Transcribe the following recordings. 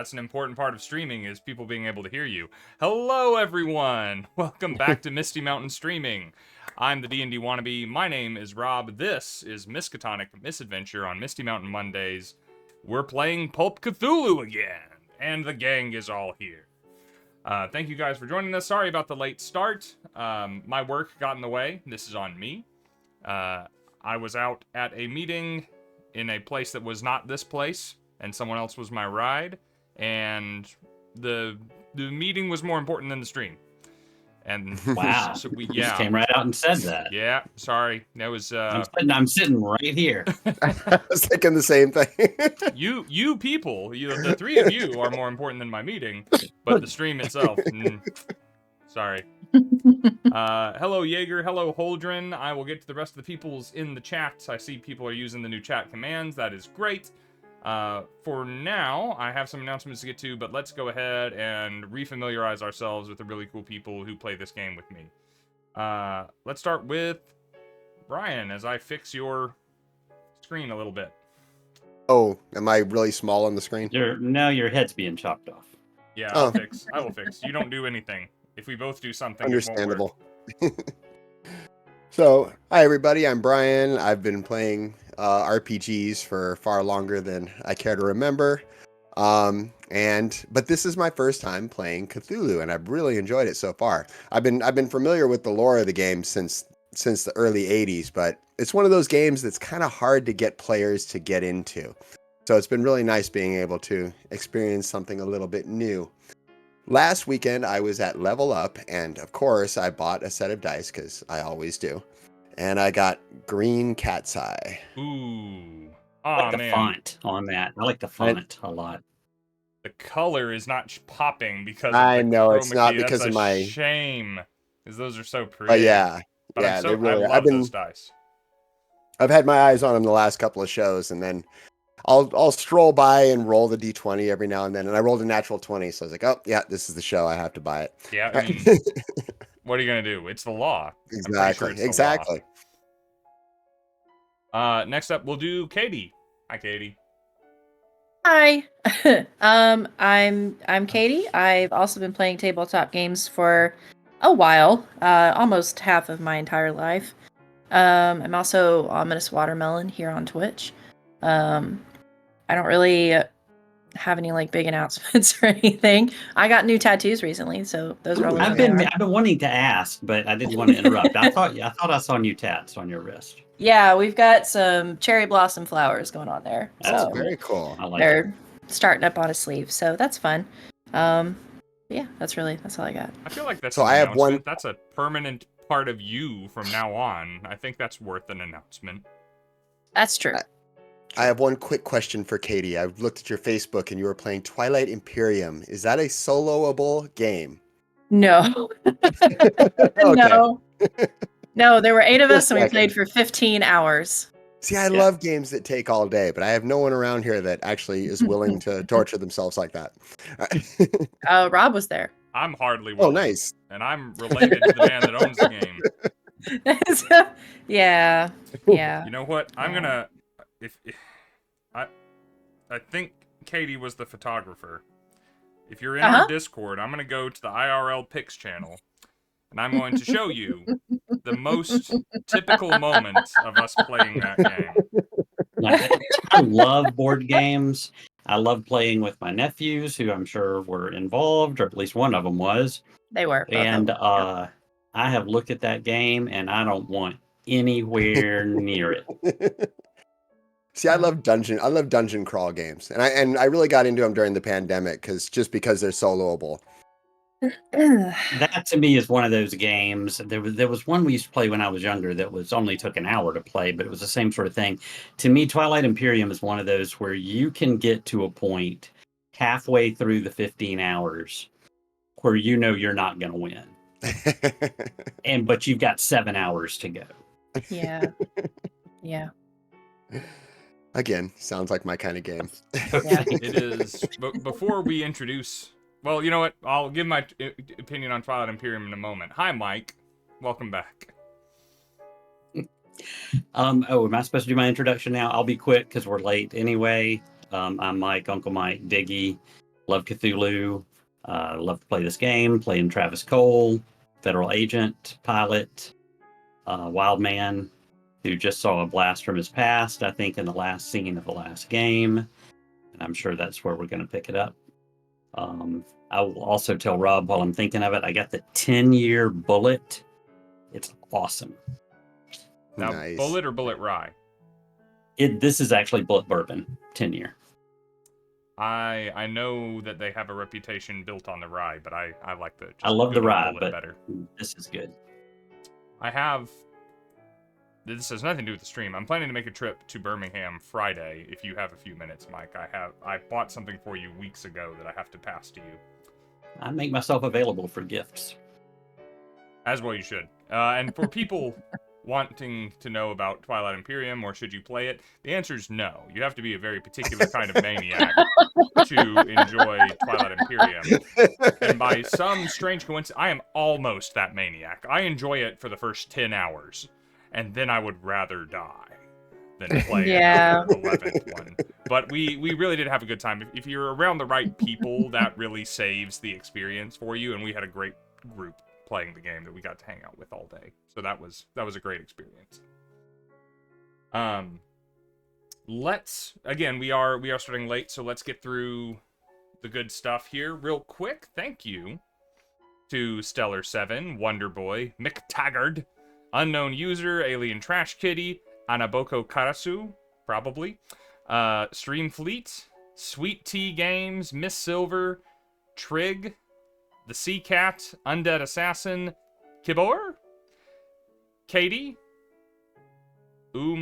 That's an important part of streaming, is people being able to hear you. Hello, everyone! Welcome back to Misty Mountain Streaming. I'm the D&D Wannabe. My name is Rob. This is Miskatonic Misadventure on Misty Mountain Mondays. We're playing Pulp Cthulhu again, and the gang is all here. Thank you guys for joining us. Sorry about the late start. My work got in the way. This is on me. I was out at a meeting in a place that was not this place, and someone else was my ride, and the meeting was more important than the stream. And wow, so we just came right out and said that. Yeah, sorry. That was I'm sitting right here. I was thinking the same thing. you people, the three of you are more important than my meeting, but the stream itself. Sorry. Hello, Jaeger. Hello, Holdren. I will get to the rest of the peoples in the chat. I see people are using the new chat commands. That is great. For now, I have some announcements to get to, but let's go ahead and refamiliarize ourselves with the really cool people who play this game with me. Let's start with Brian, as I fix your screen a little bit. Oh, am I really small on the screen? Your head's being chopped off. Yeah, I will fix. You don't do anything. If we both do something, understandable. So, hi everybody, I'm Brian. I've been playing RPGs for far longer than I care to remember. But this is my first time playing Cthulhu, and I've really enjoyed it so far. I've been familiar with the lore of the game since the early 80s, but it's one of those games that's kind of hard to get players to get into. So it's been really nice being able to experience something a little bit new. Last weekend, I was at Level Up, and of course, I bought a set of dice, because I always do. And I got green cat's eye. Ooh. I like the font on that. I like the font a lot. The color is not popping because of I know, chroma it's not key. because That's of my... shame, because those are so pretty. But yeah. But yeah, I love those dice. I've had my eyes on them the last couple of shows, and then I'll stroll by and roll the D20 every now and then, and I rolled a natural 20, so I was like, oh, yeah, this is the show, I have to buy it. Yeah, I mean, what are you going to do? It's the law. Exactly, Sure exactly. Next up, we'll do Katie. Hi, Katie. Hi. I'm Katie. I've also been playing tabletop games for a while, almost half of my entire life. I'm also Ominous Watermelon here on Twitch. I don't really have any big announcements or anything. I got new tattoos recently, so those are all. I've been wanting to ask, but I didn't want to interrupt. I thought I saw new tats on your wrist. Yeah, we've got some cherry blossom flowers going on there. That's very cool. I like they're starting up on a sleeve, so that's fun. Yeah, that's all I got. I feel like that's so. I have one. That's a permanent part of you from now on. I think that's worth an announcement. That's true. I have one quick question for Katie. I've looked at your Facebook and you were playing Twilight Imperium. Is that a soloable game? No. No, there were 8 of us and we played for 15 hours. See, I love games that take all day, but I have no one around here that actually is willing to torture themselves like that. Rob was there. I'm hardly willing. Oh, nice. And I'm related to the man that owns the game. Yeah. You know what? I'm gonna... I think Katie was the photographer. If you're in our Discord, I'm gonna go to the IRL Pics channel, and I'm going to show you the most typical moment of us playing that game. I love board games. I love playing with my nephews, who I'm sure were involved, or at least one of them was. They were. And I have looked at that game, and I don't want anywhere near it. See, I love dungeon crawl games, and I really got into them during the pandemic because they're soloable. That to me is one of those games. There was one we used to play when I was younger that only took an hour to play, but it was the same sort of thing. To me, Twilight Imperium is one of those where you can get to a point halfway through the 15 hours where you know you're not going to win, but you've got 7 hours to go. Yeah. Again, sounds like my kind of game. Yeah. It is. But before we introduce... Well, you know what? I'll give my opinion on Twilight Imperium in a moment. Hi, Mike. Welcome back. Am I supposed to do my introduction now? I'll be quick because we're late anyway. I'm Mike, Uncle Mike, Diggy, love Cthulhu. Love to play this game. Playing Travis Cole, federal agent, pilot, wild man, who just saw a blast from his past, I think, in the last scene of the last game. And I'm sure that's where we're going to pick it up. I will also tell Rob while I'm thinking of it, I got the 10-year bullet. It's awesome. Now, Nice. bullet or bullet rye? This is actually bullet bourbon, 10-year. I know that they have a reputation built on the rye, but I like the. I love the rye, but better. This is good. I have. This has nothing to do with the stream. I'm planning to make a trip to Birmingham Friday. If you have a few minutes, Mike, I bought something for you weeks ago that I have to pass to you. I make myself available for gifts. As well, you should. And for people wanting to know about Twilight Imperium, or should you play it, the answer is no. You have to be a very particular kind of maniac to enjoy Twilight Imperium. And by some strange coincidence, I am almost that maniac. I enjoy it for the first 10 hours, and then I would rather die than play the 11th one. But we really did have a good time. If you're around the right people, that really saves the experience for you, and we had a great group playing the game that we got to hang out with all day. So that was a great experience. Again, we are starting late, so let's get through the good stuff here real quick. Thank you to Stellar 7, Wonderboy, McTaggart, Unknown User, Alien Trash Kitty, Anaboko Karasu, probably, Streamfleet, Sweet Tea Games, Miss Silver, Trig, The Sea Cat, Undead Assassin, Kibor, Katie, you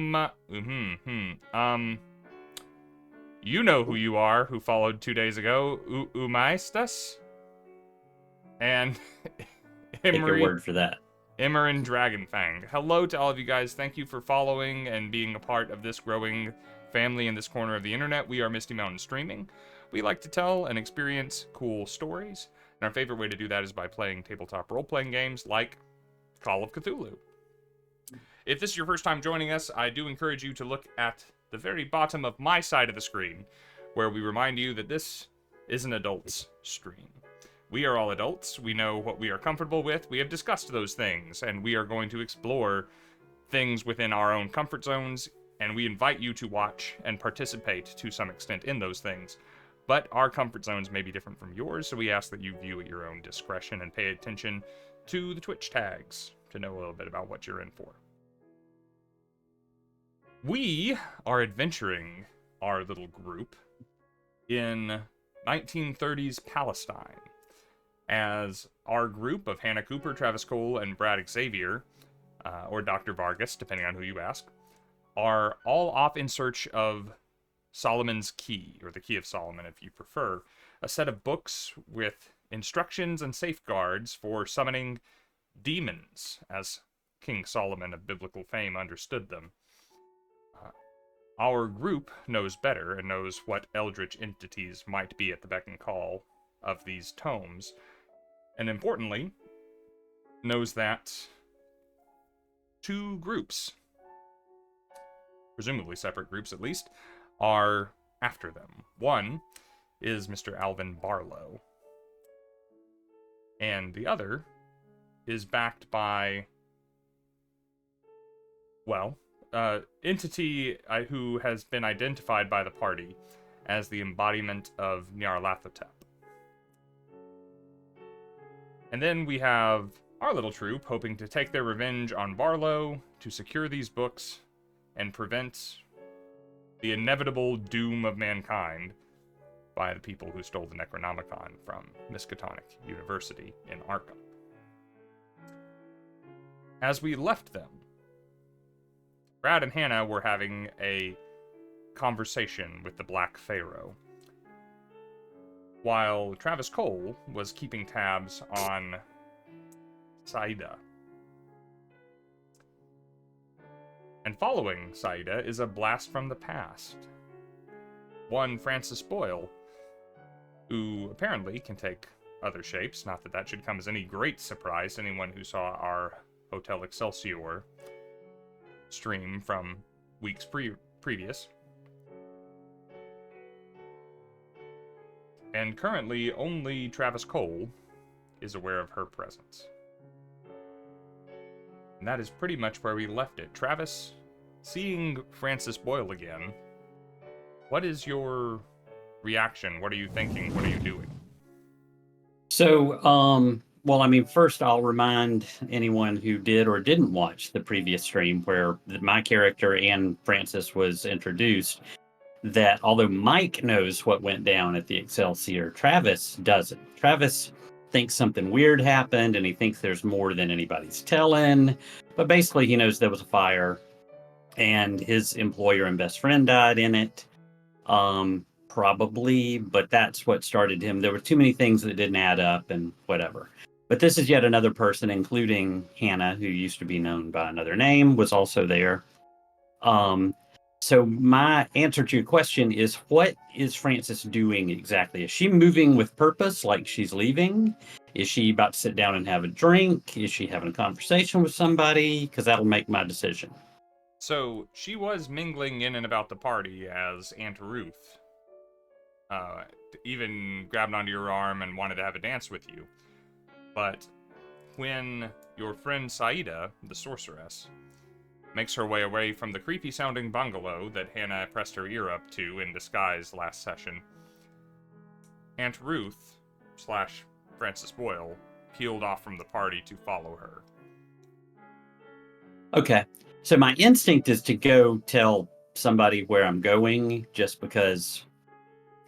know who you are, who followed 2 days ago, Umaistas, and Take your word for that. Immerin Dragonfang. Hello to all of you guys. Thank you for following and being a part of this growing family in this corner of the internet. We are Misty Mountain Streaming. We like to tell and experience cool stories, and our favorite way to do that is by playing tabletop role-playing games like Call of Cthulhu. If this is your first time joining us, I do encourage you to look at the very bottom of my side of the screen, where we remind you that this is an adult's stream. We are all adults. We know what we are comfortable with. We have discussed those things, and we are going to explore things within our own comfort zones, and we invite you to watch and participate to some extent in those things. But our comfort zones may be different from yours, so we ask that you view at your own discretion and pay attention to the Twitch tags to know a little bit about what you're in for. We are adventuring our little group in 1930s Palestine, as our group of Hannah Cooper, Travis Cole, and Brad Xavier, or Dr. Vargas, depending on who you ask, are all off in search of Solomon's Key, or the Key of Solomon if you prefer, a set of books with instructions and safeguards for summoning demons, as King Solomon of biblical fame understood them. Our group knows better and knows what eldritch entities might be at the beck and call of these tomes, and importantly, knows that two groups, presumably separate groups at least, are after them. One is Mr. Alvin Barlowe, and the other is backed by, entity who has been identified by the party as the embodiment of Nyarlathotep. And then we have our little troop hoping to take their revenge on Barlowe to secure these books and prevent the inevitable doom of mankind by the people who stole the Necronomicon from Miskatonic University in Arkham. As we left them, Brad and Hannah were having a conversation with the Black Pharaoh, while Travis Cole was keeping tabs on Saida. And following Saida is a blast from the past. One Francis Boyle, who apparently can take other shapes, not that that should come as any great surprise to anyone who saw our Hotel Excelsior stream from weeks previous. And currently, only Travis Cole is aware of her presence. And that is pretty much where we left it. Travis, seeing Francis Boyle again, what is your reaction? What are you thinking? What are you doing? So, well, I mean, first I'll remind anyone who did or didn't watch the previous stream where my character and Francis was introduced, that although Mike knows what went down at the Excelsior, Travis doesn't. Travis thinks something weird happened and he thinks there's more than anybody's telling. But basically, he knows there was a fire and his employer and best friend died in it. Probably, but that's what started him. There were too many things that didn't add up and whatever. But this is yet another person, including Hannah, who used to be known by another name, was also there. So my answer to your question is, what is Frances doing exactly? Is she moving with purpose, like she's leaving? Is she about to sit down and have a drink? Is she having a conversation with somebody? Because that'll make my decision. So, she was mingling in and about the party as Aunt Ruth. Even grabbed onto your arm and wanted to have a dance with you. But when your friend Saida, the sorceress, makes her way away from the creepy-sounding bungalow that Hannah pressed her ear up to in disguise last session, Aunt Ruth / Francis Boyle peeled off from the party to follow her. Okay, so my instinct is to go tell somebody where I'm going, just because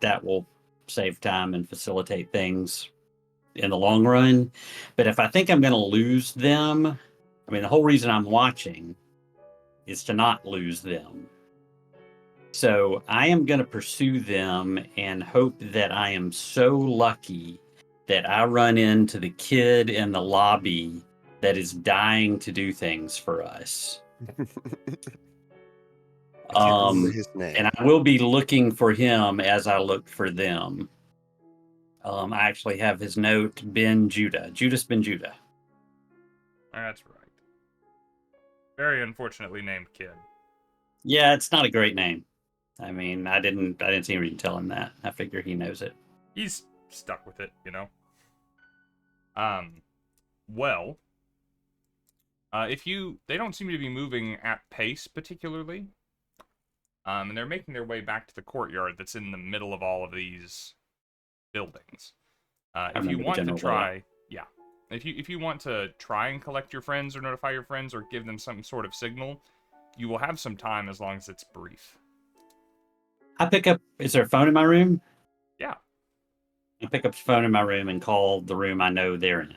that will save time and facilitate things in the long run. But if I think I'm going to lose them, I mean, the whole reason I'm watching is to not lose them. So I am going to pursue them and hope that I am so lucky that I run into the kid in the lobby that is dying to do things for us. I can't remember his name. And I will be looking for him as I look for them. I actually have his note, Judas Ben Judah. That's right. Very unfortunately named kid. Yeah, it's not a great name. I mean, I didn't see any reason to tell him that. I figure he knows it. He's stuck with it, you know. Well, they don't seem to be moving at pace particularly. And they're making their way back to the courtyard that's in the middle of all of these buildings. If you want to try, if you want to try and collect your friends or notify your friends or give them some sort of signal, you will have some time as long as it's brief. I pick up. Is there a phone in my room? Yeah. I pick up the phone in my room and call the room I know they're in.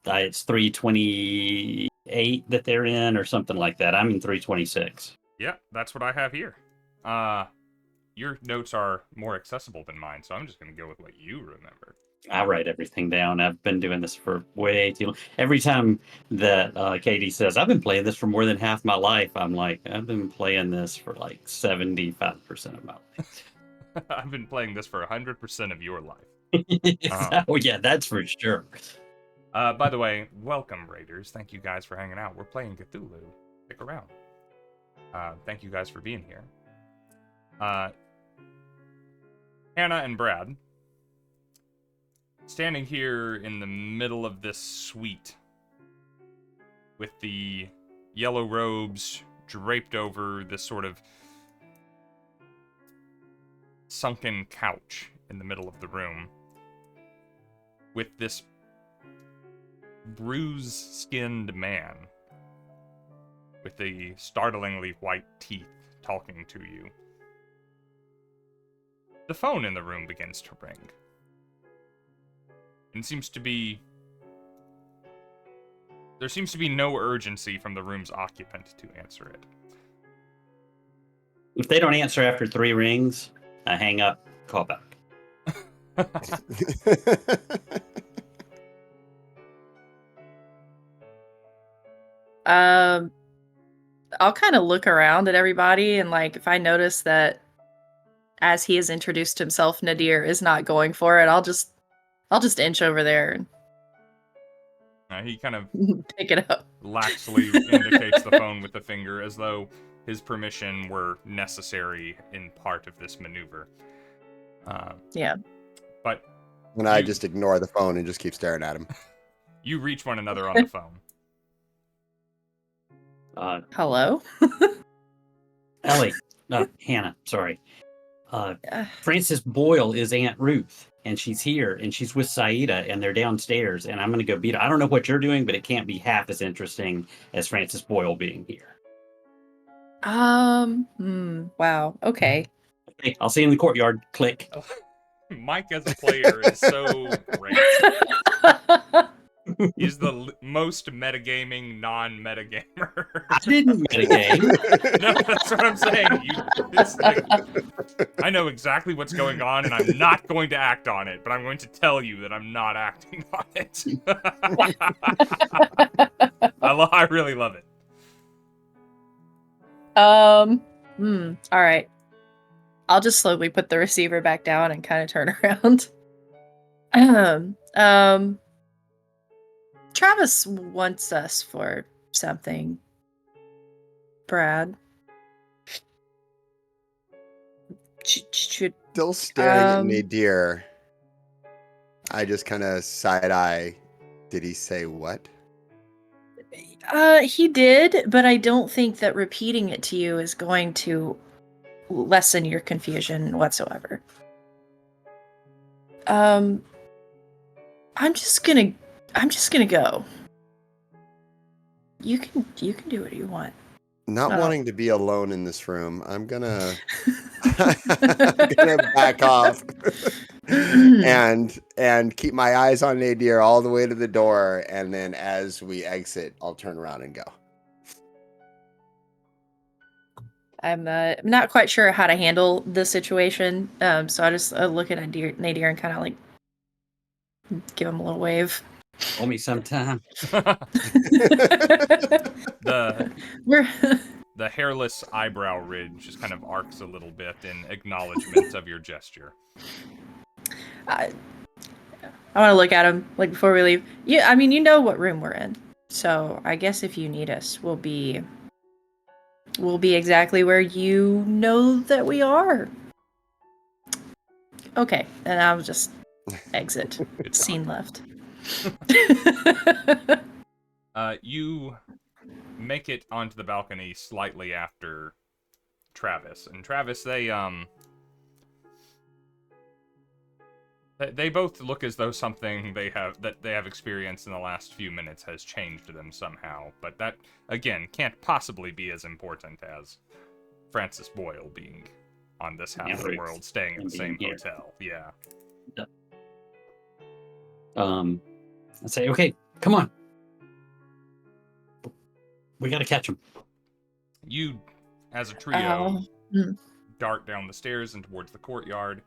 It's 328 that they're in, or something like that. I'm in 326. Yeah, that's what I have here. Your notes are more accessible than mine, so I'm just going to go with what you remember. I write everything down. I've been doing this for way too long. Every time that Katie says, I've been playing this for more than half my life, I'm like, I've been playing this for like 75% of my life. I've been playing this for 100% of your life. Oh, yeah, that's for sure. By the way, welcome, Raiders. Thank you guys for hanging out. We're playing Cthulhu. Stick around. Thank you guys for being here. Hannah and Brad, standing here in the middle of this suite with the yellow robes draped over this sort of sunken couch in the middle of the room, with this bruised-skinned man with the startlingly white teeth talking to you. The phone in the room begins to ring. And there seems to be no urgency from the room's occupant to answer it. If they don't answer after 3 rings, I hang up, call back. I'll kind of look around at everybody, and like if I notice that as he has introduced himself, Nadir is not going for it, I'll just inch over there and He kind of pick it up. laxly indicates the phone with the finger as though his permission were necessary in part of this maneuver. Yeah. And I just ignore the phone and just keep staring at him. You reach one another on the phone. Hello? Ellie, Hannah, sorry. Frances Boyle is Aunt Ruth, and she's here, and she's with Saida, and they're downstairs, and I'm going to go beat her. I don't know what you're doing, but it can't be half as interesting as Frances Boyle being here. Wow. Okay. Okay, I'll see you in the courtyard. Click. Mike as a player is so great. He's the most metagaming non-metagamer. I didn't metagame. No, that's what I'm saying. It's like, I know exactly what's going on, and I'm not going to act on it, but I'm going to tell you that I'm not acting on it. I really love it. All right. I'll just slowly put the receiver back down and kind of turn around. Travis wants us for something. Brad. Should Still staring at Nadir. I just kind of side-eye. Did he say what? He did, but I don't think that repeating it to you is going to lessen your confusion whatsoever. I'm just gonna go. You can do what you want. Not wanting to be alone in this room, I'm gonna back off and keep my eyes on Nadir all the way to the door, and then as we exit, I'll turn around and go. I'm not quite sure how to handle this situation, so I just look at Nadir and kind of like give him a little wave. Call me sometime. The hairless eyebrow ridge just kind of arcs a little bit in acknowledgement of your gesture. I want to look at him like before we leave. Yeah, I mean, you know what room we're in, so I guess if you need us, we'll be exactly where you know that we are. Okay, and I'll just exit. Scene left. You make it onto the balcony slightly after Travis. And Travis, they both look as though something they have experienced in the last few minutes has changed them somehow. But that, again, can't possibly be as important as Frances Boyle being on this half of the world, staying at the same hotel. Yeah. I say, okay, come on. We gotta catch him. You, as a trio, dart down the stairs and towards the courtyard.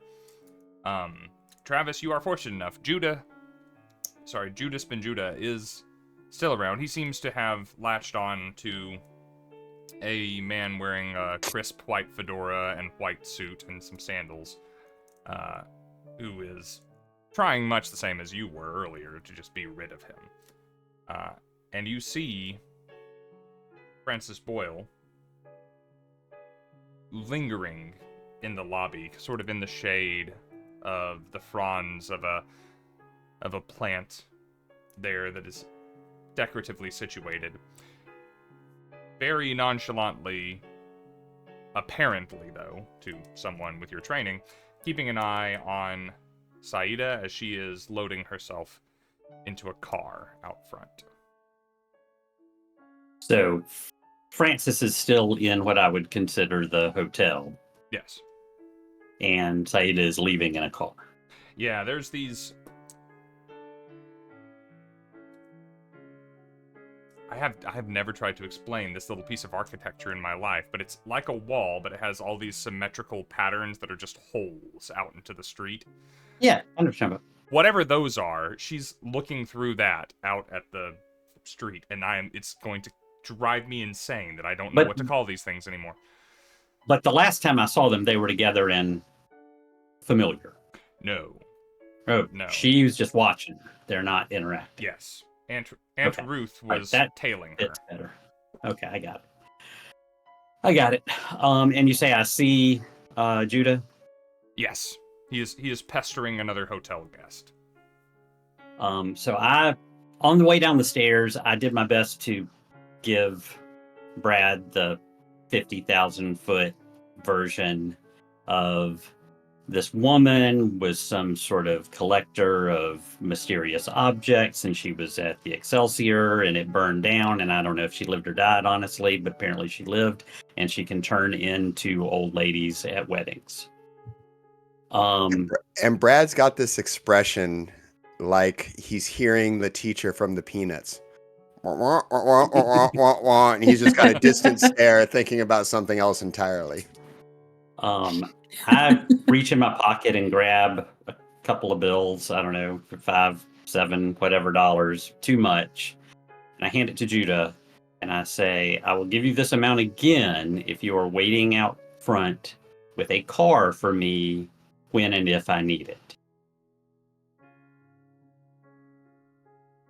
Travis, you are fortunate enough. Judas Ben-Judah is still around. He seems to have latched on to a man wearing a crisp white fedora and white suit and some sandals, who is trying much the same as you were earlier to just be rid of him. And you see Frances Boyle lingering in the lobby, sort of in the shade of the fronds of a plant there that is decoratively situated. Very nonchalantly, apparently though, to someone with your training, keeping an eye on Saida as she is loading herself into a car out front. So, Francis is still in what I would consider the hotel. Yes. And Saida is leaving in a car. Yeah, there's these... I have never tried to explain this little piece of architecture in my life, but it's like a wall, but it has all these symmetrical patterns that are just holes out into the street. Yeah, I understand. Whatever those are, she's looking through that out at the street, and it's going to drive me insane that I don't know what to call these things anymore. But the last time I saw them, they were together and familiar. No. Oh, no. She was just watching. They're not interacting. Yes. Aunt Ruth was tailing her. It's better. Okay, I got it. And you say I see Judah? Yes. He is pestering another hotel guest. So on the way down the stairs, I did my best to give Brad the 50,000 foot version of this woman was some sort of collector of mysterious objects, and she was at the Excelsior and it burned down, and I don't know if she lived or died, honestly, but apparently she lived, and she can turn into old ladies at weddings. And Brad's got this expression like he's hearing the teacher from the Peanuts. And he's just got a distant stare thinking about something else entirely. I reach in my pocket and grab a couple of bills, I don't know, for $5, $7, whatever dollars, too much. And I hand it to Judah and I say, I will give you this amount again if you are waiting out front with a car for me when and if I need it.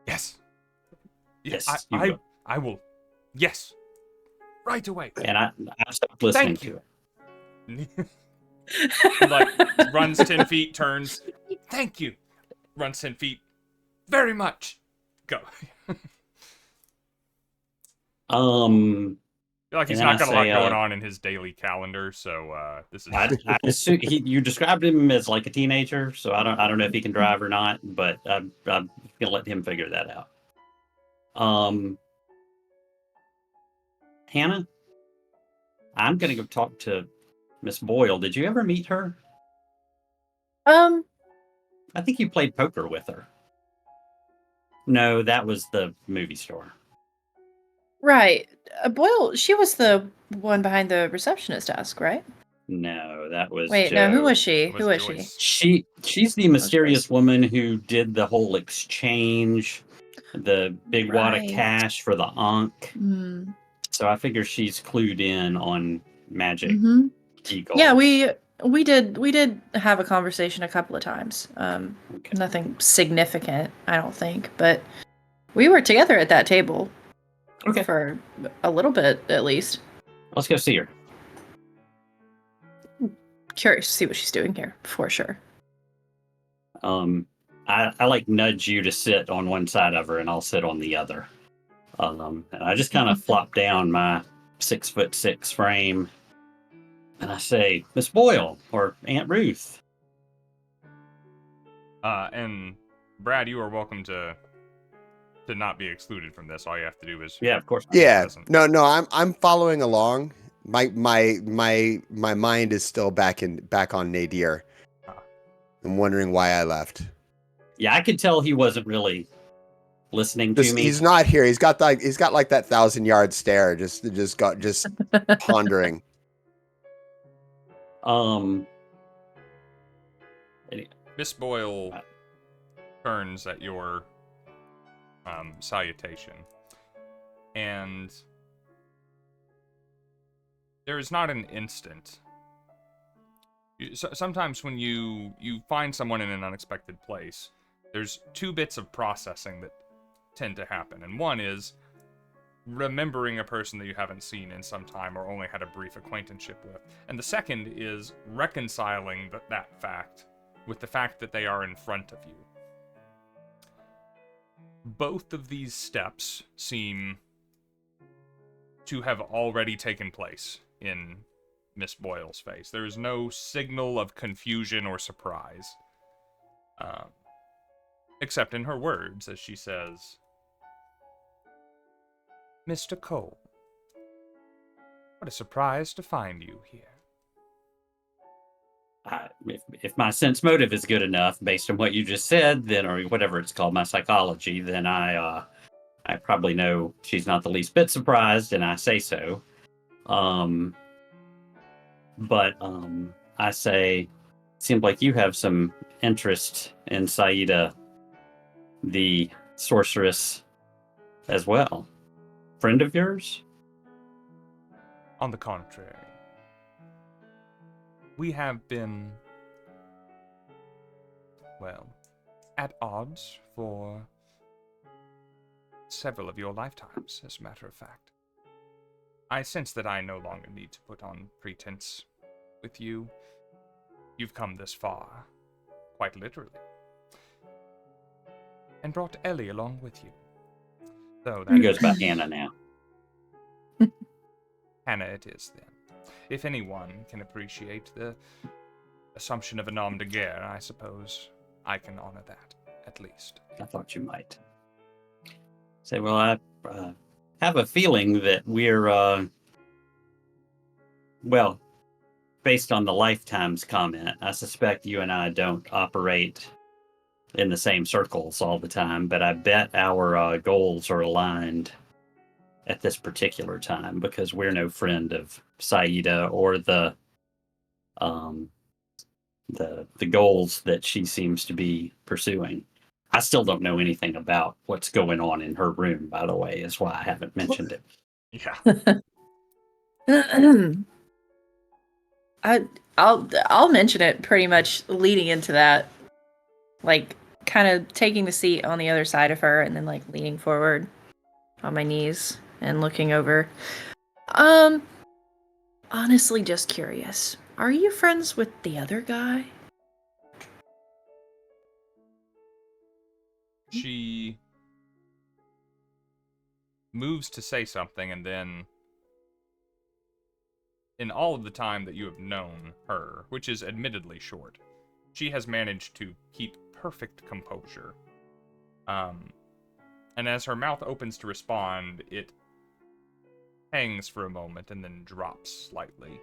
Yes. Yes, I will. Yes. Right away. And I stopped listening to it. He like runs 10 feet, turns. Thank you. Runs 10 feet. Very much. Go. Like he's not got a lot going on in his daily calendar, so this is. I assume you described him as like a teenager, so I don't know if he can drive or not, but I'm gonna let him figure that out. Hannah, I'm gonna go talk to Miss Boyle. Did you ever meet her? I think you played poker with her. No, that was the movie store. Right. Boyle, she was the one behind the receptionist desk, right? No, that was Wait, Joe. no, who was she? It was Who was Joyce. She's the mysterious woman who did the whole exchange, the big wad of Right. cash for the Ankh. Mm. So I figure she's clued in on magic. Mm-hmm. Eagles. Yeah, we did have a conversation a couple of times. Okay. Nothing significant, I don't think, but we were together at that table Okay. for a little bit at least. Let's go see her. Curious to see what she's doing here, for sure. I like nudge you to sit on one side of her and I'll sit on the other. And I just kind of flop down my 6'6" frame and I say, Miss Boyle or Aunt Ruth. And Brad, you are welcome to not be excluded from this. All you have to do is Yeah, of course. Yeah. Doesn't. No, I'm following along. My mind is still back on Nadir. I'm wondering why I left. Yeah, I could tell he wasn't really listening to me. He's not here. He's got like that 1,000-yard stare, just pondering. Miss Boyle turns at your salutation, and there is not an instant. Sometimes when you find someone in an unexpected place, there's two bits of processing that tend to happen, and one is remembering a person that you haven't seen in some time or only had a brief acquaintanceship with, and the second is reconciling that fact with the fact that they are in front of you. Both of these steps seem to have already taken place in Miss Boyle's face. There is no signal of confusion or surprise, except in her words as she says, Mr. Cole, what a surprise to find you here. If my sense motive is good enough, based on what you just said, then, or whatever it's called, my psychology, then I probably know she's not the least bit surprised, and I say so. But I say, seems like you have some interest in Saida, the sorceress, as well. Friend of yours? On the contrary, we have been, well, at odds for several of your lifetimes, as a matter of fact. I sense that I no longer need to put on pretense with you. you've come this far, quite literally, and brought Ellie along with you. So He that goes by Hannah now. Hannah it is, then. If anyone can appreciate the assumption of a nom de guerre, I suppose I can honor that, at least. I thought you might. Say, well, I have a feeling that we're, well, based on the lifetimes comment, I suspect you and I don't operate in the same circles all the time, but I bet our goals are aligned at this particular time because we're no friend of Saida or the goals that she seems to be pursuing. I still don't know anything about what's going on in her room, by the way, is why I haven't mentioned it. Yeah. I'll mention it pretty much leading into that, like kind of taking the seat on the other side of her and then like leaning forward on my knees and looking over. Honestly, just curious. Are you friends with the other guy? She moves to say something, and then in all of the time that you have known her, which is admittedly short, she has managed to keep perfect composure. And as her mouth opens to respond, it hangs for a moment and then drops slightly.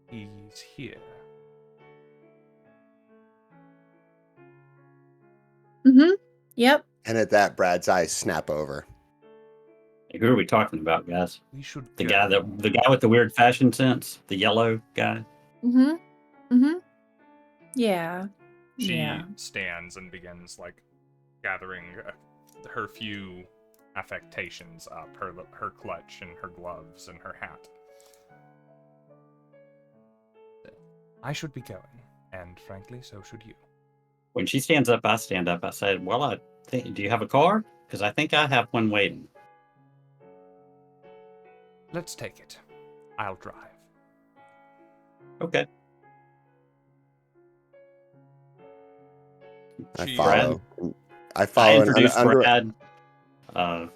He's here. Mm-hmm. Yep. And at that, Brad's eyes snap over. Hey, who are we talking about, guys? We should The go. guy with the weird fashion sense, the yellow guy. Mm-hmm. Mm-hmm. Yeah. She stands and begins, like, gathering her few affectations up, her clutch and her gloves and her hat. I should be going, and frankly, so should you. When she stands up, I stand up. I said, well, I think, do you have a car? Because I think I have one waiting. Let's take it. I'll drive. Okay. I She- follow. I I follow. introduced under, Brad. Or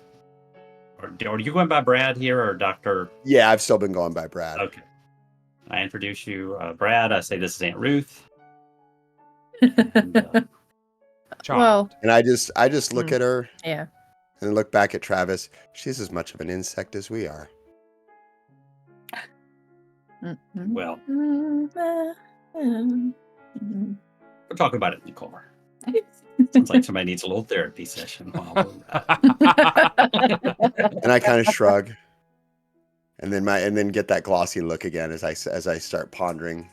are you going by Brad here or Dr.? Yeah, I've still been going by Brad. Okay. I introduce you, Brad. I say, this is Aunt Ruth. And, Charmed. Well, And I just look at her yeah. and look back at Travis. She's as much of an insect as we are. well, Mm-hmm. we'll talk about it in the car. Sounds like somebody needs a little therapy session. And I kind of shrug, and then get that glossy look again as I start pondering.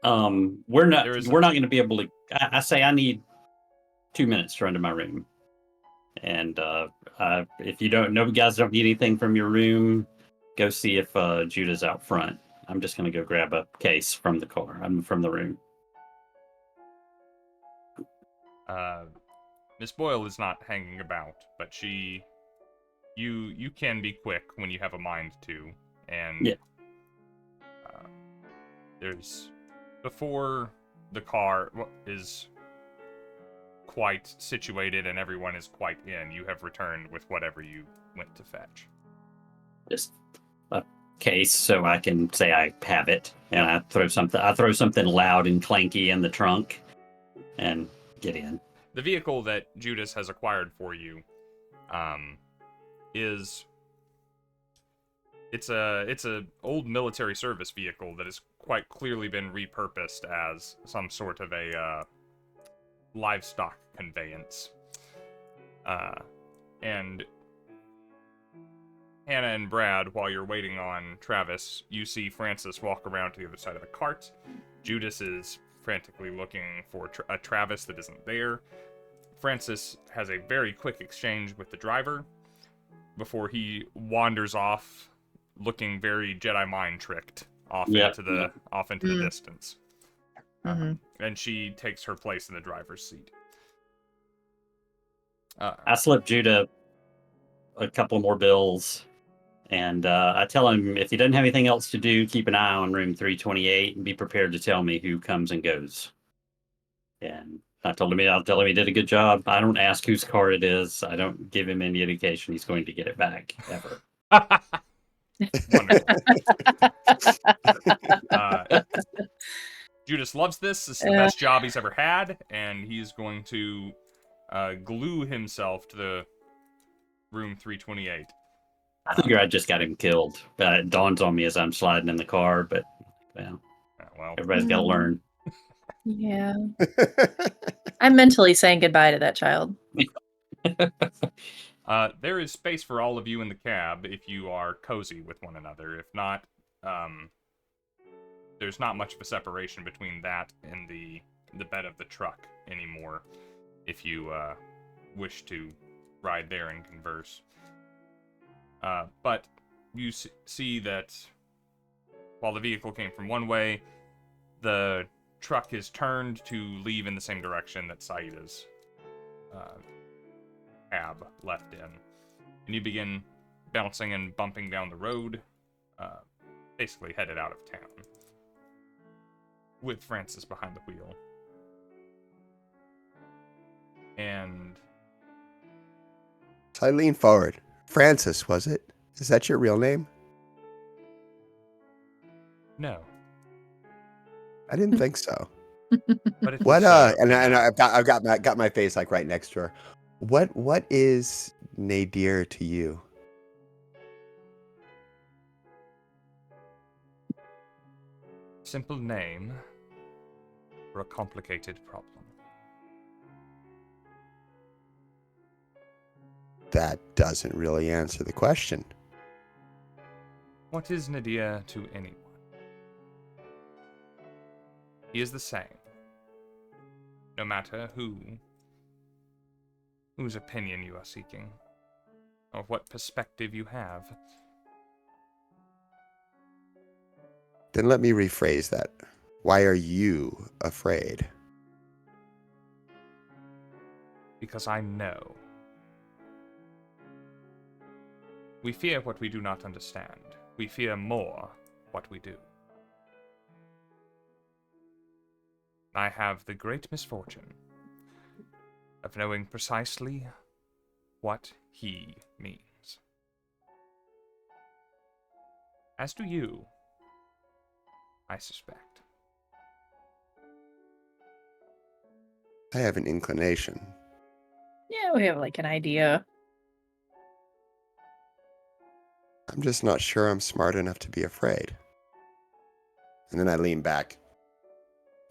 We're not There is going to be able to. I say I need 2 minutes to run to my room, and if you guys don't need anything from your room, go see if Judah's out front. I'm just going to go grab a case from the car. I'm from the room. Miss Boyle is not hanging about, but you can be quick when you have a mind to, and Yeah. There's before the car is quite situated and everyone is quite in. You have returned with whatever you went to fetch. Just a case so I can say I have it, and I throw something loud and clanky in the trunk, and get in. The vehicle that Judas has acquired for you, it's a old military service vehicle that has quite clearly been repurposed as some sort of a livestock conveyance. And Hannah and Brad, while you're waiting on Travis, you see Francis walk around to the other side of the cart. Judas is frantically looking for a Travis that isn't there. Francis has a very quick exchange with the driver before he wanders off, looking very Jedi mind tricked off into the distance. And she takes her place in the driver's seat. I slip Judah a couple more bills. And I tell him if he doesn't have anything else to do, keep an eye on room 328 and be prepared to tell me who comes and goes. And I'll tell him he did a good job. I don't ask whose car it is. I don't give him any indication he's going to get it back ever. Wonderful. Judas loves this. This is the best job he's ever had, and he's going to glue himself to the room 328. I figure I just got him killed. It dawns on me as I'm sliding in the car, but well, everybody's got to learn. Yeah. I'm mentally saying goodbye to that child. There is space for all of you in the cab if you are cozy with one another. If not, there's not much of a separation between that and the bed of the truck anymore if you wish to ride there and converse. But you see that while the vehicle came from one way, the truck is turned to leave in the same direction that Saida's cab left in. And you begin bouncing and bumping down the road, basically headed out of town, with Francis behind the wheel. And So I lean forward. Francis, was it? Is that your real name? no. I didn't think so. But it What? was, And I've got my face like right next to her. What is nadir to you? simple name for a complicated problem. That doesn't really answer the question. What is nadir to anyone? He is the same, no matter whose opinion you are seeking, or what perspective you have. Then let me rephrase that. Why are you afraid? Because I know. We fear what we do not understand. We fear more what we do. I have the great misfortune of knowing precisely what he means. As do you, I suspect. I have an inclination. Yeah, we have like an idea. I'm just not sure I'm smart enough to be afraid. And then I lean back.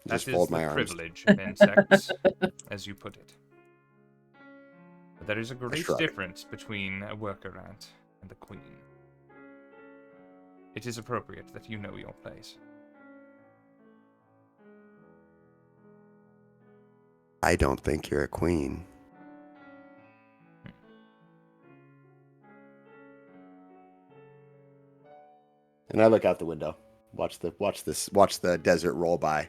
Just That is fold the my arms. privilege of insects, as you put it. But there is a great shrug. difference between a worker ant and the queen. It is appropriate that you know your place. I don't think you're a queen. And I look out the window. Watch the desert roll by.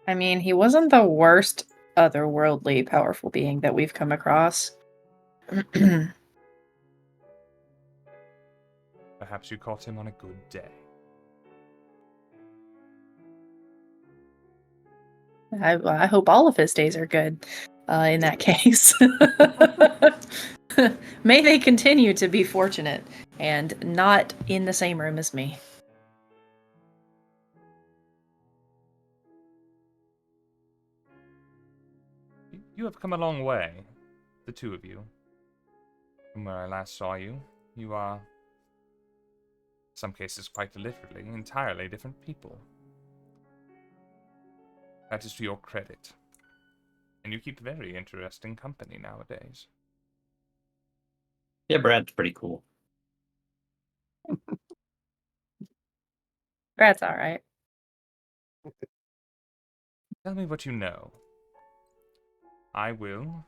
I mean, he wasn't the worst otherworldly powerful being that we've come across. Perhaps you caught him on a good day. I hope all of his days are good in that case. May they continue to be fortunate and not in the same room as me. You have come a long way, the two of you. From where I last saw you, you are, in some cases quite literally, entirely different people. That is to your credit. And you keep very interesting company nowadays. Yeah, Brad's pretty cool. Brad's all right. Tell me what you know. I will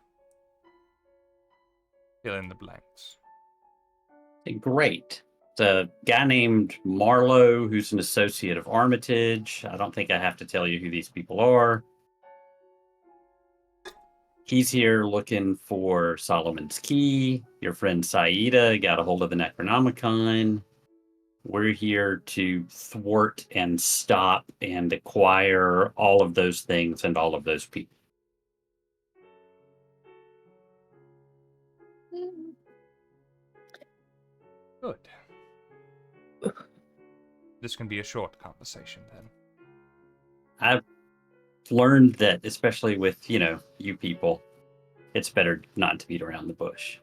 fill in the blanks. Great. It's a guy named Barlowe who's an associate of Armitage. I don't think I have to tell you who these people are. He's here looking for Solomon's Key. Your friend Saida got a hold of the Necronomicon. We're here to thwart and stop and acquire all of those things and all of those people. Good. This can be a short conversation then. I've learned that, especially with, you people, it's better not to beat around the bush.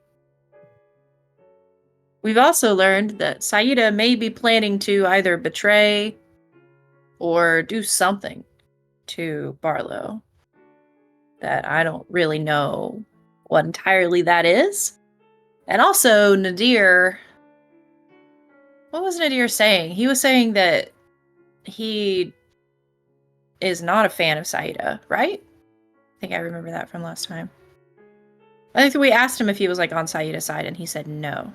We've also learned that Saida may be planning to either betray or do something to Barlowe that I don't really know what entirely that is. And also, Nadir... What was Nadir saying? He was saying that he is not a fan of Saida, right? I think I remember that from last time. I think we asked him if he was on Saida's side, and he said no.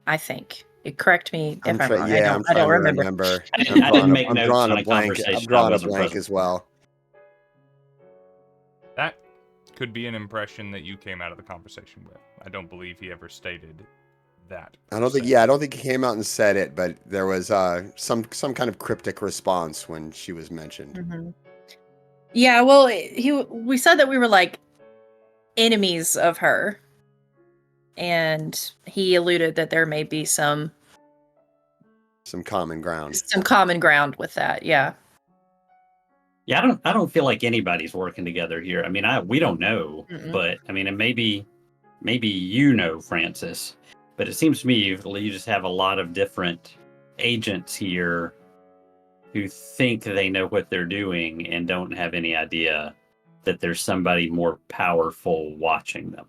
I think. Correct me if I'm wrong. I'm I don't trying to remember. I didn't make I'm notes drawing on a a blank. conversation I'm I drawing a wasn't blank present as well. That could be an impression that you came out of the conversation with. I don't believe he ever stated that. I don't think he came out and said it, but there was some kind of cryptic response when she was mentioned. Mm-hmm. Yeah, well, we said that we were enemies of her, and he alluded that there may be some common ground. Some common ground with that, yeah. Yeah, I don't feel like anybody's working together here. I mean, we don't know, but I mean, and maybe Francis, but it seems to me you just have a lot of different agents here who think they know what they're doing and don't have any idea that there's somebody more powerful watching them.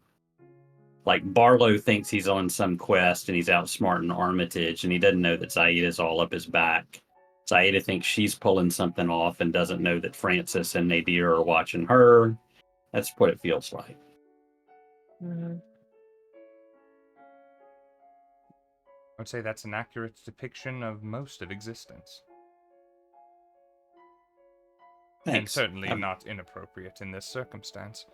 Like Barlowe thinks he's on some quest and he's outsmarting Armitage, and he doesn't know that Saida's all up his back. Saida thinks she's pulling something off and doesn't know that Francis and Nadir are watching her. That's what it feels like. Mm-hmm. I would say that's an accurate depiction of most of existence. Thanks. And certainly not inappropriate in this circumstance.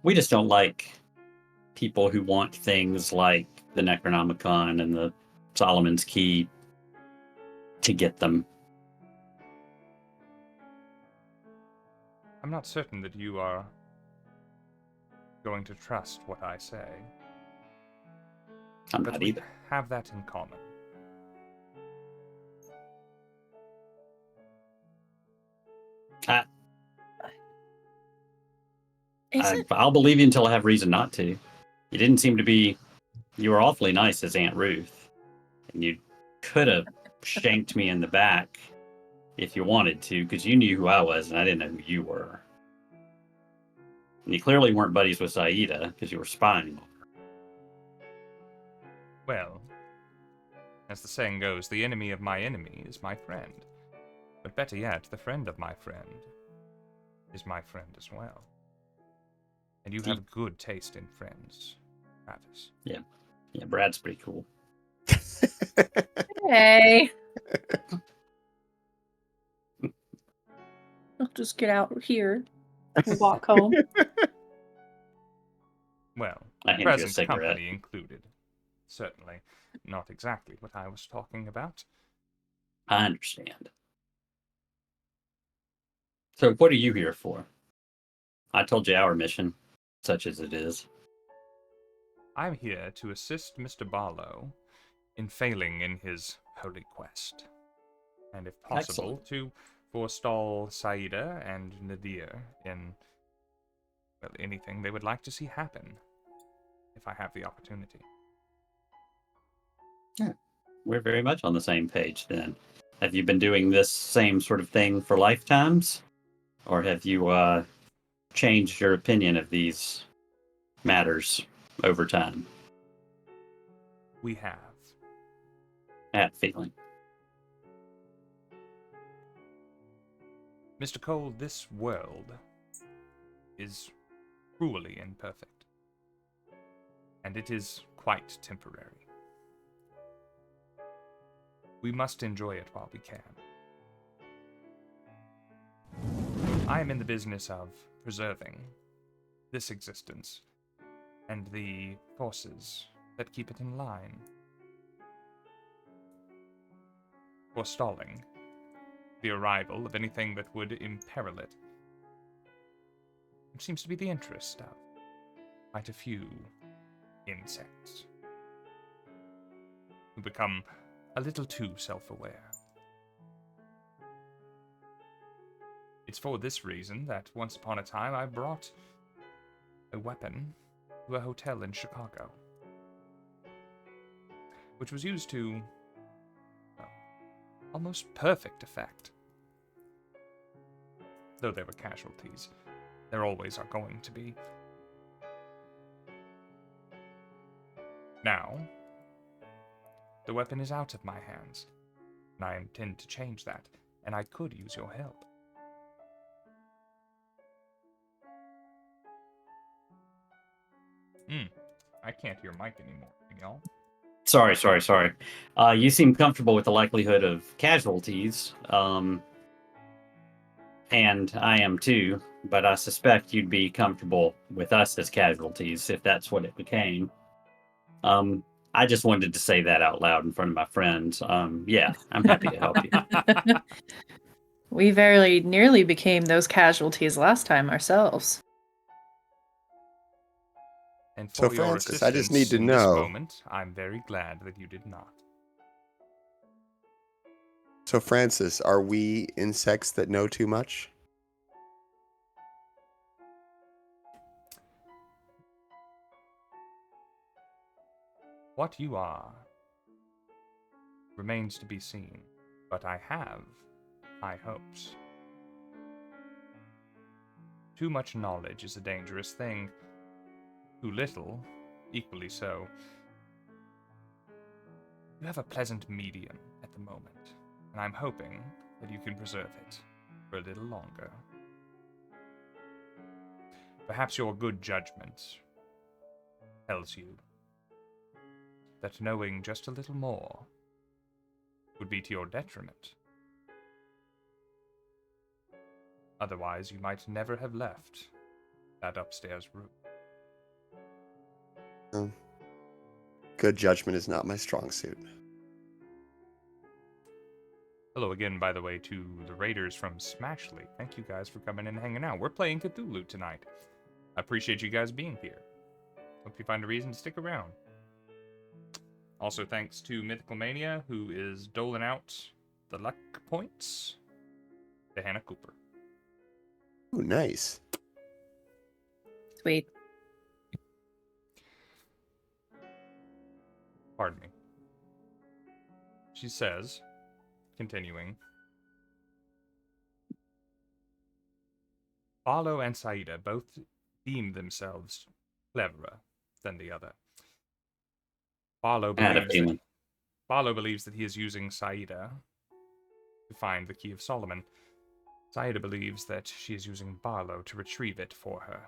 We just don't like people who want things like the Necronomicon and the Solomon's Key to get them. I'm not certain that you are going to trust what I say. I'm but not we either. have that in common. I'll believe you until I have reason not to. You didn't seem to be... You were awfully nice as Aunt Ruth. And you could have shanked me in the back if you wanted to, because you knew who I was and I didn't know who you were. And you clearly weren't buddies with Saida, because you were spying on her. Well, as the saying goes, the enemy of my enemy is my friend. But better yet, the friend of my friend is my friend as well. And you have good taste in friends, Travis. Yeah, Brad's pretty cool. Hey. I'll just get out here and walk home. Well, I hand you a present cigarette. company included. Certainly not exactly what I was talking about. I understand. So what are you here for? I told you our mission, such as it is. I'm here to assist Mr. Barlowe in failing in his holy quest. And if possible, Excellent. to forestall Saida and Nadir in, well, anything they would like to see happen, if I have the opportunity. Yeah, we're very much on the same page then. Have you been doing this same sort of thing for lifetimes? Or have you changed your opinion of these matters over time? We have. That feeling. Mr. Cole, this world is cruelly imperfect. And it is quite temporary. We must enjoy it while we can. I am in the business of preserving this existence and the forces that keep it in line. Forestalling the arrival of anything that would imperil it. Which seems to be the interest of quite a few insects who become a little too self-aware. It's for this reason that once upon a time I brought a weapon to a hotel in Chicago, which was used to almost perfect effect. Though there were casualties, there always are going to be. Now, the weapon is out of my hands, and I intend to change that, and I could use your help. I can't hear Mike anymore, y'all. Sorry. You seem comfortable with the likelihood of casualties, and I am too, but I suspect you'd be comfortable with us as casualties if that's what it became. I just wanted to say that out loud in front of my friends. Yeah, I'm happy to help you. We very nearly became those casualties last time ourselves. And So, for your Francis, I just need assistance to in this know. moment, I'm very glad that you did not. So, Francis, are we insects that know too much? What you are remains to be seen, but I have high hopes. Too much knowledge is a dangerous thing. Too little, equally so. You have a pleasant medium at the moment, and I'm hoping that you can preserve it for a little longer. Perhaps your good judgment tells you that knowing just a little more would be to your detriment. Otherwise, you might never have left that upstairs room. Good judgment is not my strong suit. Hello again, by the way, to the Raiders from Smashley. Thank you guys for coming in and hanging out. We're playing Cthulhu tonight. I appreciate you guys being here. Hope you find a reason to stick around. Also, thanks to Mythical Mania, who is doling out the luck points to Hannah Cooper. Ooh, nice. Sweet. Pardon me. She says, continuing, Barlowe and Saida both deem themselves cleverer than the other. Barlowe believes that he is using Saida to find the Key of Solomon. Saida believes that she is using Barlowe to retrieve it for her.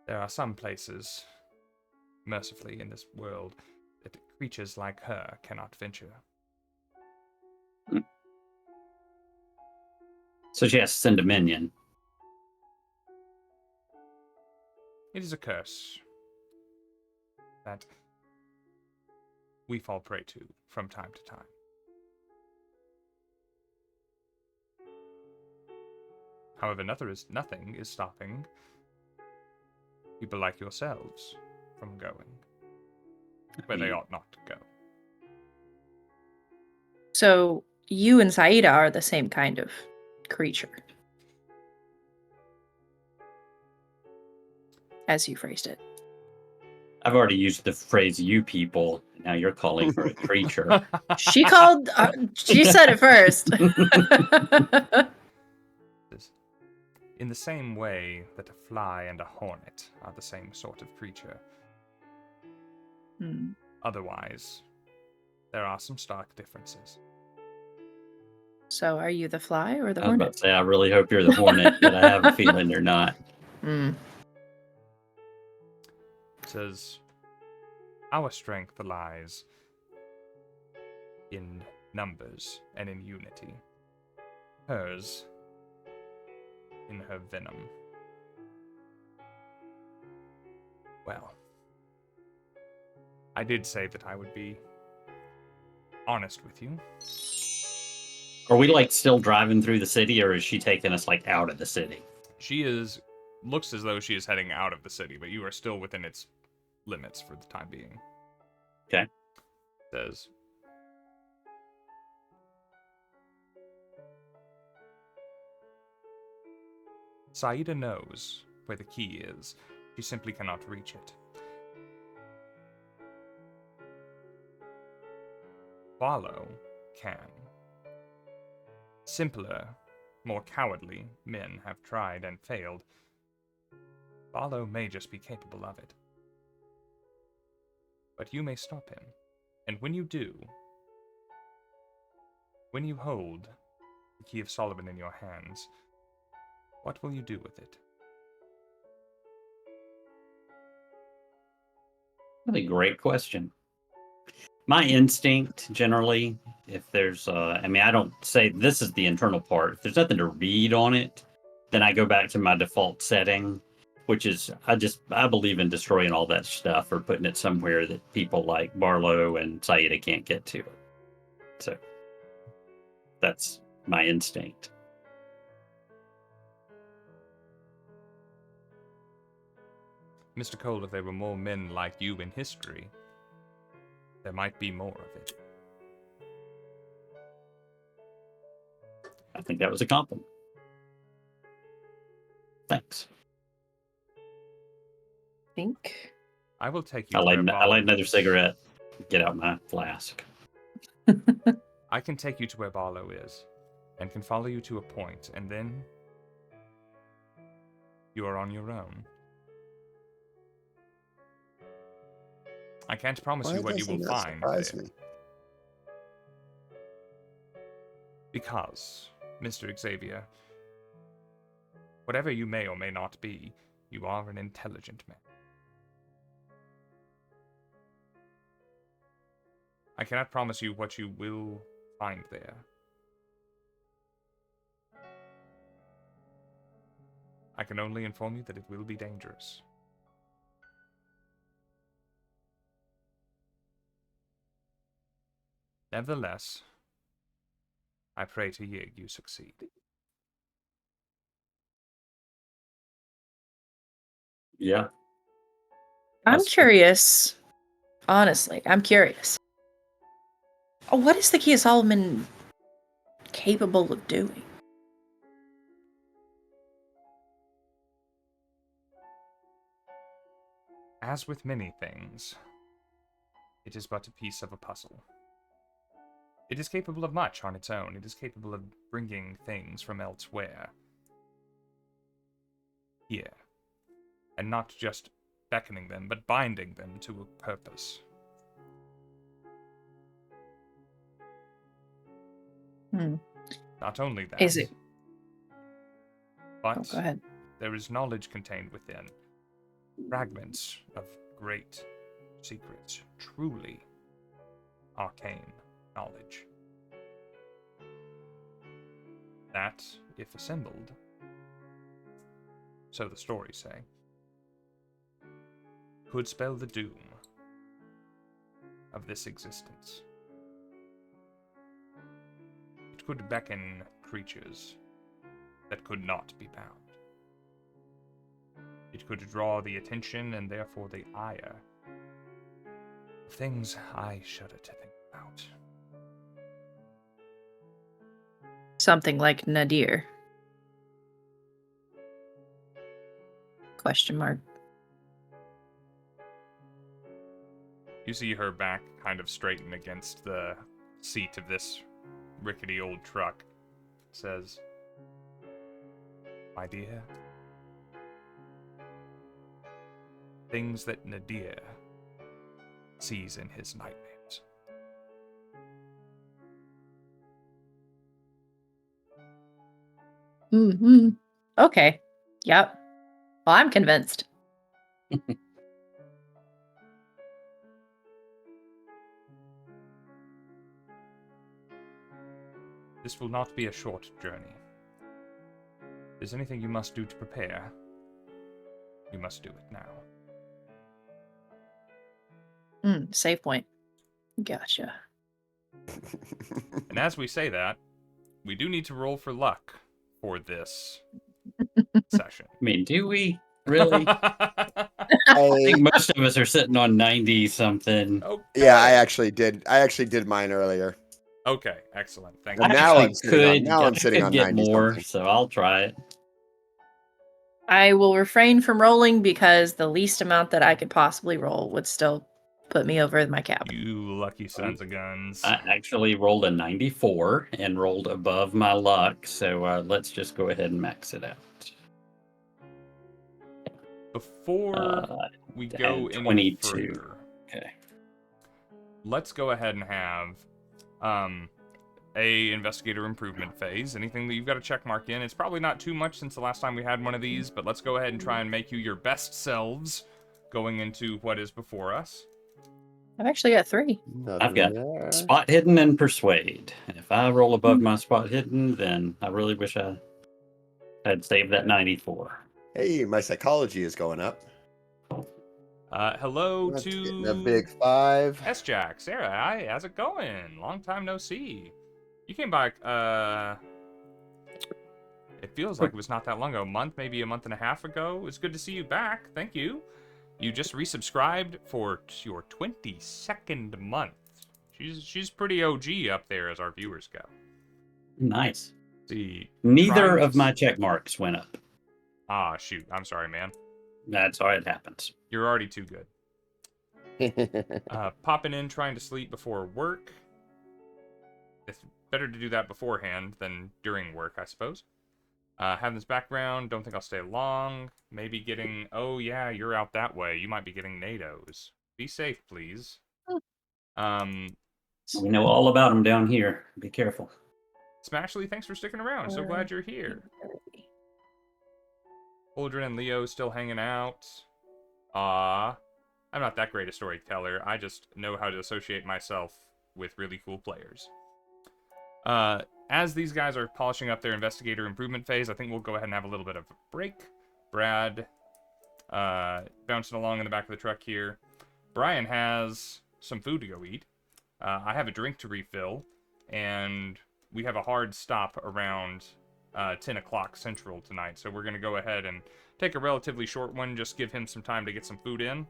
There are some places, mercifully in this world, that creatures like her cannot venture. So she has to send a minion. It is a curse that we fall prey to from time to time. However, nothing is stopping people like yourselves from going where they ought not to go. So you and Saida are the same kind of creature, as you phrased it. I've already used the phrase "you people." Now you're calling her a creature. She called. She said it first. In the same way that a fly and a hornet are the same sort of creature. Otherwise, there are some stark differences. So, are you the fly or the I was about hornet? to say, I really hope you're the hornet, but I have a feeling you're not. It says, our strength lies in numbers and in unity. Hers in her venom. Well, I did say that I would be honest with you. Are we like still driving through the city, or is she taking us like out of the city? She looks as though she is heading out of the city, but you are still within its limits for the time being. Okay. Says, Saida knows where the key is. She simply cannot reach it. Barlowe can. Simpler, more cowardly men have tried and failed. Barlowe may just be capable of it. But you may stop him. And when you do, when you hold the Key of Solomon in your hands, what will you do with it? Really great question. My instinct, generally, if there's, I mean, I don't say this is the internal part. If there's nothing to read on it, then I go back to my default setting, which is I believe in destroying all that stuff or putting it somewhere that people like Barlow and Saida can't get to it. So that's my instinct. Mr. Cole, if there were more men like you in history, there might be more of it. I think that was a compliment. Thanks. Think. I will take you I to light where Barlowe another is. cigarette. Get out my flask. I can take you to where Barlowe is, and can follow you to a point, and then you are on your own. I can't promise you what you will doesn't that find surprise there. me? Because, Mr. Xavier, whatever you may or may not be, you are an intelligent man. I cannot promise you what you will find there. I can only inform you that it will be dangerous. Nevertheless, I pray to Yig you succeed. Yeah. I'm That's- curious. Honestly, I'm curious. Oh, what is the Key of Solomon capable of doing? As with many things, it is but a piece of a puzzle. It is capable of much on its own. It is capable of bringing things from elsewhere here, and not just beckoning them, but binding them to a purpose. Not only that, Is it? but Oh, go ahead. there is knowledge contained within, fragments of great secrets, truly arcane knowledge. That, if assembled, so the stories say, could spell the doom of this existence. It could beckon creatures that could not be bound. It could draw the attention and therefore the ire of things I shudder to think about. Something like Nadir. Question mark. You see her back kind of straighten against the seat of this rickety old truck. Says, my dear, things that Nadir sees in his nightmares. Mm-hmm. Okay. Yep. Well, I'm convinced. This will not be a short journey. there's anything you must do to prepare, you must do it now. Save point. Gotcha. And as we say that, we do need to roll for luck for this session. I mean, do we really? I I, think most of us are sitting on 90 something. Okay. yeah, I actually did mine earlier. Okay, excellent. Thank And you. now I I'm sitting on could get 90 more, something. so I'll try it. I will refrain from rolling because the least amount that I could possibly roll would still put me over my cap. You lucky sons of guns. I actually rolled a 94 and rolled above my luck, so let's just go ahead and max it out. Before we go and any 22. further, Okay. let's go ahead and have a investigator improvement phase. Anything that you've got a check mark in. It's probably not too much since the last time we had one of these, but let's go ahead and try and make you your best selves going into what is before us. I've actually got 3. I've got spot hidden and persuade. If I roll above my spot hidden, then I really wish I had saved that 94. Hey, my psychology is going up. Hello That's to getting a big 5. S-Jack. Sarah, hi, how's it going? Long time no see. You came back, it feels like it was not that long ago. A month, maybe a month and a half ago. It's good to see you back. Thank you. You just resubscribed for your 22nd month. She's pretty OG up there as our viewers go. Nice. See, Neither of my check marks went up. Ah, shoot. I'm sorry, man. That's how it happens. You're already too good. Popping in, trying to sleep before work. It's better to do that beforehand than during work, I suppose. Having this background, don't think I'll stay long. Maybe getting... Oh, yeah, you're out that way. You might be getting NATOs. Be safe, please. We know all about them down here. Be careful. Smashley, thanks for sticking around. So glad you're here. Aldrin and Leo still hanging out. I'm not that great a storyteller. I just know how to associate myself with really cool players. As these guys are polishing up their investigator improvement phase, I think we'll go ahead and have a little bit of a break. Brad, bouncing along in the back of the truck here. Brian has some food to go eat. I have a drink to refill, and we have a hard stop around 10 o'clock Central tonight, so we're going to go ahead and take a relatively short one, just give him some time to get some food in.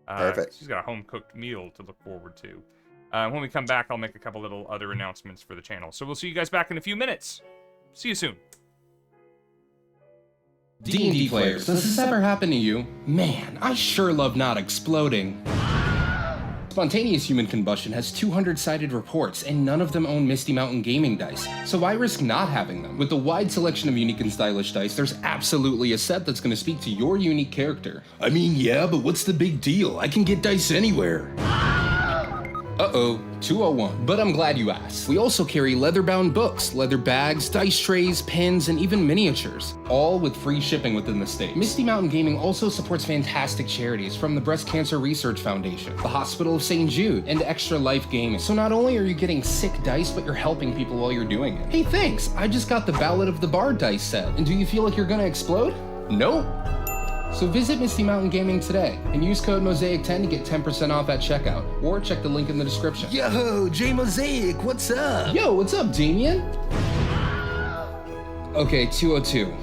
Perfect. He's got a home-cooked meal to look forward to. When we come back, I'll make a couple little other announcements for the channel. So we'll see you guys back in a few minutes. See you soon. D&D players, does this ever happen to you? Man, I sure love not exploding. Spontaneous human combustion has 200-sided reports, and none of them own Misty Mountain gaming dice, so why risk not having them? With the wide selection of unique and stylish dice, there's absolutely a set that's going to speak to your unique character. I mean, yeah, but what's the big deal? I can get dice anywhere. Uh-oh, 201. But I'm glad you asked. We also carry leather-bound books, leather bags, dice trays, pins, and even miniatures, all with free shipping within the state. Misty Mountain Gaming also supports fantastic charities from the Breast Cancer Research Foundation, the Hospital of St. Jude, and Extra Life Gaming. So not only are you getting sick dice, but you're helping people while you're doing it. Hey, thanks! I just got the Ballad of the Bard dice set. And do you feel like you're gonna explode? Nope. So visit Misty Mountain Gaming today and use code MOSAIC10 to get 10% off at checkout, or check the link in the description. Yo, J Mosaic, what's up? Yo, what's up, Damien? Okay, 202.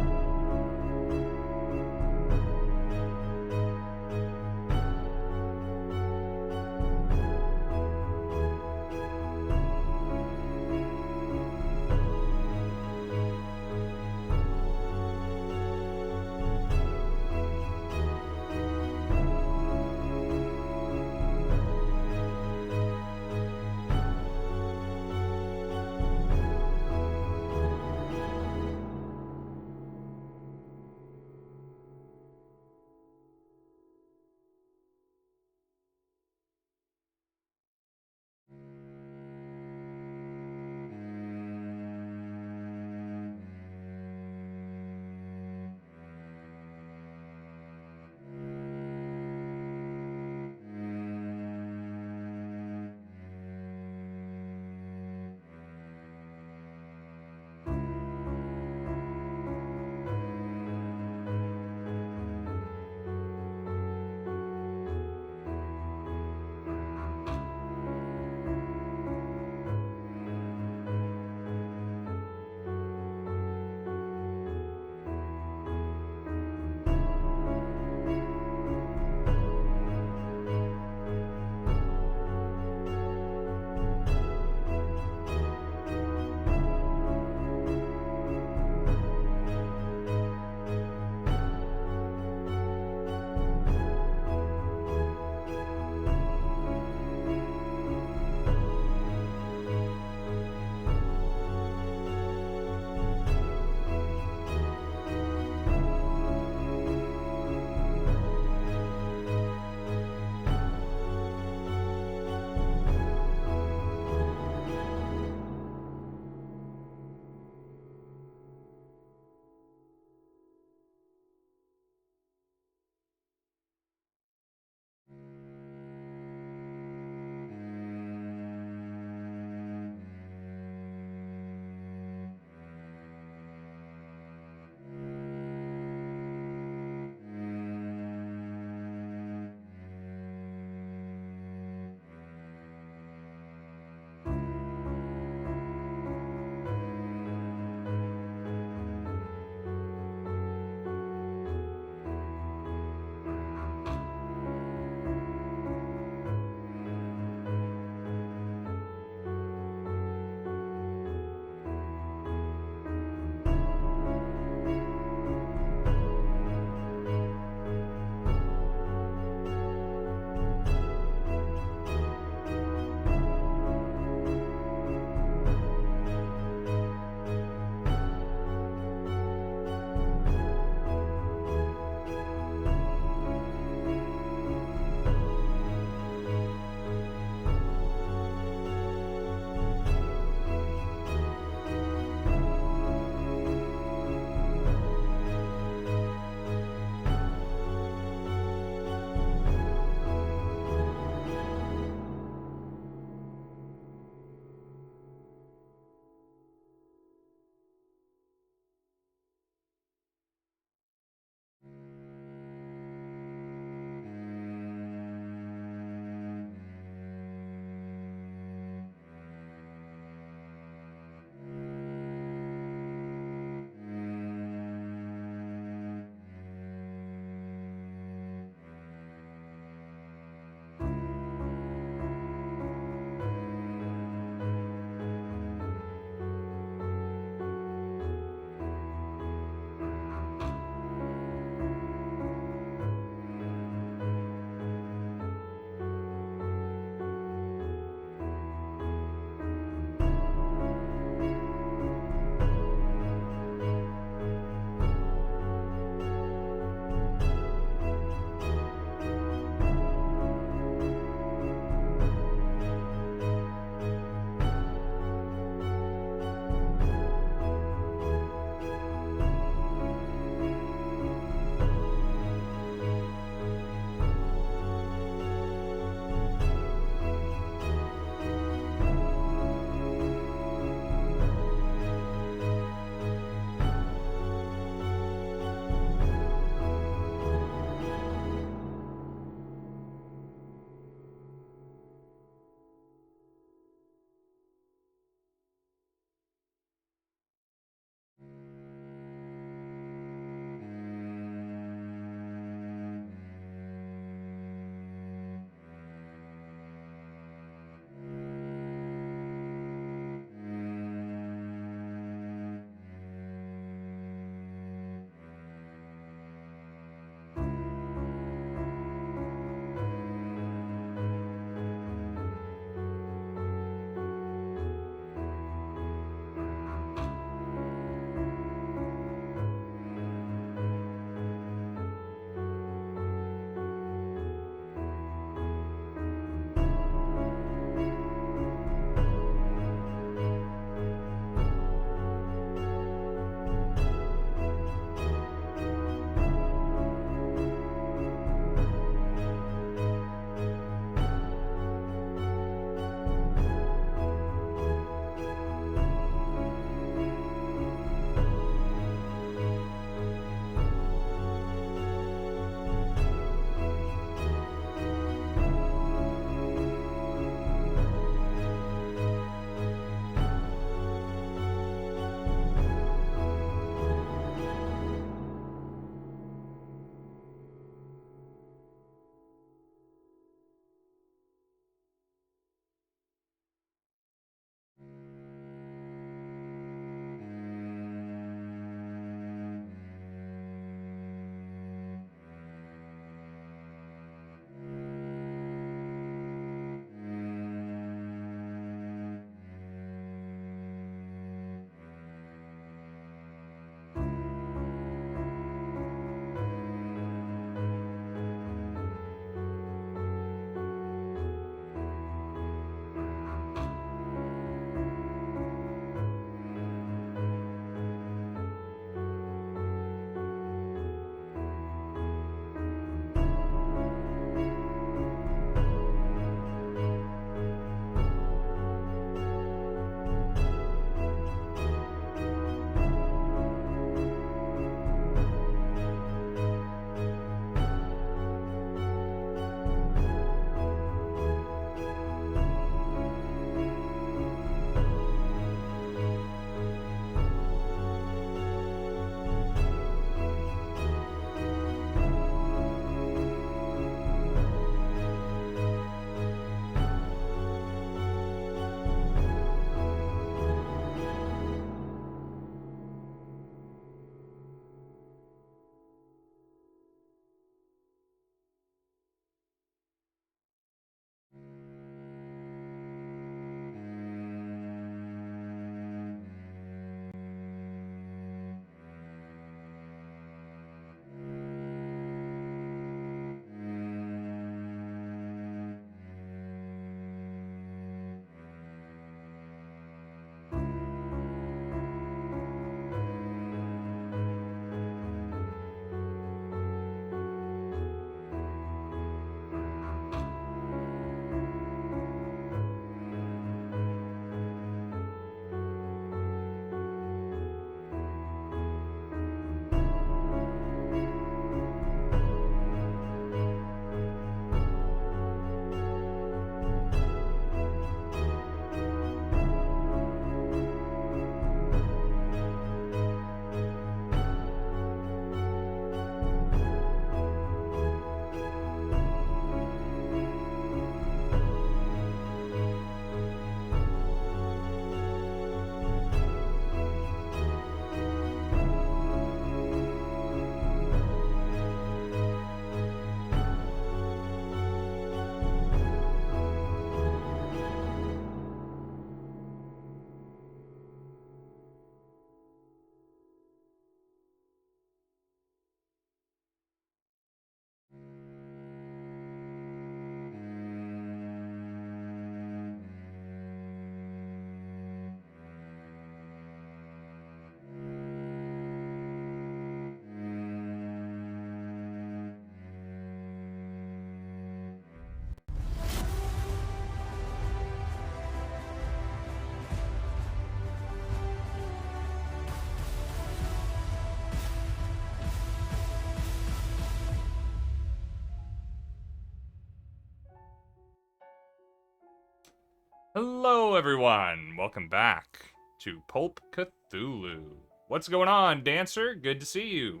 Hello, everyone. Welcome back to Pulp Cthulhu. What's going on, Dancer? Good to see you.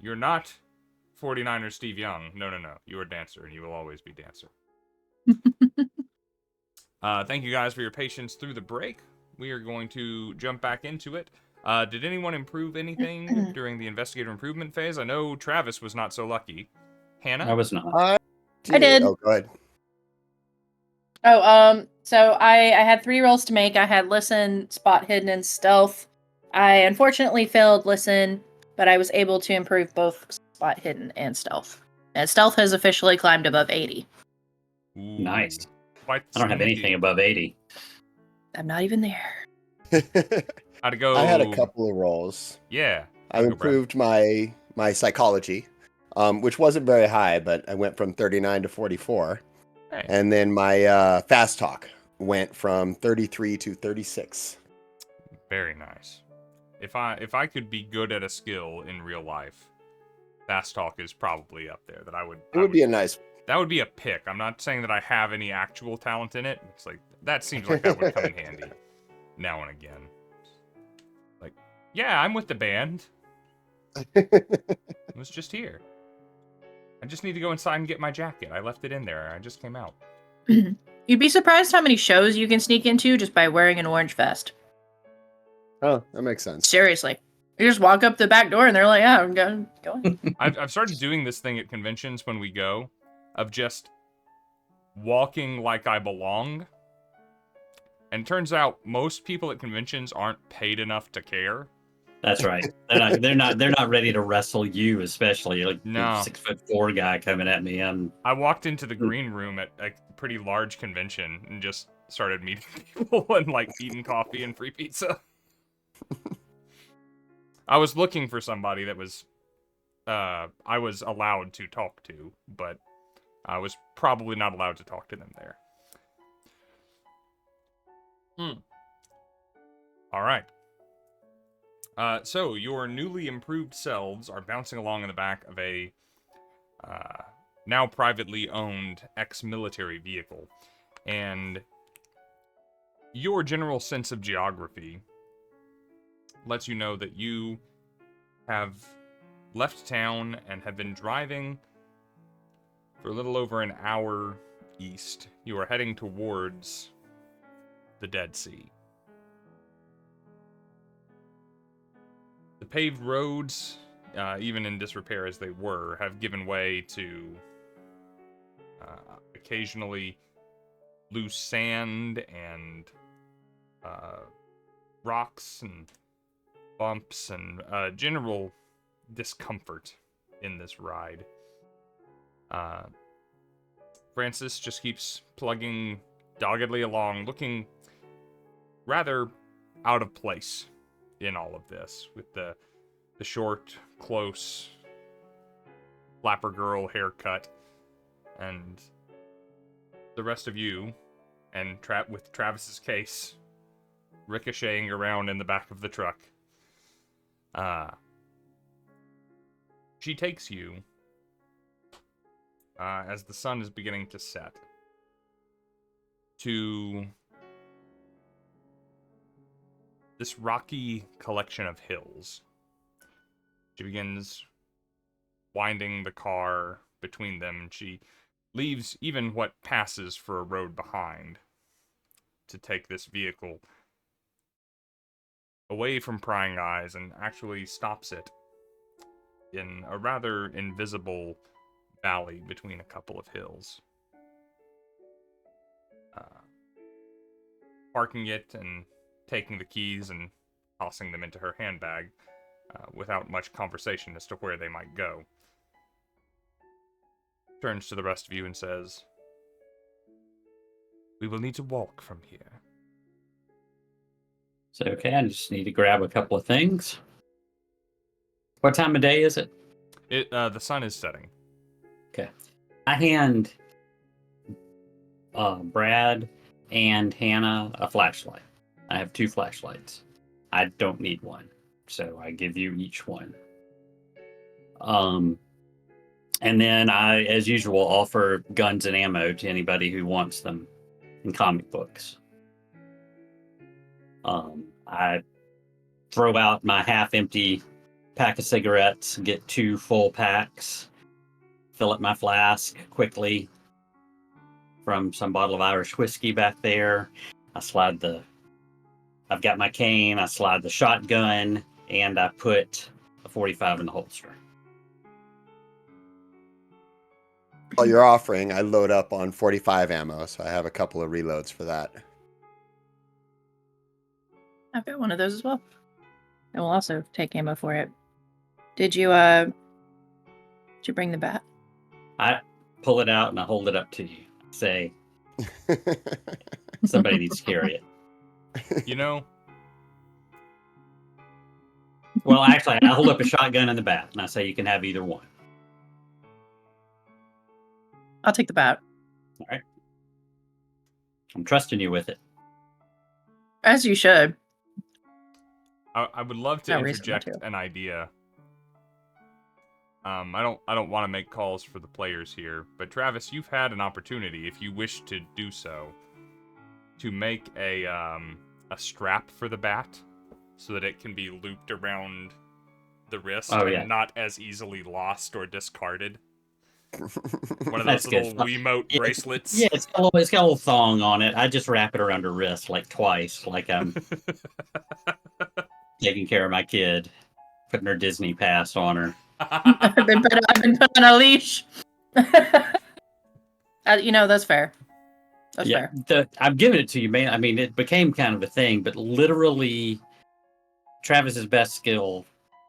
You're not 49er Steve Young. No. You are Dancer, and you will always be Dancer. Thank you guys for your patience through the break. We are going to jump back into it. Did anyone improve anything during the investigator improvement phase? I know Travis was not so lucky. Hannah? I was not. I did. Oh, go ahead. So I had 3 rolls to make. I had listen, spot hidden, and stealth. I unfortunately failed listen, but I was able to improve both spot hidden and stealth. And stealth has officially climbed above 80. Ooh, Nice. quite I don't have sneaky. anything above 80. I'm not even there. How'd it go? I had a couple of rolls. Yeah. I How'd it go, Brad? improved my psychology, which wasn't very high, but I went from 39 to 44. Hey. And then my fast talk went from 33 to 36. Very nice. If I could be good at a skill in real life, fast talk is probably up there. It would be a nice. That would be a pick. I'm not saying that I have any actual talent in it. It's like that seems like that would come in handy now and again. Like, yeah, I'm with the band. I was just here. I just need to go inside and get my jacket. I left it in there. I just came out. You'd be surprised how many shows you can sneak into just by wearing an orange vest. Oh, that makes sense. Seriously. You just walk up the back door and they're like, yeah, I'm going. I've started doing this thing at conventions when we go, of just walking like I belong. And turns out most people at conventions aren't paid enough to care. That's right. They're not ready to wrestle you, especially like No. 6'4" guy coming at me. I walked into the green room at a pretty large convention and just started meeting people and like eating coffee and free pizza. I was looking for somebody that was I was allowed to talk to, but I was probably not allowed to talk to them there. All right. So your newly improved selves are bouncing along in the back of a now privately owned ex-military vehicle, and your general sense of geography lets you know that you have left town and have been driving for a little over an hour east. You are heading towards the Dead Sea. The paved roads, even in disrepair as they were, have given way to occasionally loose sand and rocks and bumps and general discomfort in this ride. Francis just keeps plugging doggedly along, looking rather out of place in all of this, with the short, close, flapper girl haircut, and the rest of you, and with Travis's case ricocheting around in the back of the truck. She takes you, as the sun is beginning to set, to this rocky collection of hills. She begins winding the car between them, and she leaves even what passes for a road behind to take this vehicle away from prying eyes and actually stops it in a rather invisible valley between a couple of hills. Parking it and taking the keys and tossing them into her handbag without much conversation as to where they might go. Turns to the rest of you and says, "We will need to walk from here." So, okay, I just need to grab a couple of things. What time of day is it? The sun is setting. Okay. I hand Brad and Hannah a flashlight. I have 2 flashlights. I don't need one, so I give you each one. And then I, as usual, offer guns and ammo to anybody who wants them. and comic books. I throw out my half-empty pack of cigarettes, get 2 full packs, fill up my flask quickly from some bottle of Irish whiskey back there. I've got my cane, I slide the shotgun, and I put a 45 in the holster. While you're offering, I load up on 45 ammo, so I have a couple of reloads for that. I've got one of those as well. I will also take ammo for it. Did you bring the bat? I pull it out and I hold it up to you. Say, somebody needs to carry it. You know, Well, actually, I hold up a shotgun and the bat, and I say you can have either one. I'll take the bat. All right. I'm trusting you with it. As you should. I would love to No reason not interject to. an idea. I don't want to make calls for the players here, but Travis, you've had an opportunity, if you wish to do so, to make a strap for the bat so that it can be looped around the wrist and not as easily lost or discarded. One of those little Wiimote bracelets. Yeah, it's got a little thong on it. I just wrap it around her wrist like twice, like I'm taking care of my kid, putting her Disney pass on her. I've been put on a leash. That's fair. That's fair. I'm giving it to you, man. I mean, it became kind of a thing, but literally, Travis's best skill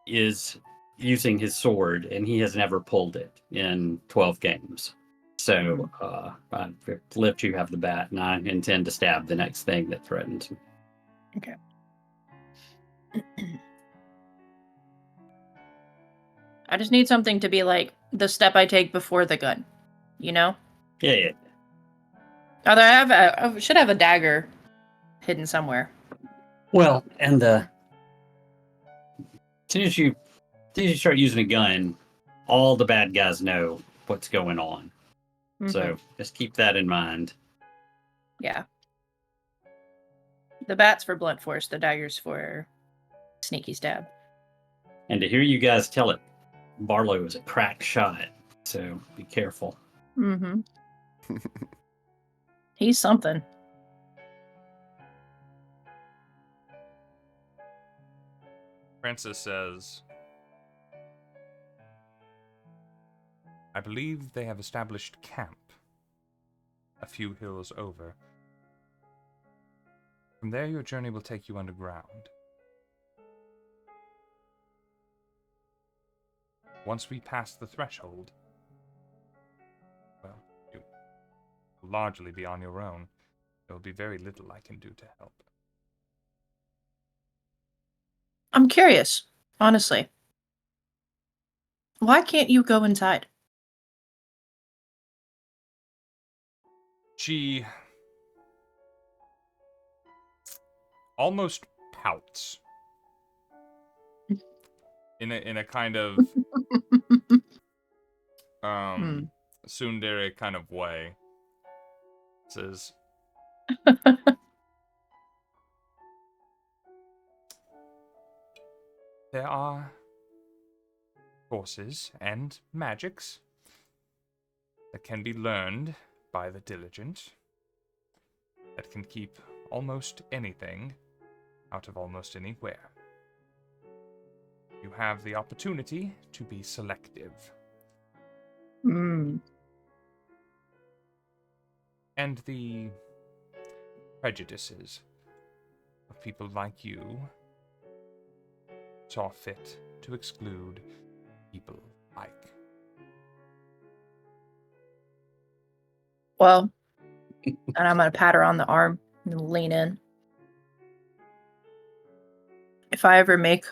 is using his sword, and he has never pulled it in 12 games. So, I let you have the bat, and I intend to stab the next thing that threatens him. Okay. I just need something to be like the step I take before the gun, you know? Yeah. Although I should have a dagger hidden somewhere. Well, and as soon as you start using a gun, all the bad guys know what's going on. Mm-hmm. So just keep that in mind. Yeah. The bat's for blunt force, the dagger's for sneaky stab. And to hear you guys tell it, Barlowe is a crack shot, so be careful. Mm-hmm. He's something. Francis says, I believe they have established camp a few hills over. From there, your journey will take you underground. Once we pass the threshold, well, you will largely be on your own. There will be very little I can do to help. I'm curious, honestly. Why can't you go inside? She almost pouts in a kind of tsundere kind of way. Says, there are courses and magics that can be learned by the diligent that can keep almost anything out of almost anywhere. You have the opportunity to be selective. Mm. And the prejudices of people like you saw fit to exclude people like. Well, and I'm going to pat her on the arm and lean in. If I ever make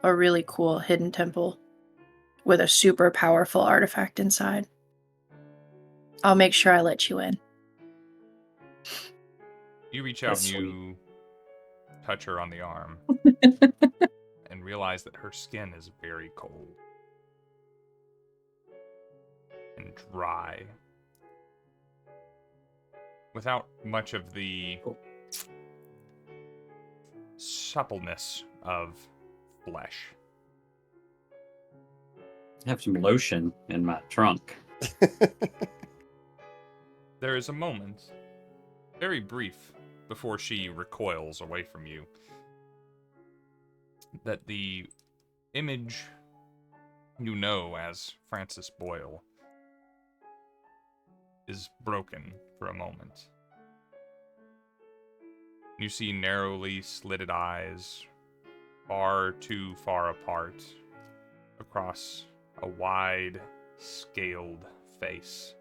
a really cool hidden temple with a super powerful artifact inside, I'll make sure I let you in. You reach out and you touch her on the arm and realize that her skin is very cold and dry. without much of the suppleness of flesh. I have some lotion in my trunk. There is a moment, very brief, before she recoils away from you, that the image you know as Francis Boyle is broken for a moment. You see narrowly slitted eyes, far too far apart, across a wide, scaled face.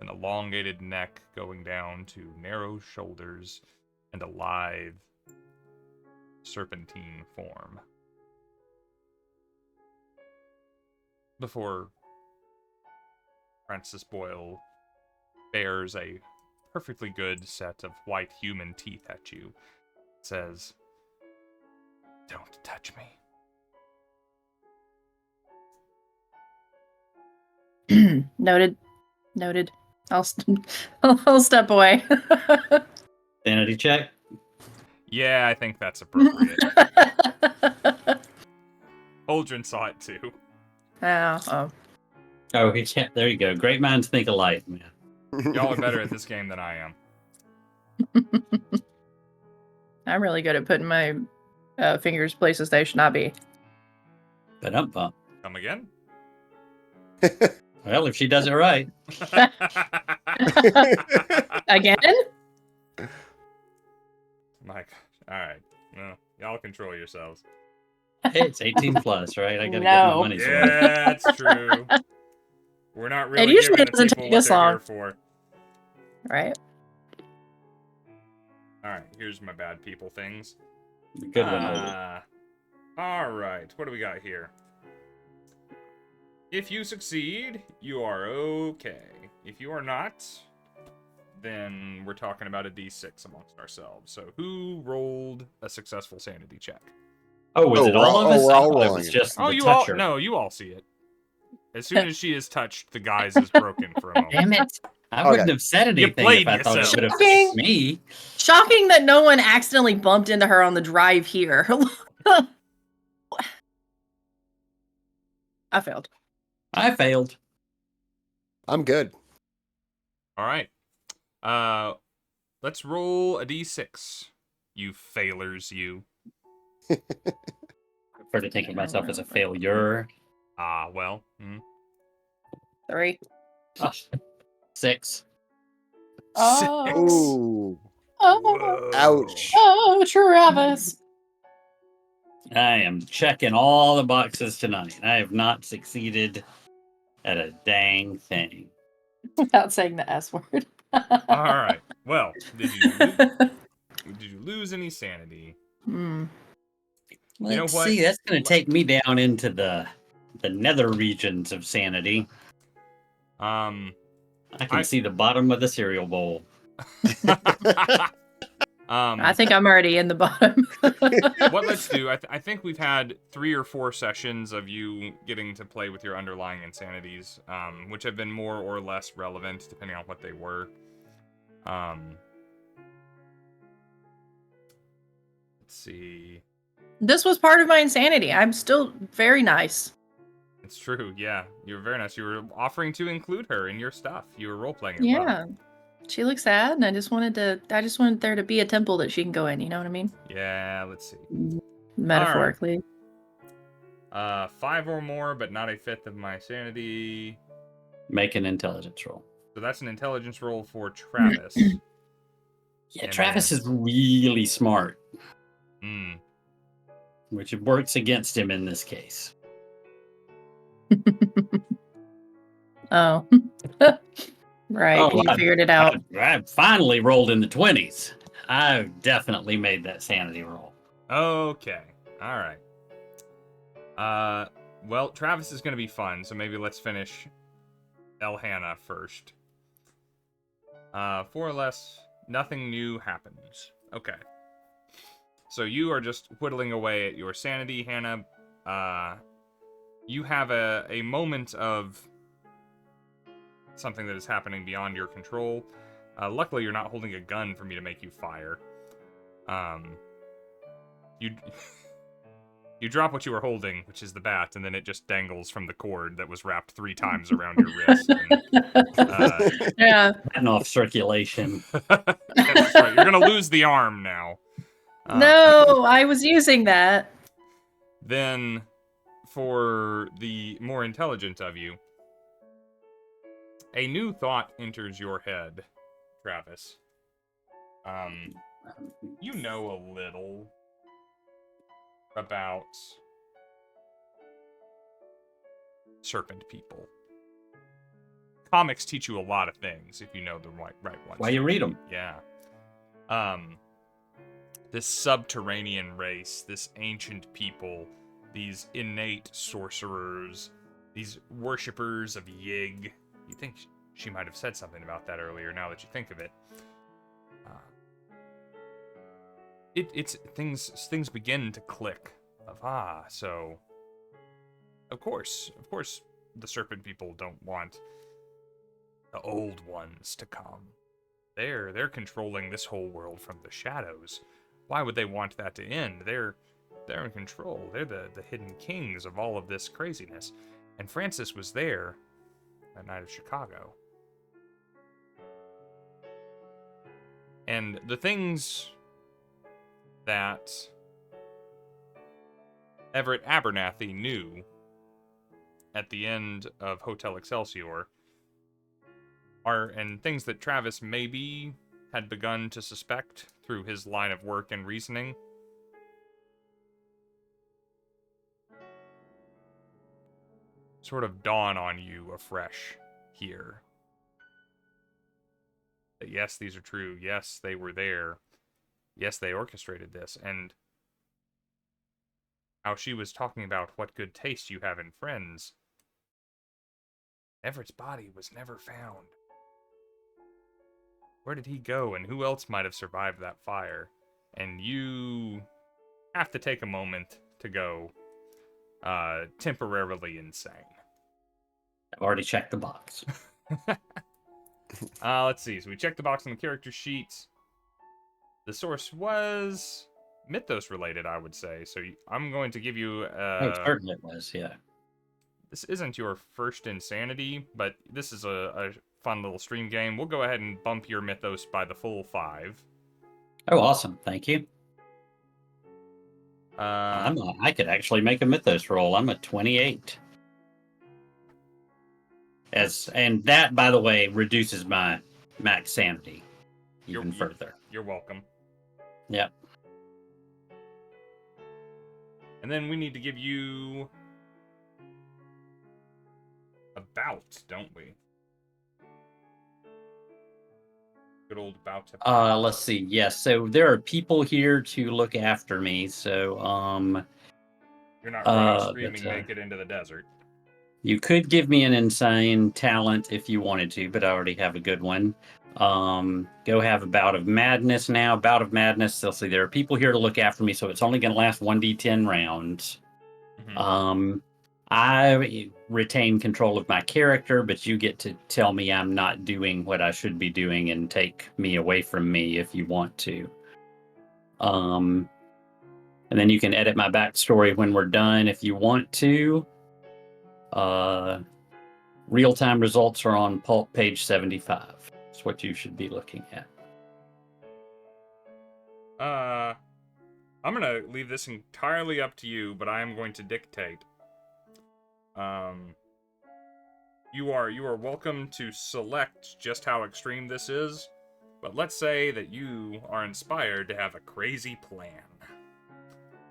An elongated neck going down to narrow shoulders and a lithe, serpentine form. Before Francis Boyle bears a perfectly good set of white human teeth at you, says, "Don't touch me." Noted. Noted. I'll step away. Sanity check. Yeah, I think that's appropriate. Aldrin saw it too. Oh. Oh, he can't. There you go. Great minds think alike, man. Y'all are better at this game than I am. I'm really good at putting my fingers places they should not be. But bump. Come again? Well, if she does it right. Again? Mike, alright. Well, y'all control yourselves. Hey, it's 18 plus, right? I gotta get No. my money's worth. Yeah, that's true. We're not really usually giving the doesn't people take what this they're long. here for. Right? Alright, here's my bad people things. Good one, Lily. Alright, what do we got here? If you succeed, you are okay. If you are not, then we're talking about a d6 amongst ourselves. So who rolled a successful sanity check? Oh, was it we're all all- of us? we're I all thought it rolling was it. just Oh, the you all toucher. no, you all see it. As soon as she is touched, the guise is broken for a moment. Damn it. I Okay. wouldn't have said anything if played I thought it yourself. would have Shocking. fixed me. Shocking that no one accidentally bumped into her on the drive here. I failed. I failed. I'm good. All right. Let's roll a d6. You failers, you. I prefer to think of myself as a failure. Well. 3. Oh, 6. Oh. Ooh. Oh. Ouch. Oh, Travis. I am checking all the boxes tonight. I have not succeeded at a dang thing. Without saying the S word. All right. Well, did you lose any sanity? Hmm. Let's know what? see. That's going to take me down into the nether regions of sanity. I I can see the bottom of the cereal bowl. I think I'm already in the bottom. What let's do, I think we've had 3 or 4 sessions of you getting to play with your underlying insanities, which have been more or less relevant depending on what they were. Let's see. This was part of my insanity. I'm still very nice. It's true, yeah. You were very nice. You were offering to include her in your stuff. You were role-playing it well. Yeah. She looks sad, and I just wanted there to be a temple that she can go in, you know what I mean? Yeah, let's see. Metaphorically. 5 or more, but not a fifth of my sanity. Make an intelligence roll. So that's an intelligence roll for Travis. Yeah, Travis is really smart, which works against him in this case. Oh. Right, you figured it out. I finally rolled in the 20s. I've definitely made that sanity roll. Okay. All right. Well, Travis is going to be fun, so maybe let's finish Elhannah first. 4 or less, nothing new happens. Okay. So you are just whittling away at your sanity, Hannah. You have a moment of something that is happening beyond your control. Luckily, you're not holding a gun for me to make you fire. You you drop what you were holding, which is the bat, and then it just dangles from the cord that was wrapped 3 times around your wrist. And, Yeah. And off circulation. that's right. You're gonna lose the arm now. No, I was using that. Then, for the more intelligent of you, a new thought enters your head, Travis. You know a little about serpent people. Comics teach you a lot of things if you know the right ones. Why you read them? Yeah. This subterranean race, this ancient people, these innate sorcerers, these worshippers of Yig. You think she might have said something about that earlier, now that you think of it. It's things begin to click. So of course the serpent people don't want the old ones to come. They're controlling this whole world from the shadows. Why would they want that to end? They're in control. They're the hidden kings of all of this craziness. And Francis was there that night of Chicago. And the things that Everett Abernathy knew at the end of Hotel Excelsior and things that Travis maybe had begun to suspect through his line of work and reasoning. Sort of dawn on you afresh here. That yes, these are true. Yes, they were there. Yes, they orchestrated this. And how she was talking about what good taste you have in friends. Everett's body was never found. Where did he go, and who else might have survived that fire? And you have to take a moment to go temporarily insane. I've already checked the box. Let's see. So we checked the box on the character sheet. The source was mythos related, I would say. So I'm going to give you... Certainly it was, yeah. This isn't your first insanity, but this is a fun little stream game. We'll go ahead and bump your mythos by the full 5. Oh, awesome. Thank you. I could actually make a mythos roll. I'm at 28. And that, by the way, reduces my max sanity even further. You're welcome. Yep. And then we need to give you a bout, don't we? Good old bout. Let's see. Yes, so there are people here to look after me. So you're not running screaming naked into the desert. You could give me an insane talent if you wanted to, but I already have a good one. Go have a bout of madness now. Bout of madness. They'll see there are people here to look after me, so it's only going to last 1d10 rounds. Mm-hmm. I retain control of my character, but you get to tell me I'm not doing what I should be doing and take me away from me if you want to. And then you can edit my backstory when we're done if you want to. Real-time results are on Pulp page 75. That's what you should be looking at. I'm going to leave this entirely up to you, but I am going to dictate. You are welcome to select just how extreme this is, but let's say that you are inspired to have a crazy plan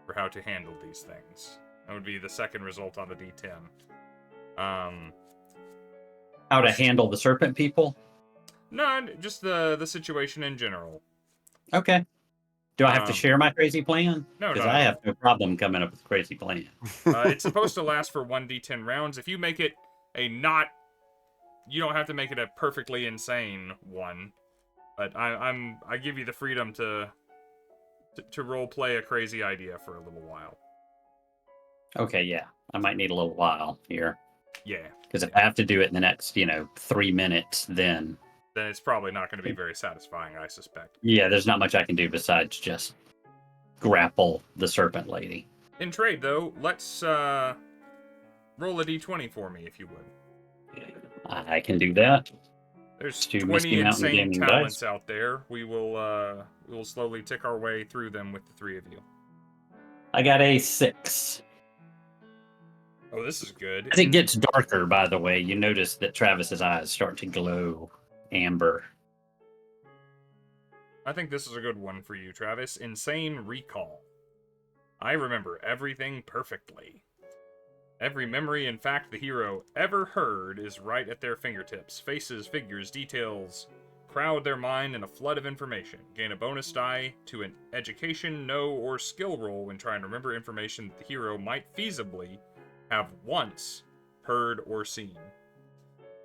for how to handle these things. That would be the second result on the D10. How to handle the serpent people? No, just the situation in general. Okay. Do I have to share my crazy plan? No. Because I have no problem coming up with a crazy plan. It's supposed to last for 1d10 rounds. If you make it you don't have to make it a perfectly insane one. But I give you the freedom to role play a crazy idea for a little while. Okay, yeah. I might need a little while here. Yeah. Because if I have to do it in the next, 3 minutes, then then it's probably not going to be very satisfying, I suspect. Yeah, there's not much I can do besides just grapple the serpent lady. In trade, though, let's roll a d20 for me, if you would. I can do that. There's To 20 Misty Mountain insane Gaming talents dice. out there. We will slowly tick our way through them with the three of you. I got a 6. Oh, this is good. As it gets darker, by the way, you notice that Travis's eyes start to glow amber. I think this is a good one for you, Travis. Insane recall. I remember everything perfectly. Every memory and fact the hero ever heard is right at their fingertips. Faces, figures, details crowd their mind in a flood of information. Gain a bonus die to an education, know, or skill roll when trying to remember information that the hero might feasibly have once heard or seen.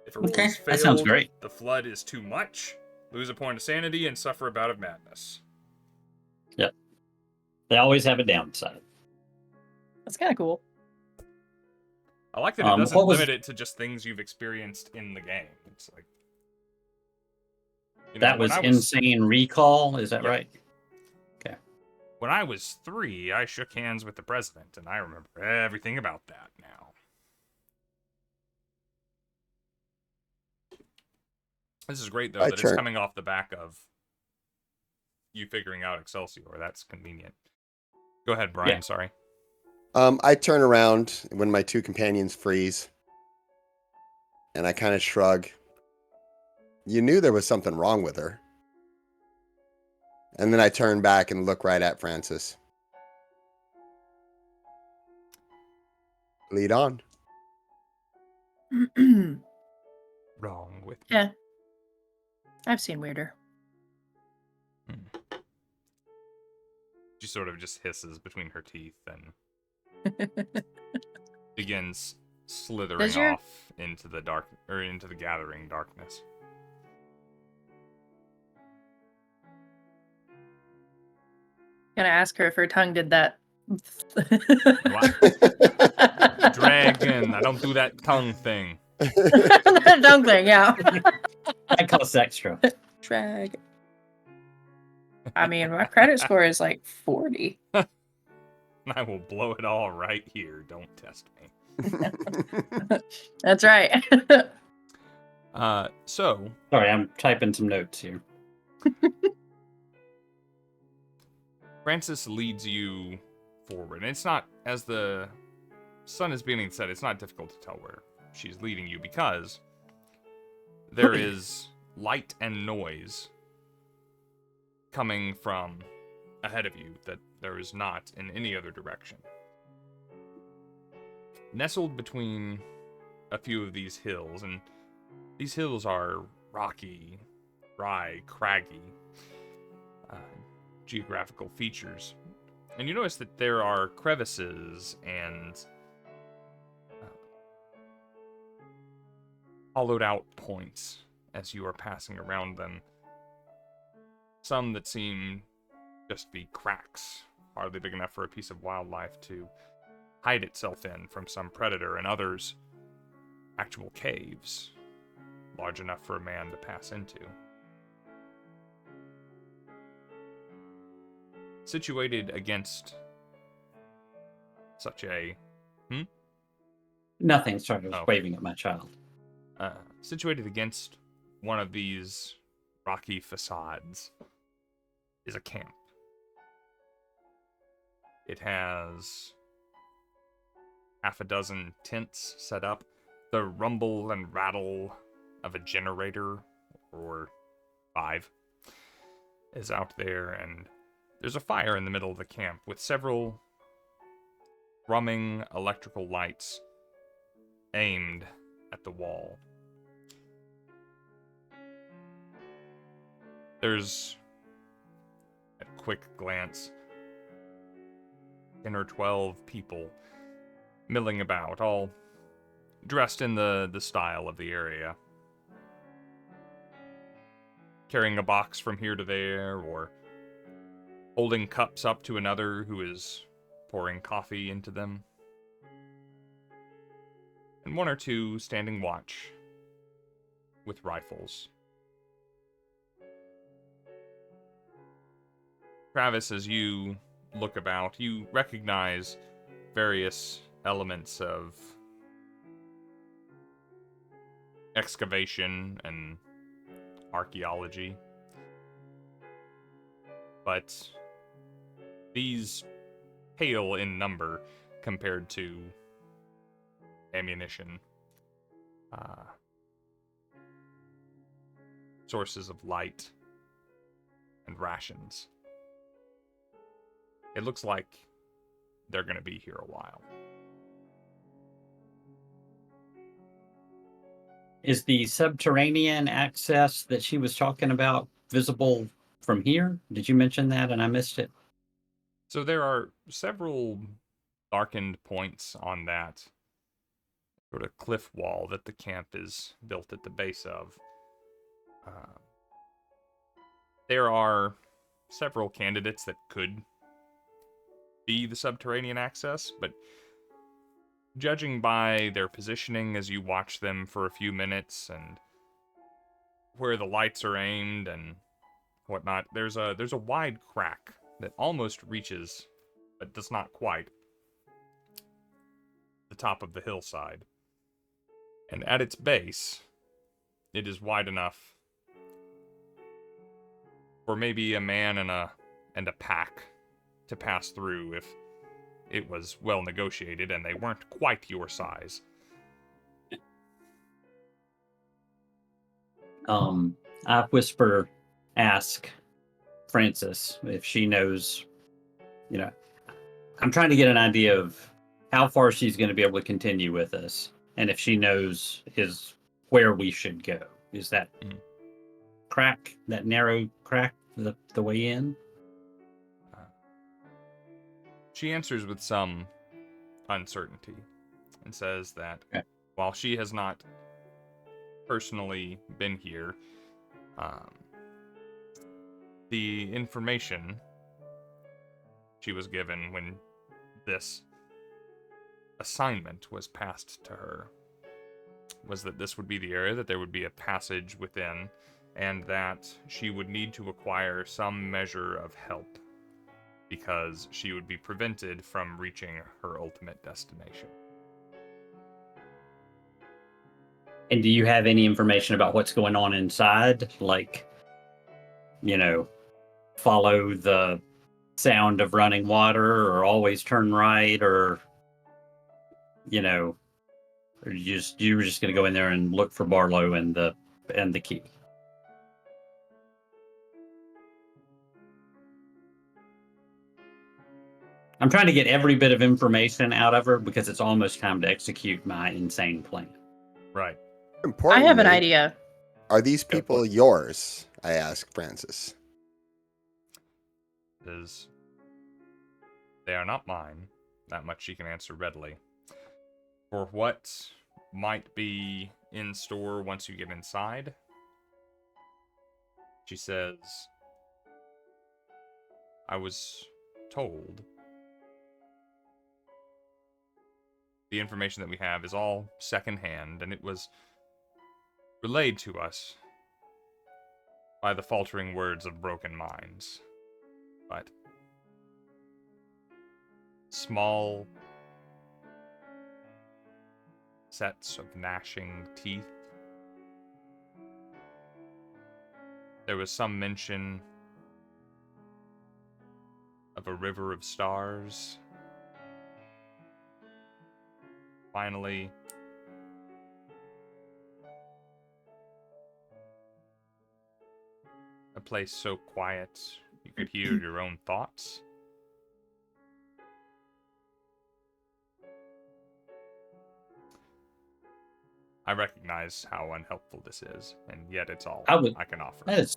If a roll is failed, that sounds great. the flood is too much. Lose a point of sanity and suffer a bout of madness. Yep. They always have a downside. That's kind of cool. I like that it doesn't what was- limit it to just things you've experienced in the game. It's like That when was I insane recall, is that Yep. right? When I was 3, I shook hands with the president, and I remember everything about that now. This is great, though, that it's coming off the back of you figuring out Excelsior. That's convenient. Go ahead, Brian. Yeah. Sorry. I turn around when my two companions freeze, and I kind of shrug. You knew there was something wrong with her. And then I turn back and look right at Francis. Lead on. Wrong with me. Yeah. I've seen weirder. She sort of just hisses between her teeth and begins slithering off into the dark, or into the gathering darkness. Gonna ask her if her tongue did that. Dragon, I don't do that tongue thing. That tongue thing, yeah. I call it extra. Drag. I mean, my credit score is like 40. I will blow it all right here. Don't test me. That's right. So Sorry, I'm typing some notes here. Francis leads you forward. And it's not, as the sun is beginning to set, it's not difficult to tell where she's leading you because there is light and noise coming from ahead of you that there is not in any other direction. Nestled between a few of these hills, and these hills are rocky, dry, craggy geographical features. And you notice that there are crevices and hollowed out points as you are passing around them. Some that seem just to be cracks, hardly big enough for a piece of wildlife to hide itself in from some predator, and others actual caves, large enough for a man to pass into. Situated against such a... Nothing. Sorry, I was waving at my child. Situated against one of these rocky facades is a camp. It has half a dozen tents set up. The rumble and rattle of a generator, or 5, is out there, and there's a fire in the middle of the camp with several thrumming electrical lights aimed at the wall. There's, at a quick glance, 10 or 12 people milling about, all dressed in the style of the area. Carrying a box from here to there, or holding cups up to another who is pouring coffee into them. And 1 or 2 standing watch with rifles Travis, as you look about, you recognize various elements of excavation and archaeology. But these pale in number compared to ammunition, sources of light, and rations. It looks like they're going to be here a while. Is the subterranean access that she was talking about visible from here? Did you mention that and I missed it? So there are several darkened points on that sort of cliff wall that the camp is built at the base of. There are several candidates that could be the subterranean access, but judging by their positioning as you watch them for a few minutes and where the lights are aimed and whatnot, there's a wide crack that almost reaches, but does not quite, the top of the hillside. And at its base, it is wide enough for maybe a man and a pack to pass through if it was well negotiated and they weren't quite your size. I ask Frances if she knows, I'm trying to get an idea of how far she's going to be able to continue with us, and if she knows is where we should go. Is that crack, that narrow crack, the way in? She answers with some uncertainty and says that while she has not personally been here, the information she was given when this assignment was passed to her was that this would be the area, that there would be a passage within, and that she would need to acquire some measure of help because she would be prevented from reaching her ultimate destination. And do you have any information about what's going on inside? Like, follow the sound of running water, or always turn right, or or you were just going to go in there and look for Barlowe and the key? I'm trying to get every bit of information out of her because it's almost time to execute my insane plan. Right. I have an idea. Are these people yours? I asked Frances. They are not mine. That much she can answer readily. For what might be in store once you get inside, she says, I was told the information that we have is all secondhand, and it was relayed to us by the faltering words of broken minds. But small sets of gnashing teeth. There was some mention of a river of stars. Finally, a place so quiet you could hear your own thoughts. I recognize how unhelpful this is, and yet it's all I can offer. That is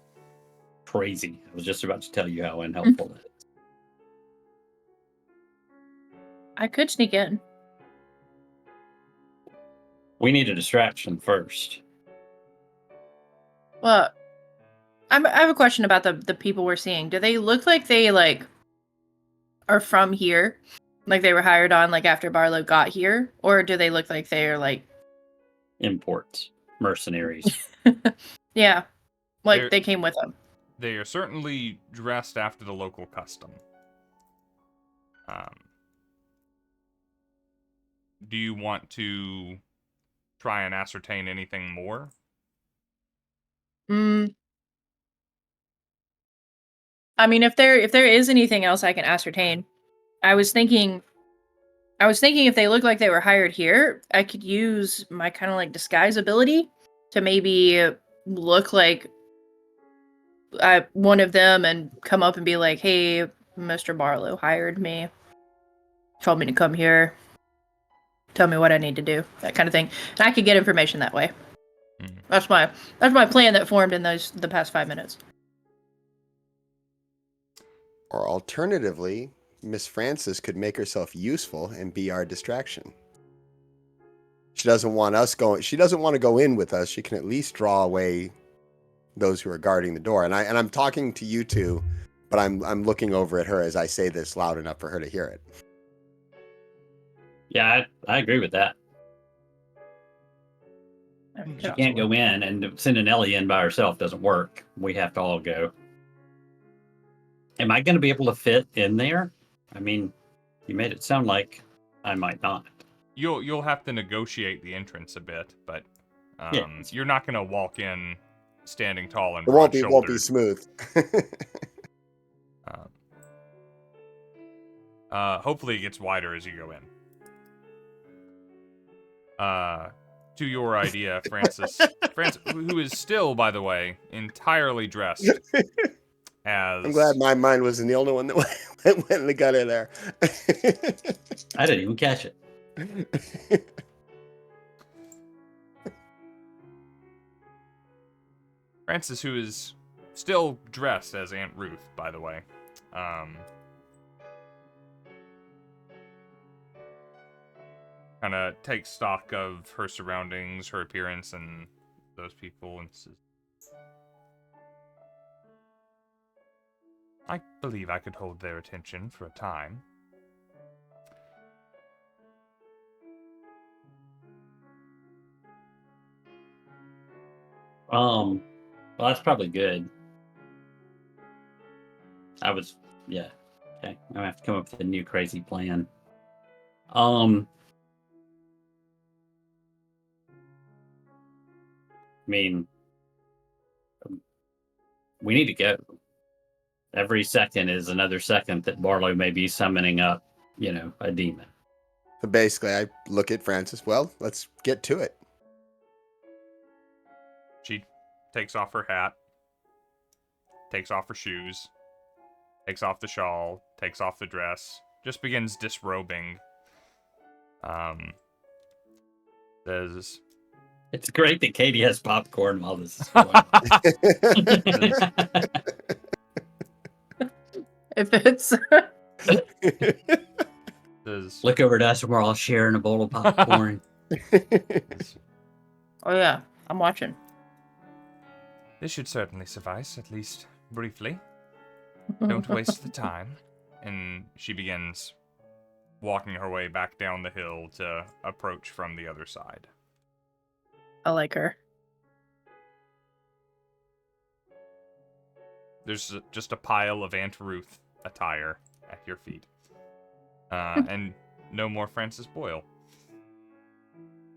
crazy. I was just about to tell you how unhelpful that is. I could sneak in. We need a distraction first. Well, I have a question about the people we're seeing. Do they look like they are from here? Like they were hired on after Barlowe got here? Or do they look like they are imports, mercenaries? Yeah. They came with them. They are certainly dressed after the local custom. Do you want to try and ascertain anything more? I mean, if there is anything else I can ascertain, I was thinking if they look like they were hired here, I could use my kind of like disguise ability to maybe look like one of them and come up and be like, "Hey, Mr. Barlowe hired me, told me to come here, tell me what I need to do," that kind of thing, and I could get information that way. That's my plan that formed in the past 5 minutes. Or alternatively, Miss Frances could make herself useful and be our distraction. She doesn't want to go in with us. She can at least draw away those who are guarding the door. And I'm talking to you two, but I'm looking over at her as I say this loud enough for her to hear it. Yeah, I agree with that. She can't go in, and sending Ellie in by herself doesn't work. We have to all go. Am I going to be able to fit in there? I mean, you made it sound like I might not. You'll have to negotiate the entrance a bit, but Yeah. you're not going to walk in standing tall and It won't be broad-shouldered. smooth. Hopefully it gets wider as you go in. To your idea, Francis, who is still, by the way, entirely dressed as... I'm glad my mind wasn't the only one that went in the gutter there. I didn't even catch it. Francis, who is still dressed as Aunt Ruth, by the way. Kind of takes stock of her surroundings, her appearance, and those people, and says, I believe I could hold their attention for a time. Well, that's probably good. Yeah. Okay, I'm gonna have to come up with a new crazy plan. I mean, we need to go. Every second is another second that Barlowe may be summoning up, a demon. So basically, I look at Frances. Well, let's get to it. She takes off her hat, takes off her shoes, takes off the shawl, takes off the dress, just begins disrobing. Says, It's great that Katie has popcorn while this is going on. If it's says, Look over at us and we're all sharing a bowl of popcorn. oh yeah, I'm watching. this should certainly suffice, at least briefly. Don't waste the time. And she begins walking her way back down the hill to approach from the other side. I like her. There's just a pile of Aunt Ruth attire at your feet. And no more Francis Boyle.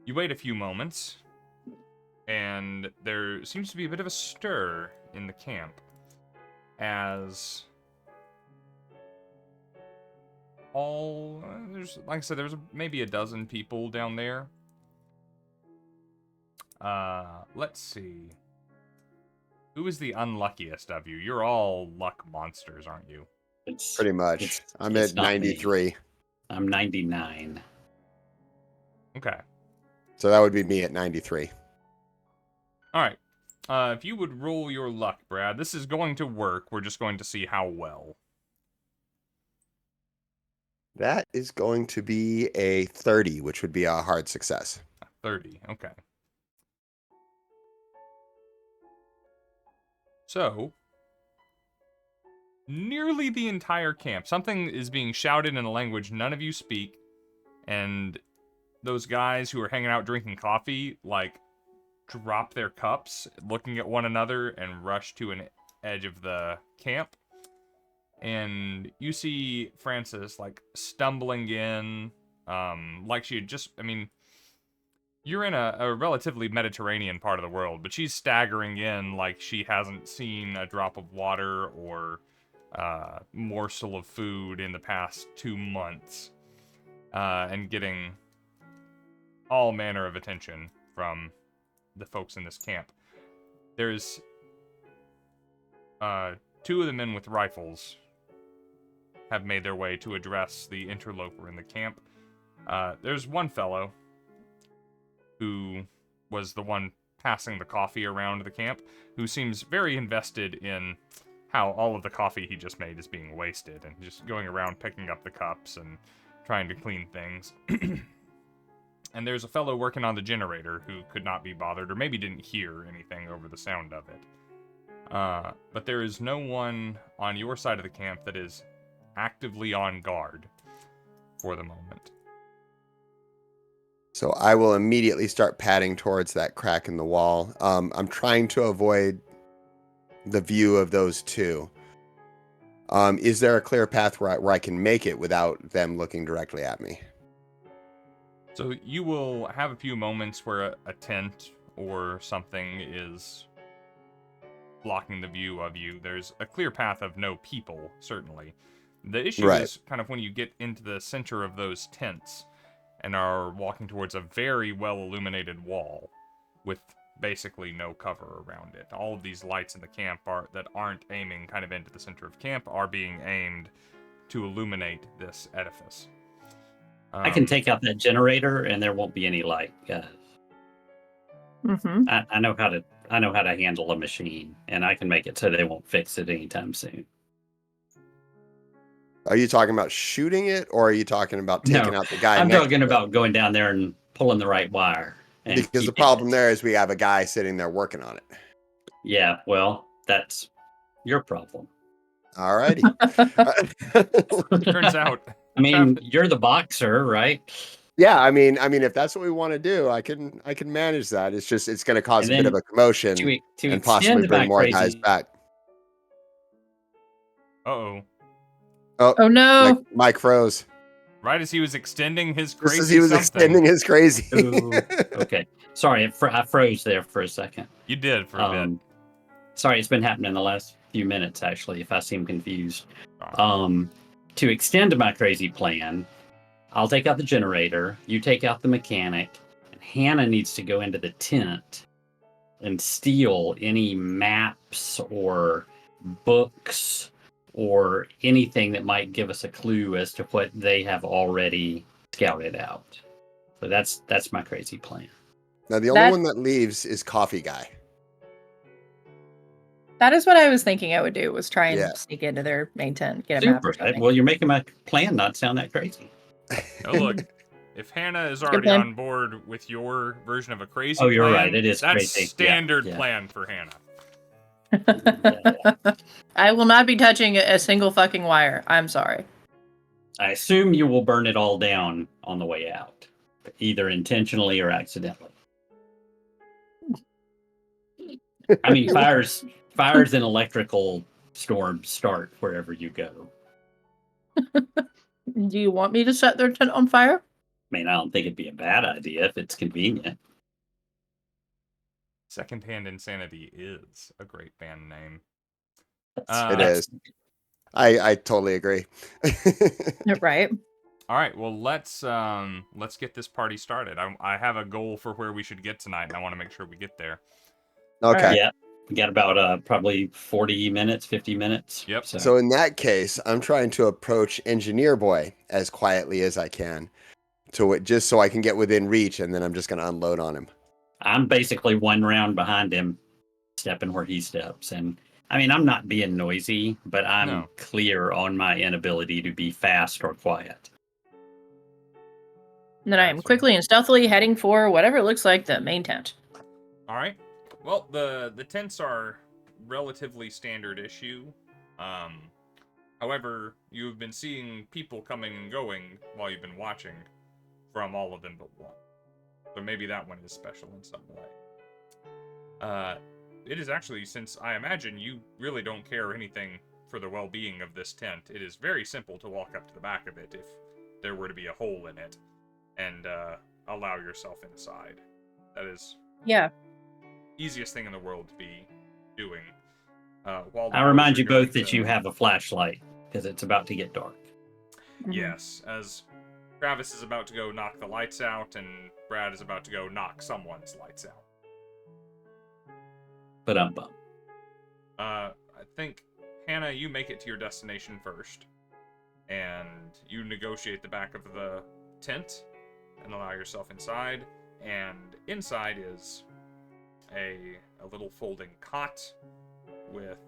You wait a few moments, and there seems to be a bit of a stir in the camp as there's, like I said, there's maybe a dozen people down there. Let's see. Who is the unluckiest of you? You're all luck monsters, aren't you? Pretty much. I'm at 93. Me. I'm 99. Okay. So that would be me at 93. All right. If you would roll your luck, Brad, this is going to work. We're just going to see how well. That is going to be a 30, which would be a hard success. 30, okay. So, nearly the entire camp, something is being shouted in a language none of you speak, and those guys who are hanging out drinking coffee, drop their cups, looking at one another, and rush to an edge of the camp. And you see Frances, like, stumbling in, like she had just, I mean, you're in a relatively Mediterranean part of the world, but she's staggering in like she hasn't seen a drop of water or morsel of food in the past 2 months, and getting all manner of attention from the folks in this camp. There's 2 of the men with rifles have made their way to address the interloper in the camp. There's one fellow who was the one passing the coffee around the camp, who seems very invested in how all of the coffee he just made is being wasted, and just going around picking up the cups and trying to clean things. And there's a fellow working on the generator who could not be bothered, or maybe didn't hear anything over the sound of it. But there is no one on your side of the camp that is actively on guard for the moment. So I will immediately start padding towards that crack in the wall. I'm trying to avoid the view of those 2. Is there a clear path where I can make it without them looking directly at me? So you will have a few moments where a tent or something is blocking the view of you. There's a clear path of no people, certainly. The issue is kind of when you get into the center of those tents and are walking towards a very well-illuminated wall with basically no cover around it. All of these lights in the camp that aren't aiming kind of into the center of camp are being aimed to illuminate this edifice. I can take out that generator, and there won't be any light. Mm-hmm. I know how to handle a machine, and I can make it so they won't fix it anytime soon. Are you talking about shooting it, or are you talking about taking out the guy? I'm talking about going down there and pulling the right wire. Because the problem there is we have a guy sitting there working on it. Yeah, well, that's your problem. All righty. Turns out. I mean, you're the boxer, right? Yeah, I mean, if that's what we want to do, I can manage that. It's just it's going to cause a bit of a commotion to and possibly bring more guys back. Uh-oh. Oh no! Mike froze. Right as he was extending his Just crazy as he was extending his crazy. Ooh, okay. Sorry, I froze there for a second. You did for a bit. Sorry, it's been happening the last few minutes, actually, if I seem confused. To extend my crazy plan, I'll take out the generator, you take out the mechanic, and Hannah needs to go into the tent and steal any maps or books or anything that might give us a clue as to what they have already scouted out. So that's my crazy plan. Now, the only one that leaves is Coffee Guy. That is what I was thinking I would do, was try and sneak into their main tent, get a map or something. Well, you're making my plan not sound that crazy. Oh, look, if Hannah is already on board with your version of a crazy plan... Oh, you're plan, right, it is that's crazy. Standard plan for Hannah. I will not be touching a single fucking wire. I'm sorry. I assume you will burn it all down on the way out, either intentionally or accidentally. I mean, fires and electrical storms start wherever you go. Do you want me to set their tent on fire? I mean, I don't think it'd be a bad idea if it's convenient. Secondhand Insanity is a great band name. It is. I totally agree. Right. All right. Well, let's get this party started. I have a goal for where we should get tonight, and I want to make sure we get there. Okay. Yeah. We got about probably 40 minutes, 50 minutes. Yep. So in that case, I'm trying to approach Engineer Boy as quietly as I can, just so I can get within reach, and then I'm just going to unload on him. I'm basically one round behind him, stepping where he steps. And I mean, I'm not being noisy, but I'm clear on my inability to be fast or quiet. And then I am quickly and stealthily heading for whatever looks like the main tent. All right. Well, the tents are relatively standard issue. However, you've been seeing people coming and going while you've been watching from all of them but one. So maybe that one is special in some way. it is actually, since I imagine you really don't care anything for the well-being of this tent, it is very simple to walk up to the back of it if there were to be a hole in it, and allow yourself inside. That is Yeah. easiest thing in the world to be doing. While the I boys remind are you going both that to- you have a flashlight because it's about to get dark. Mhm. Yes, as Travis is about to go knock the lights out, and Brad is about to go knock someone's lights out. But I think, Hannah, you make it to your destination first, and you negotiate the back of the tent and allow yourself inside, and inside is a little folding cot with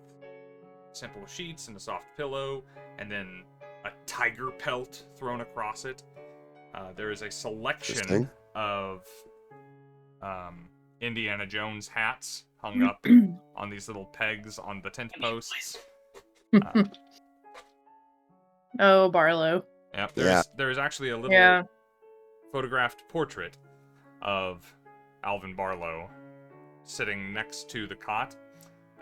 simple sheets and a soft pillow, and then a tiger pelt thrown across it. There is a selection Interesting. of Indiana Jones hats hung up on these little pegs on the tent posts. Oh, Barlowe. Yep, Yeah. there's actually a little Yeah. photographed portrait of Alvin Barlowe sitting next to the cot,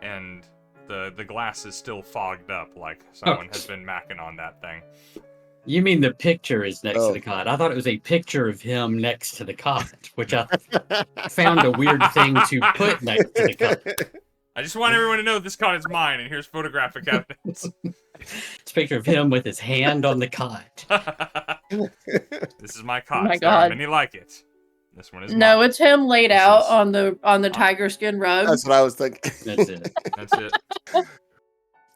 and the glass is still fogged up, like someone has been macking on that thing. you mean the picture is next Oh. to the cot? I thought it was a picture of him next to the cot, which I found a weird thing to put next to the cot. I just want everyone to know this cot is mine, and here's photographic evidence. It's a picture of him with his hand on the cot. This is my cot. Oh my There are God. many like it. This one is No, mine. it's him laid This out is- on the tiger skin rug. That's what I was thinking. That's it. That's it.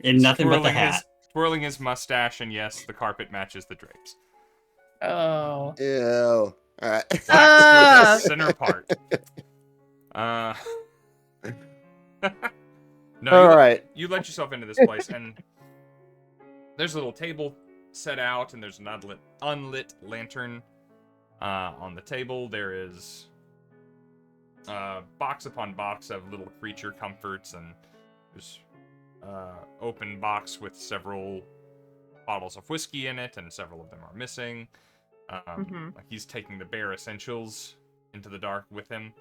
And nothing but the Twirling hat. twirling his mustache, and yes, the carpet matches the drapes. Oh. Ew. All right. With Ah. the center part. No, All right. you let yourself into this place, and there's a little table set out, and there's an unlit lantern on the table. There is box upon box of little creature comforts, and there's open box with several bottles of whiskey in it, and several of them are missing. Mhm. Like he's taking the bare essentials into the dark with him.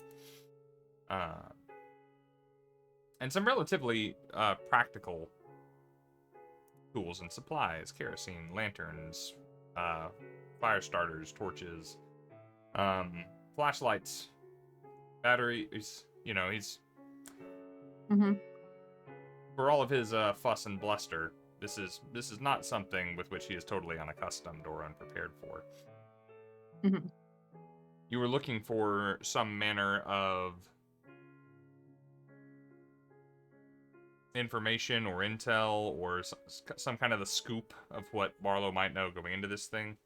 And some relatively practical tools and supplies: kerosene, lanterns, fire starters, torches, flashlights, batteries. He's Mhm. for all of his fuss and bluster, this is not something with which he is totally unaccustomed or unprepared for. Mhm. You were looking for some manner of information or intel or some kind of the scoop of what Barlowe might know going into this thing.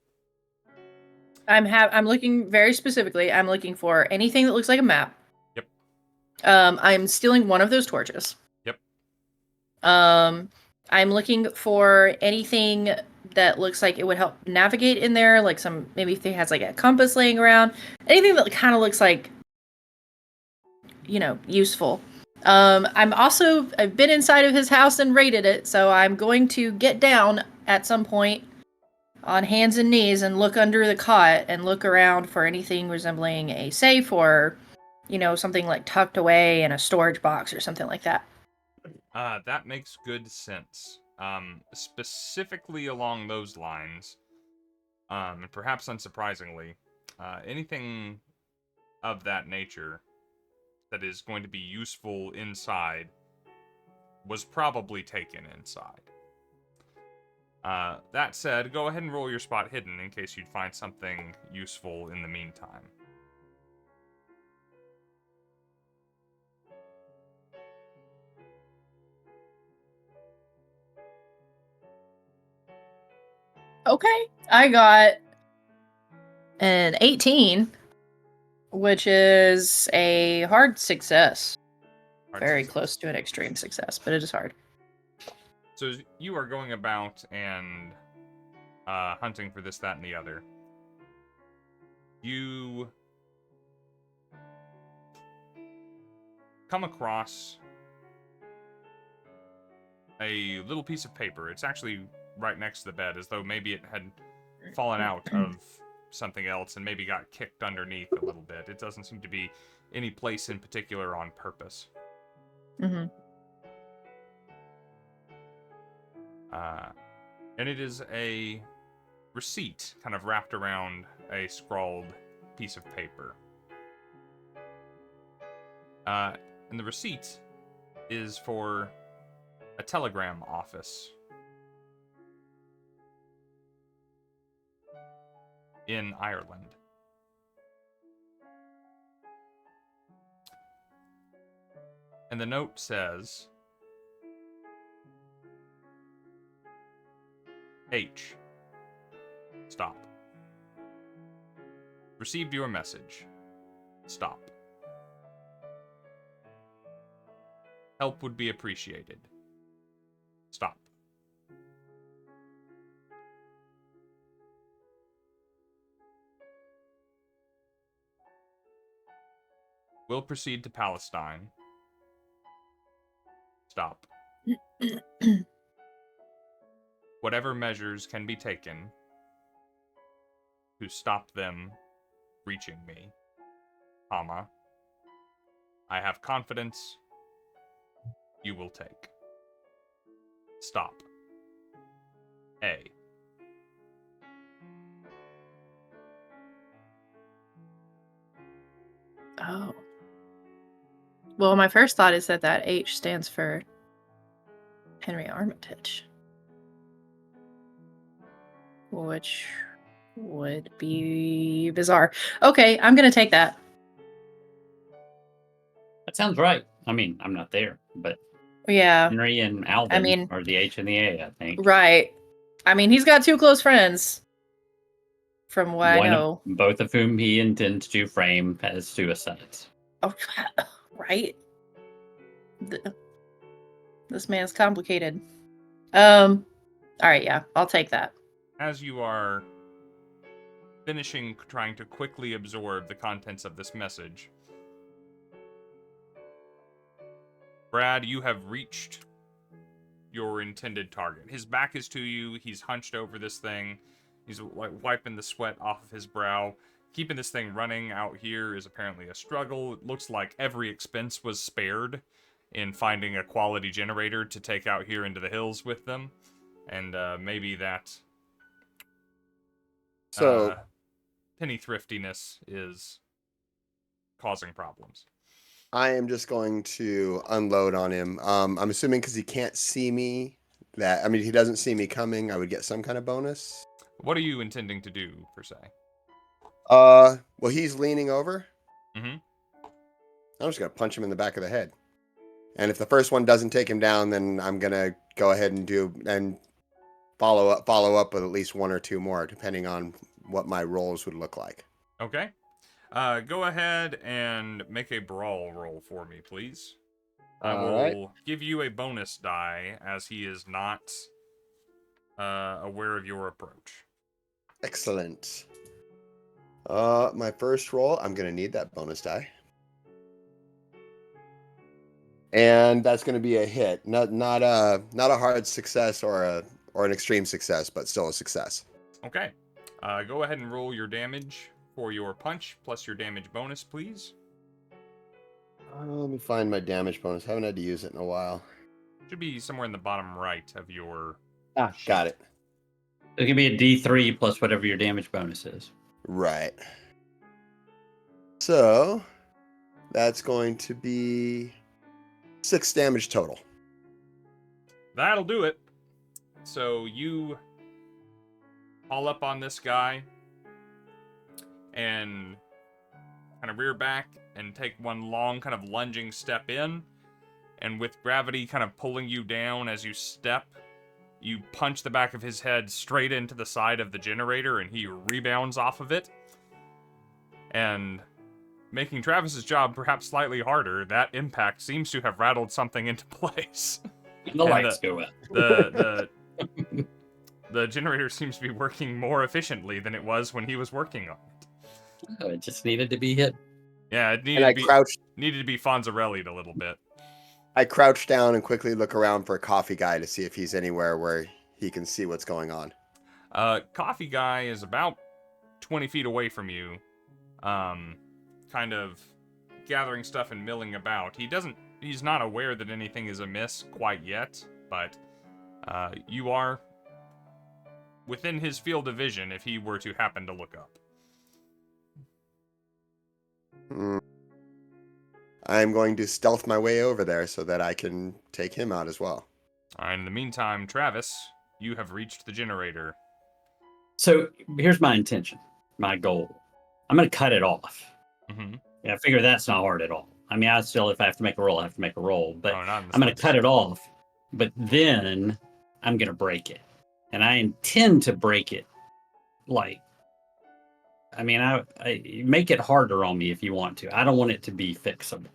I'm looking very specifically. I'm looking for anything that looks like a map. Yep. I'm stealing one of those torches. Yep. I'm looking for anything that looks like it would help navigate in there, like maybe if he has like a compass laying around, anything that kind of looks like, useful. I've been inside of his house and raided it, so I'm going to get down at some point on hands and knees and look under the cot and look around for anything resembling a safe or, something like tucked away in a storage box or something like that. That makes good sense. Specifically along those lines, and perhaps unsurprisingly, anything of that nature that is going to be useful inside was probably taken inside. That said, go ahead and roll your spot hidden in case you'd find something useful in the meantime. Okay, I got an 18, which is a hard success. Very close to an extreme success, but it is hard. So as you are going about and hunting for this, that, and the other, you come across a little piece of paper. It's actually right next to the bed, as though maybe it had fallen out of something else and maybe got kicked underneath a little bit. It doesn't seem to be any place in particular on purpose. Mm-hmm. And it is a receipt kind of wrapped around a scrawled piece of paper. And the receipt is for a telegram office in Ireland. And the note says, H. Stop. Received your message. Stop. Help would be appreciated. Stop. Will proceed to Palestine. Stop. Whatever measures can be taken to stop them reaching me, comma, I have confidence you will take. Stop. A. Oh. Well, my first thought is that H stands for Henry Armitage, which would be bizarre. Okay, I'm gonna take that. That sounds right. I mean, I'm not there, but Yeah, Henry and Alvin mean- are the H and the A, I think. right. I mean, he's got two close friends, from what I know. Both of whom he intends to frame as suicides. Oh, right. This man's complicated. All right, yeah, I'll take that. As you are finishing trying to quickly absorb the contents of this message, Brad, you have reached your intended target. His back is to you. He's hunched over this thing. He's like wiping the sweat off of his brow. Keeping this thing running out here is apparently a struggle. It looks like every expense was spared in finding a quality generator to take out here into the hills with them. And maybe that So penny thriftiness is causing problems. I am just going to unload on him. I'm assuming because he can't see me he doesn't see me coming, I would get some kind of bonus. What are you intending to do, per se? Well, he's leaning over. Mm-hmm. I'm just gonna punch him in the back of the head. And if the first one doesn't take him down, then I'm gonna go ahead and follow up with at least one or two more, depending on what my rolls would look like. Okay. Go ahead and make a brawl roll for me, please. I will Alright. give you a bonus die, as he is not aware of your approach. Excellent. My first roll, I'm gonna need that bonus die. And that's gonna be a hit. Not a hard success or an extreme success, but still a success. Okay. Go ahead and roll your damage for your punch, plus your damage bonus, please. Let me find my damage bonus. Haven't had to use it in a while. Should be somewhere in the bottom right of your... Got it. It can be a D3 plus whatever your damage bonus is. Right. So that's going to be 6 damage total. That'll do it. So you haul up on this guy and kind of rear back and take one long kind of lunging step in. And with gravity kind of pulling you down as you step, you punch the back of his head straight into the side of the generator and he rebounds off of it. And making Travis's job perhaps slightly harder, that impact seems to have rattled something into place. The lights go out. The generator seems to be working more efficiently than it was when he was working on it. Oh, it just needed to be hit. Yeah, it needed to be Fonzarelli'd a little bit. I crouch down and quickly look around for a coffee guy to see if he's anywhere where he can see what's going on. Coffee guy is about 20 feet away from you, kind of gathering stuff and milling about. He doesn't he's not aware that anything is amiss quite yet, but you are within his field of vision if he were to happen to look up. I'm going to stealth my way over there so that I can take him out as well. All right, in the meantime, Travis, you have reached the generator. So here's my intention, my goal. I'm going to cut it off. Mm-hmm. Yeah, I figure that's not hard at all. I mean, if I have to make a roll, I have to make a roll. But Oh, not in the I'm going to slightest. cut it off. But then I'm going to break it. And I intend to break it like, I mean, I make it harder on me if you want to. I don't want it to be fixable.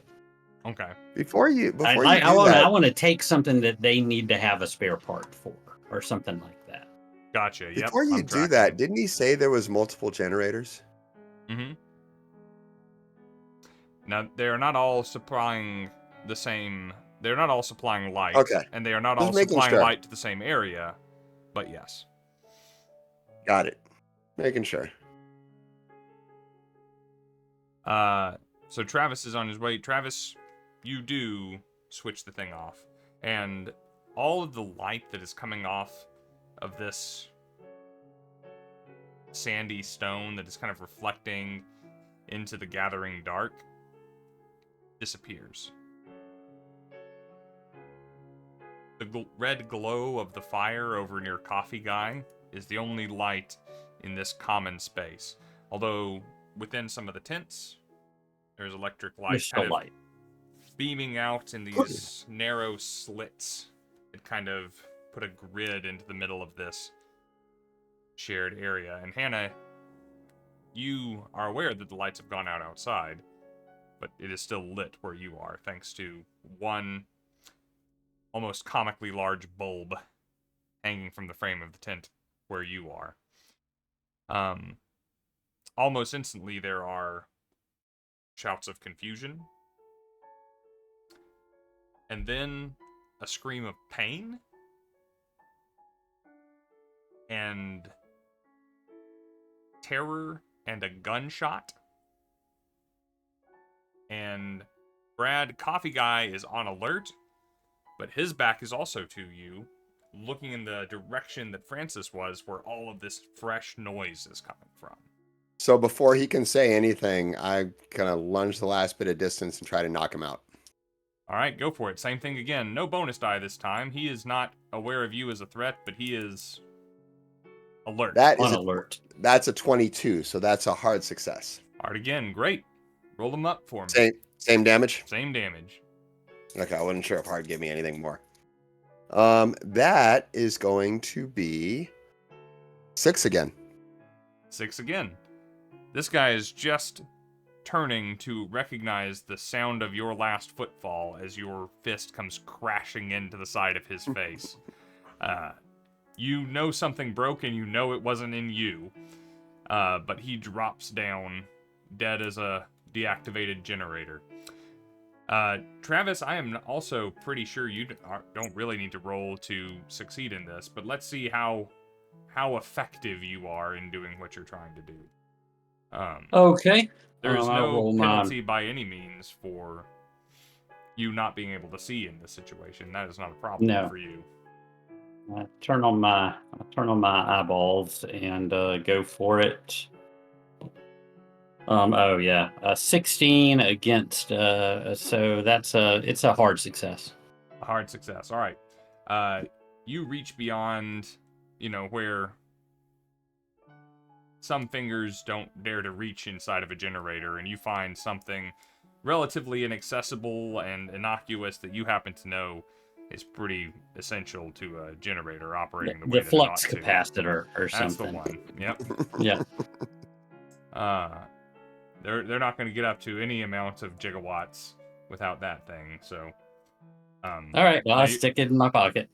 Okay. Before you do I that, want to take something that they need to have a spare part for or something like that. Gotcha. Yep. before you I'm do tracking. that, didn't he say there was multiple generators? Mm-hmm. Now, they are not all supplying the same... They're not all supplying light. Okay. And they are not Just all making supplying sure. light to the same area. But yes. Got it. Making sure. So Travis is on his way. Travis, you do switch the thing off. And all of the light that is coming off of this sandy stone that is kind of reflecting into the gathering dark disappears. The red glow of the fire over near Coffee Guy is the only light in this common space. Although within some of the tents, there's electric light There's still kind of light. beaming out in these narrow slits that kind of put a grid into the middle of this shared area. And Hannah, you are aware that the lights have gone out outside, but it is still lit where you are, thanks to one almost comically large bulb hanging from the frame of the tent where you are. Almost instantly, there are shouts of confusion, and then a scream of pain, and terror, and a gunshot. And Brad, Coffee Guy, is on alert, but his back is also to you, looking in the direction that Francis was, where all of this fresh noise is coming from. So before he can say anything, I kind of lunge the last bit of distance and try to knock him out. All right, go for it. Same thing again. No bonus die this time. He is not aware of you as a threat, but he is alert. Alert. That's a 22, so that's a hard success. All right, again. Great. Roll them up for me. Same damage? Same damage. Okay, I wasn't sure if hard gave me anything more. That is going to be 6 again. 6 again. This guy is just turning to recognize the sound of your last footfall as your fist comes crashing into the side of his face. You know something broke and you know it wasn't in you, but he drops down, dead as a deactivated generator. Travis, I am also pretty sure you don't really need to roll to succeed in this, but let's see how effective you are in doing what you're trying to do. Okay. There's I'll no roll penalty by any means for you not being able to see in this situation. That is not a problem for you. I turn on my eyeballs and go for it. Oh yeah, 16 against. So it's a hard success. A hard success. All right. You reach beyond, where some fingers don't dare to reach inside of a generator, and you find something relatively inaccessible and innocuous that you happen to know is pretty essential to a generator operating the way that it ought flux to. capacitor or That's something. the one. Yep. Yeah. They're not going to get up to any amount of gigawatts without that thing. So. All right. Well, I stick it in my pocket,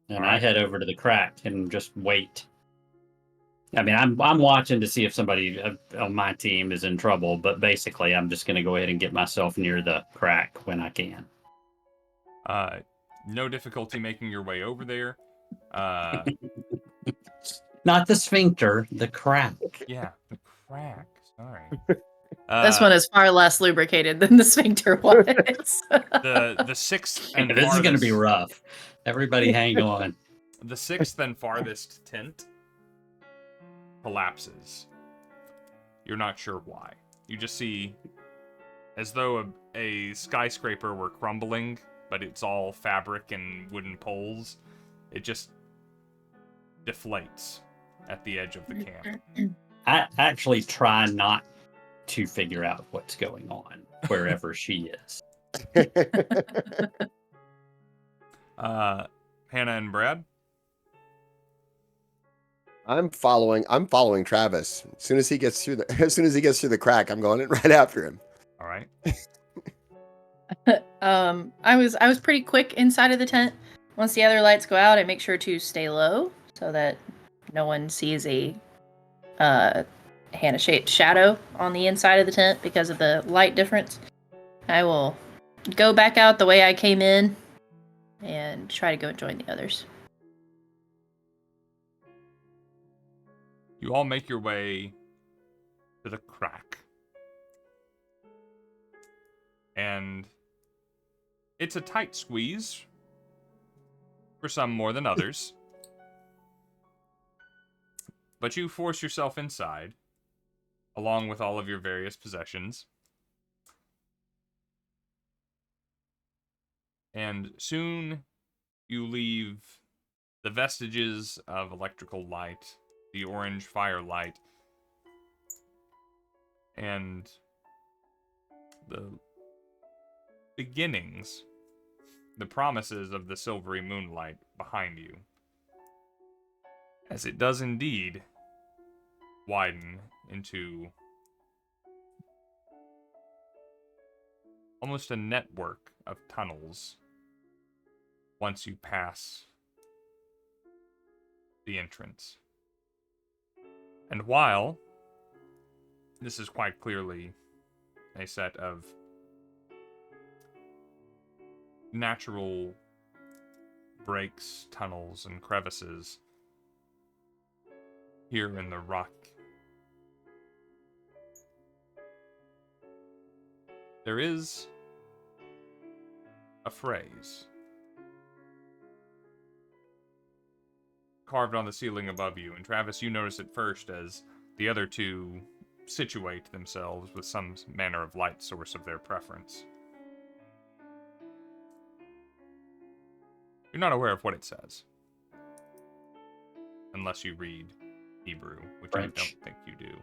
and I head over to the crack and just wait. I mean, I'm watching to see if somebody on my team is in trouble, but basically, I'm just going to go ahead and get myself near the crack when I can. No difficulty making your way over there. Not the sphincter, the crack. Yeah, the crack. Sorry. This one is far less lubricated than the sphincter was. The sixth and This is going to be farthest- rough. Everybody hang on. The sixth and farthest tent collapses. You're not sure why. You just see as though a skyscraper were crumbling, but it's all fabric and wooden poles. It just deflates at the edge of the camp. I actually try not to figure out what's going on wherever she is. Hannah and Brad? I'm following Travis. As soon as he gets through the crack, I'm going right after him. All right. I was pretty quick inside of the tent. Once the other lights go out, I make sure to stay low so that no one sees a Hannah-shaped shadow on the inside of the tent because of the light difference. I will go back out the way I came in and try to go and join the others. You all make your way to the crack. And it's a tight squeeze, for some more than others. But you force yourself inside, along with all of your various possessions. And soon you leave the vestiges of electrical light, the orange firelight, and the beginnings, the promises of the silvery moonlight behind you, as it does indeed widen into almost a network of tunnels once you pass the entrance. And while this is quite clearly a set of natural breaks, tunnels, and crevices here in the rock, there is a phrase carved on the ceiling above you, and Travis, you notice it first as the other two situate themselves with some manner of light source of their preference. You're not aware of what it says, unless you read Hebrew, which French. I don't think you do.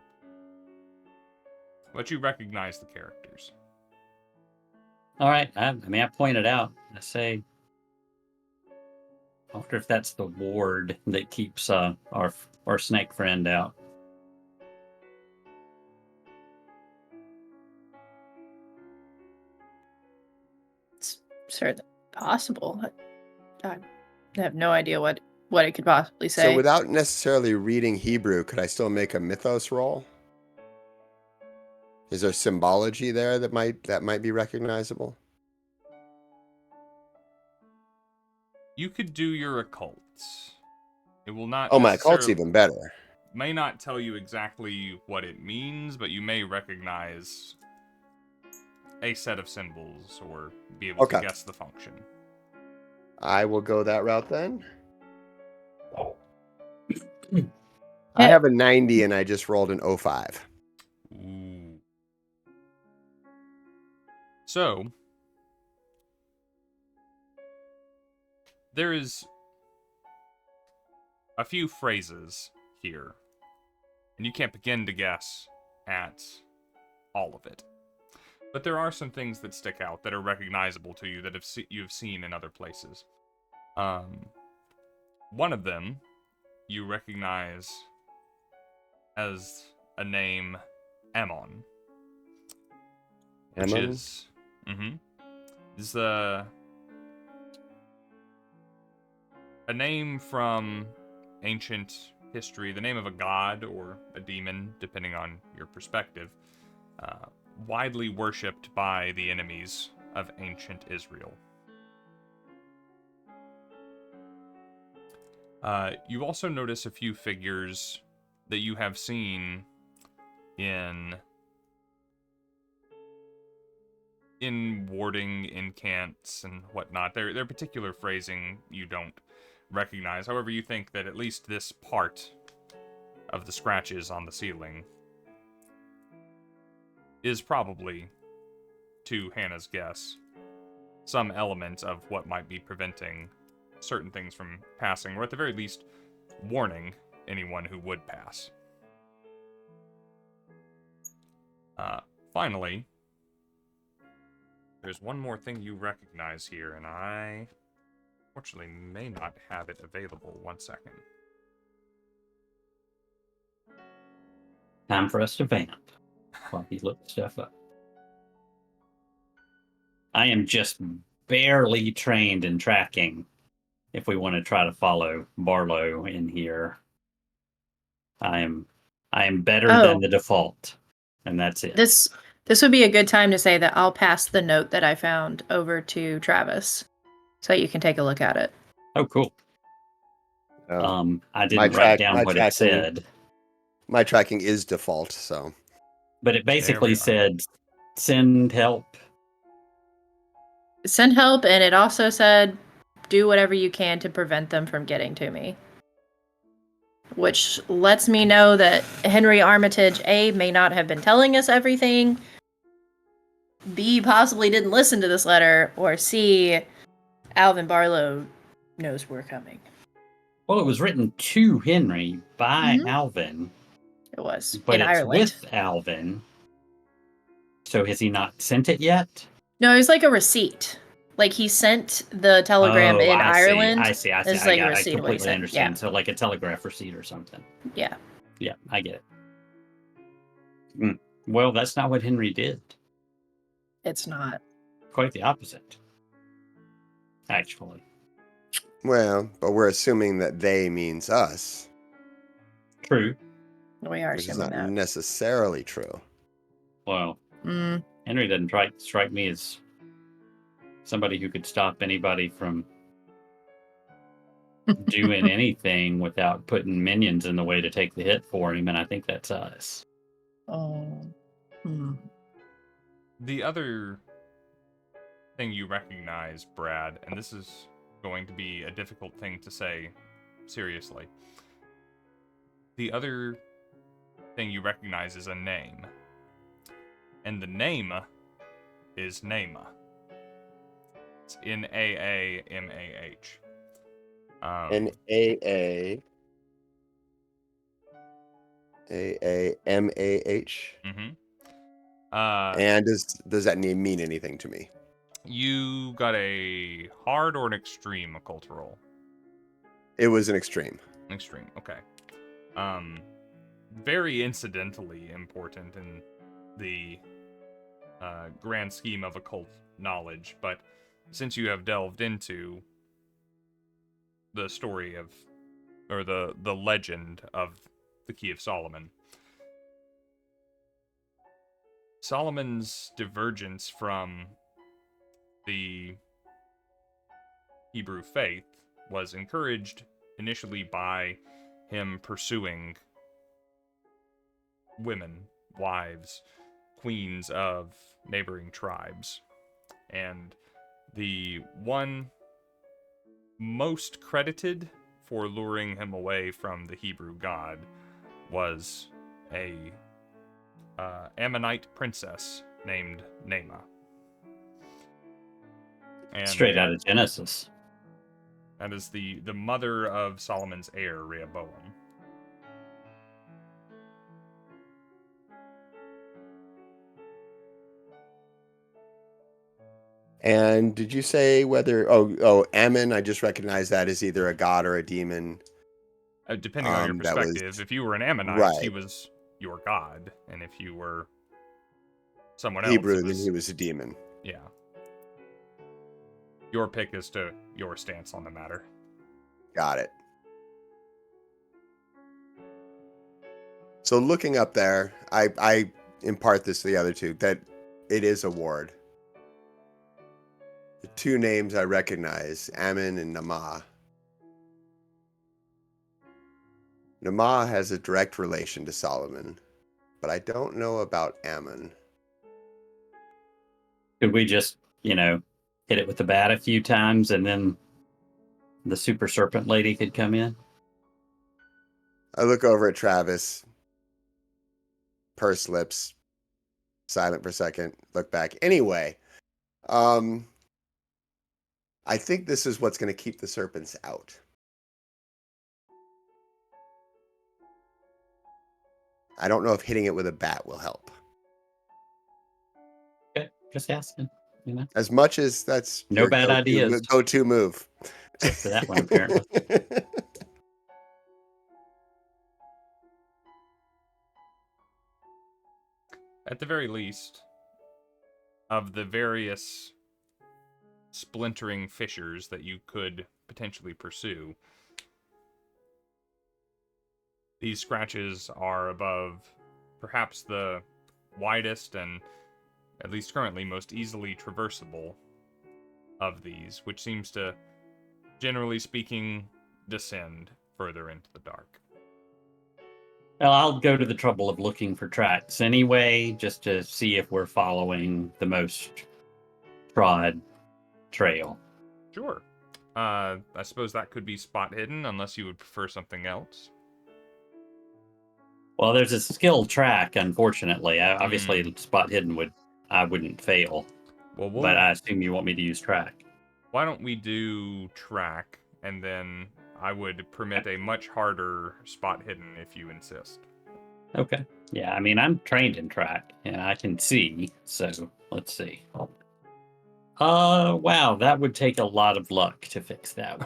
But you recognize the characters. All right. I pointed out. I say, I wonder if that's the ward that keeps our snake friend out. It's certainly possible. I have no idea what it could possibly say. So without necessarily reading Hebrew, could I still make a mythos roll? Is there symbology there that might be recognizable? You could do your occults. It will not. Oh, my occult's necessarily- even better. May not tell you exactly what it means, but you may recognize a set of symbols or be able to Okay. guess the function. I will go that route then. I have a 90 and I just rolled an 05. Ooh. So, there is a few phrases here, and you can't begin to guess at all of it. But there are some things that stick out that are recognizable to you that you've seen in other places. One of them you recognize as a name Ammon, which Ammon? is a name from ancient history, the name of a god or a demon, depending on your perspective, widely worshipped by the enemies of ancient Israel. You also notice a few figures that you have seen in in warding incants and whatnot. Their particular phrasing you don't recognize. However, you think that at least this part of the scratches on the ceiling is probably, to Hannah's guess, some element of what might be preventing certain things from passing, or at the very least, warning anyone who would pass. Finally, there's one more thing you recognize here, and I, fortunately, may not have it available. 1 second. Time for us to vamp while he looks stuff up. I am just barely trained in tracking if we want to try to follow Barlowe in here. I am better than the default, and that's it. This would be a good time to say that I'll pass the note that I found over to Travis, so you can take a look at it. Oh, cool. Oh. I didn't write down what it said. My tracking is default, so. But it basically said, send help. Send help, and it also said, do whatever you can to prevent them from getting to me. Which lets me know that Henry Armitage, A, may not have been telling us everything, B, possibly didn't listen to this letter, or C, Alvin Barlowe knows we're coming. Well, it was written to Henry by Alvin. It was, but in it's Ireland. With Alvin. So has he not sent it yet? No, it was like a receipt. Like he sent the telegram in Ireland. I see. It's like a receipt. I completely understand. Yeah. So like a telegraph receipt or something. Yeah. Yeah, I get it. Well, that's not what Henry did. It's not. Quite the opposite. Actually. Well, but we're assuming that they means us. True. We are which is assuming not that. necessarily true. Well, Henry doesn't strike me as somebody who could stop anybody from doing anything without putting minions in the way to take the hit for him, and I think that's us. Oh. The other thing you recognize, Brad, and this is going to be a difficult thing to say seriously. The other thing you recognize is a name. And the name is Nama. It's N-A-A-M-A-H. N-A-A... A-A-M-A-H? Mm-hmm. And does that name mean anything to me? You got a hard or an extreme occult roll? It was an extreme. Extreme, okay. Very incidentally important in the grand scheme of occult knowledge, but since you have delved into the story of, or the legend of the Key of Solomon, Solomon's divergence from the Hebrew faith was encouraged initially by him pursuing women, wives, queens of neighboring tribes. And the one most credited for luring him away from the Hebrew God was a Ammonite princess named Nama. And straight out of Genesis. That is the mother of Solomon's heir, Rehoboam. And did you say whether... Oh, Ammon, I just recognize that as either a god or a demon. Depending on your perspective, if you were an Ammonite, right. he was your god. And if you were someone else... Hebrew, then he was a demon. Yeah. Your pick as to your stance on the matter. Got it. So looking up there, I impart this to the other two, that it is a ward. The two names I recognize, Ammon and Nama. Nama has a direct relation to Solomon, but I don't know about Ammon. Could we just, hit it with the bat a few times and then the super serpent lady could come in? I look over at Travis, purse lips, silent for a second, look back. Anyway, I think this is what's going to keep the serpents out. I don't know if hitting it with a bat will help. Okay, just asking. As much as that's no your bad ideas. Go-to move. Except for that one, apparently. At the very least, of the various splintering fissures that you could potentially pursue, these scratches are above perhaps the widest and, at least currently, most easily traversable of these, which seems to, generally speaking, descend further into the dark. Well, I'll go to the trouble of looking for tracks anyway, just to see if we're following the most trod trail. Sure. I suppose that could be spot hidden, unless you would prefer something else. Well, there's a skill track, unfortunately. Obviously, spot hidden I wouldn't fail. Well, But I assume you want me to use track. Why don't we do track, and then I would permit a much harder spot hidden if you insist. Okay. Yeah, I mean, I'm trained in track, and I can see, so let's see. Wow, that would take a lot of luck to fix that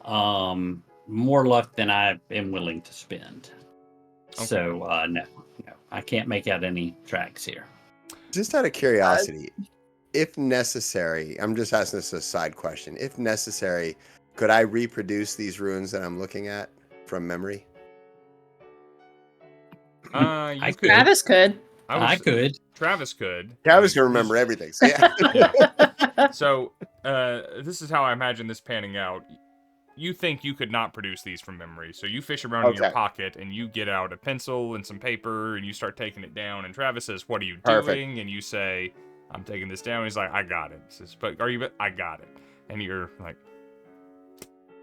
one. More luck than I am willing to spend. Okay. So, no, I can't make out any tracks here. Just out of curiosity, if necessary, I'm just asking this as a side question. If necessary, could I reproduce these runes that I'm looking at from memory? You could. Travis could. I could. Travis could. Travis can remember everything. So yeah. So, this is how I imagine this panning out. You think you could not produce these from memory, so you fish around in your pocket and you get out a pencil and some paper and you start taking it down. And Travis says, "What are you doing?" And you say, "I'm taking this down." He's like, "I got it." He says, "But are you?" "I got it." And you're like,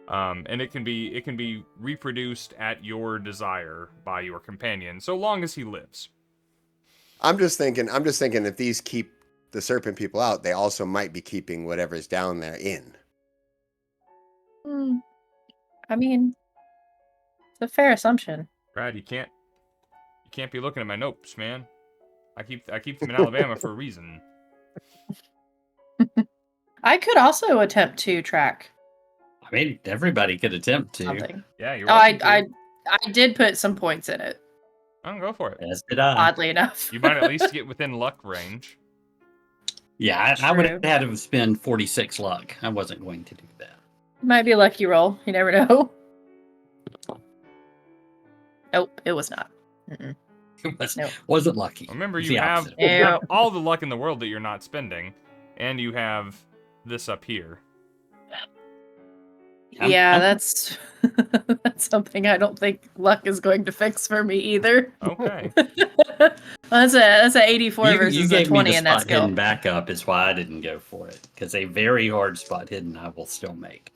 and it can be reproduced at your desire by your companion, so long as he lives. I'm just thinking if these keep the serpent people out, they also might be keeping whatever's down there in. I mean, it's a fair assumption. Brad, you can't be looking at my notes, man. I keep them in Alabama for a reason. I could also attempt to track I mean, everybody could attempt to. something. Yeah, you're Oh, welcome to. I did put some points in it, I'll go for it. As did I. oddly enough. You might at least get within luck range. Yeah, I would have True. had to spend 46 luck. I wasn't going to do that. Might be a lucky roll. You never know. Nope, it was not. Mm-mm. Nope. Wasn't lucky. Remember, It's you the have opposite. Yeah. all the luck in the world that you're not spending, and you have this up here. Yeah, that's that's something I don't think luck is going to fix for me either. Okay. That's a 84 You versus a gave me 20 the in that spot hidden skill. backup is why I didn't go for it. Because a very hard spot hidden I will still make.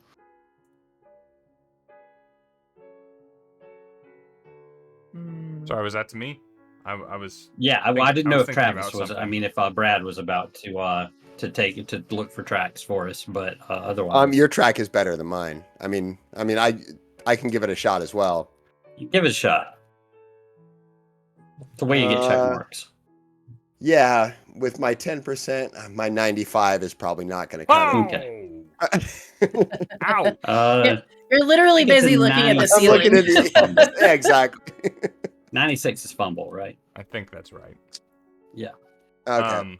Sorry, was that to me? I was. Yeah, well, I didn't I know was if thinking Travis about was. I something. mean, if Brad was about to look for tracks for us, but otherwise, Your track is better than mine. I can give it a shot as well. give it a shot. It's the way you get check marks. Yeah, with my 10%, my 95 is probably not going to cut Oh! it. Ow! You're literally I think it's busy a looking at the 96. I'm ceiling. looking at the yeah, exactly. 96 is fumble, right? I think that's right. Yeah. Okay.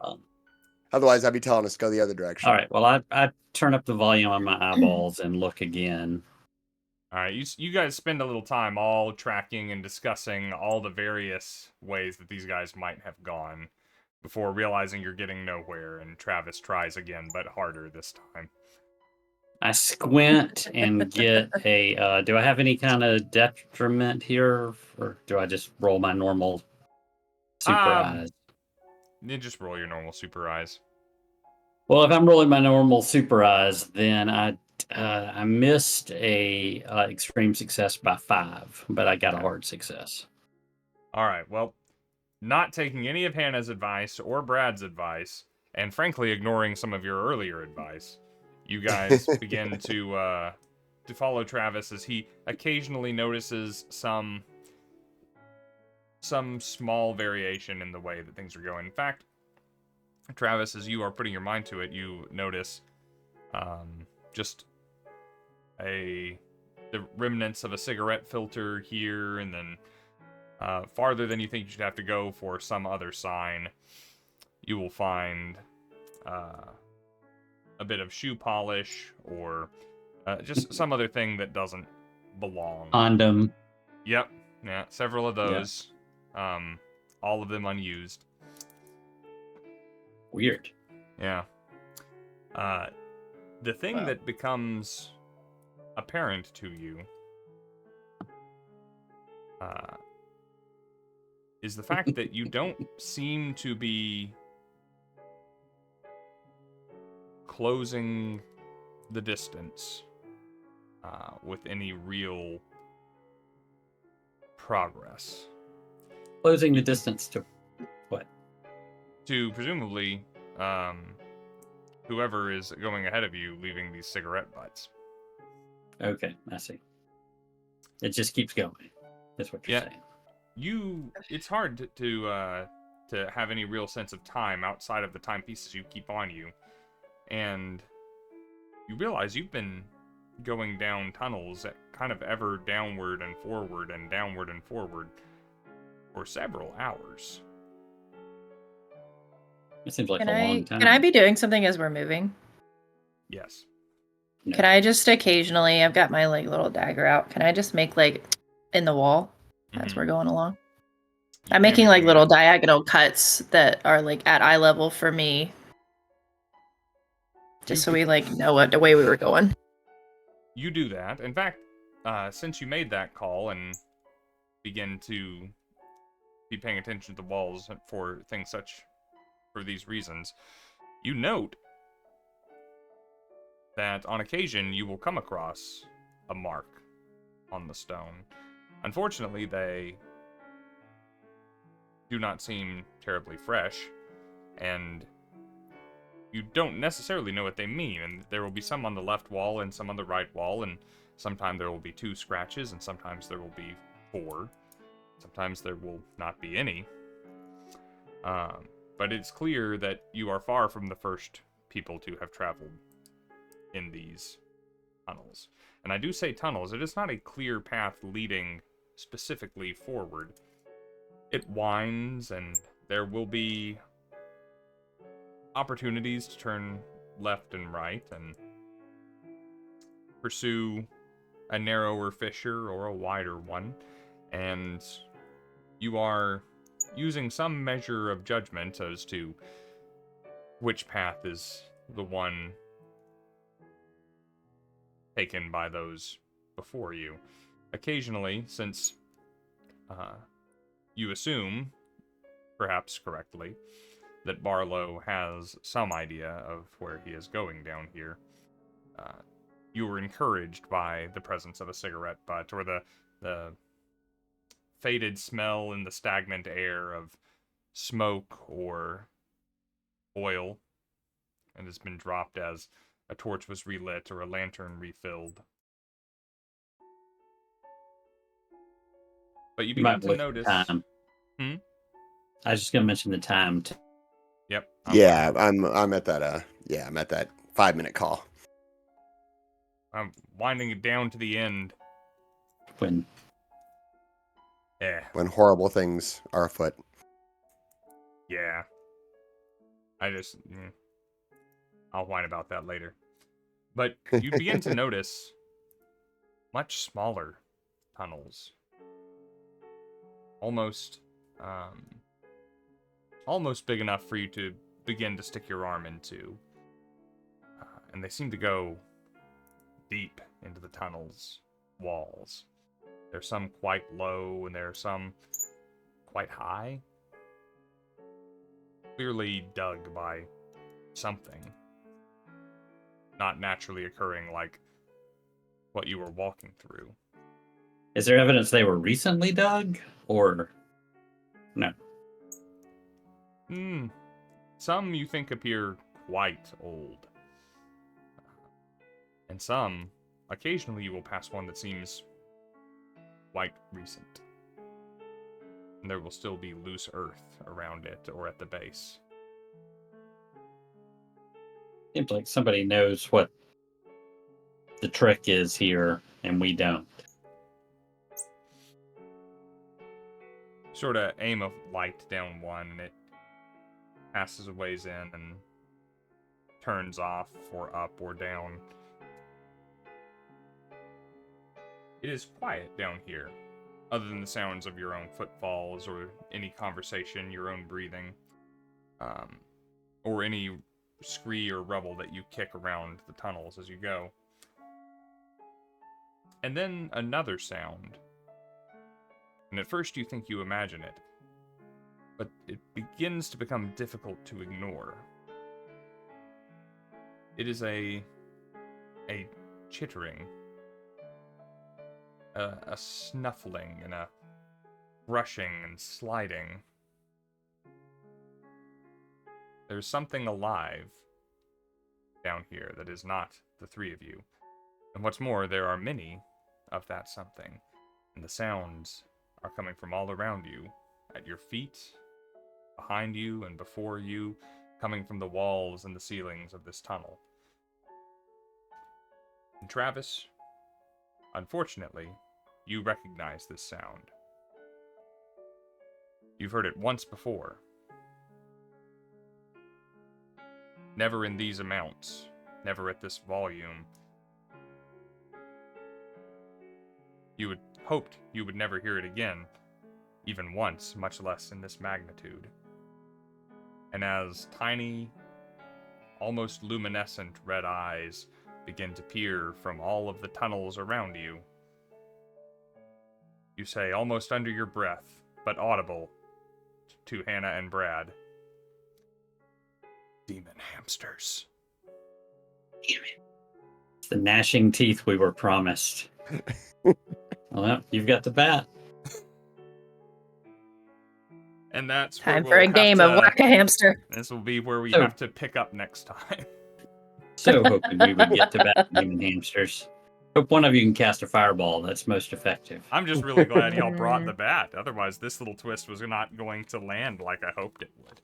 Otherwise, I'd be telling us to go the other direction. All right. Well, I turn up the volume on my eyeballs and look again. All right, you guys spend a little time all tracking and discussing all the various ways that these guys might have gone before realizing you're getting nowhere, and Travis tries again, but harder this time. I squint and get a. Do I have any kind of detriment here, or do I just roll my normal super eyes? You just roll your normal super eyes. Well, if I'm rolling my normal super eyes, then I missed a extreme success by 5, but I got a hard success. All right, well, not taking any of Hannah's advice or Brad's advice, and frankly ignoring some of your earlier advice, you guys begin to follow Travis as he occasionally notices some small variation in the way that things are going. In fact, Travis, as you are putting your mind to it, you notice just the remnants of a cigarette filter here, and then farther than you think you should have to go for some other sign, you will find a bit of shoe polish or just some other thing that doesn't belong. Condom. Yep. Yeah, several of those. All of them unused. Weird. Yeah. The thing that becomes apparent to you is the fact that you don't seem to be closing the distance with any real progress. Closing the distance to what? To presumably whoever is going ahead of you leaving these cigarette butts. Okay, I see. It just keeps going. That's what you're saying. It's hard to have any real sense of time outside of the timepieces you keep on you. And you realize you've been going down tunnels at kind of ever downward and forward and downward and forward for several hours. It seems like a long time. Can I be doing something as we're moving? Yes. No. Can I just occasionally, I've got my like little dagger out, can I just make like in the wall as we're going along? I'm making like little diagonal cuts that are like at eye level for me. Just so we like know what the way we were going. You do that. In fact, since you made that call and begin to be paying attention to the walls for things such, for these reasons, you note that on occasion you will come across a mark on the stone. Unfortunately, they do not seem terribly fresh, and you don't necessarily know what they mean, and there will be some on the left wall and some on the right wall, and sometimes there will be 2 scratches, and sometimes there will be 4. Sometimes there will not be any. But it's clear that you are far from the first people to have traveled in these tunnels. And I do say tunnels, it is not a clear path leading specifically forward. It winds, and there will be opportunities to turn left and right and pursue a narrower fissure or a wider one. And you are using some measure of judgment as to which path is the one taken by those before you. Occasionally, since you assume, perhaps correctly, that Barlowe has some idea of where he is going down here, you were encouraged by the presence of a cigarette butt, or the faded smell in the stagnant air of smoke or oil, and has been dropped as a torch was relit or a lantern refilled. But you begin to notice... Time. I was just going to mention the time. Yep. I'm at that. I'm at that 5-minute call. I'm winding it down to the end. When horrible things are afoot. Yeah. I'll whine about that later. But you begin to notice much smaller tunnels. Almost big enough for you to begin to stick your arm into. And they seem to go deep into the tunnel's walls. There's some quite low, and there are some quite high. Clearly dug by something. not naturally occurring like what you were walking through. Is there evidence they were recently dug, or no? Some you think appear quite old. And some, occasionally you will pass one that seems quite recent. And there will still be loose earth around it or at the base. Seems like somebody knows what the trick is here, and we don't. Sort of aim a light down one, and it passes a ways in and turns off or up or down. It is quiet down here, other than the sounds of your own footfalls or any conversation, your own breathing, or any scree or rubble that you kick around the tunnels as you go. And then another sound. And at first you think you imagine it, but it begins to become difficult to ignore. It is a chittering, a snuffling, and a brushing and sliding. There's something alive down here that is not the three of you. And what's more, there are many of that something, and the sounds are coming from all around you, at your feet, behind you, and before you, coming from the walls and the ceilings of this tunnel. And Travis, unfortunately, you recognize this sound. You've heard it once before. Never in these amounts, never at this volume. You had hoped you would never hear it again, even once, much less in this magnitude. And as tiny, almost luminescent red eyes begin to peer from all of the tunnels around you, you say, almost under your breath, but audible to Hannah and Brad, "Demon hamsters." Damn it. It's the gnashing teeth we were promised. Well, you've got the bat. And that's where Time we'll for a have game of Whack a Hamster. This will be where we So- have to pick up next time. So hoping we would get to bat demon hamsters. Hope one of you can cast a fireball. That's most effective. I'm just really glad y'all brought the bat. Otherwise, this little twist was not going to land like I hoped it would.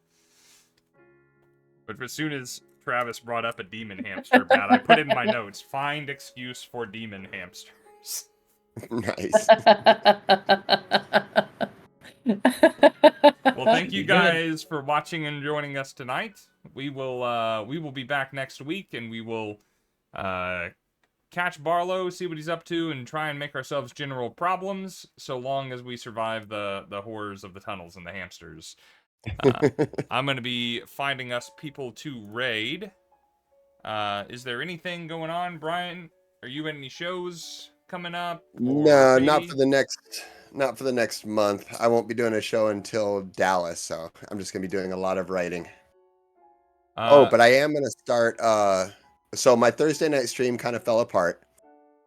But as soon as Travis brought up a demon hamster bat, I put in my notes, find excuse for demon hamsters. Nice. Well, thank you Good. guys for watching and joining us tonight. We will be back next week, and we will catch Barlowe, see what he's up to, and try and make ourselves general problems, so long as we survive the horrors of the tunnels and the hamsters. I'm going to be finding us people to raid. Is there anything going on, Brian? Are you in any shows coming up? No, Or not me? for the next month. I won't be doing a show until Dallas, so I'm just gonna be doing a lot of writing. But I am gonna start. So my Thursday night stream kind of fell apart.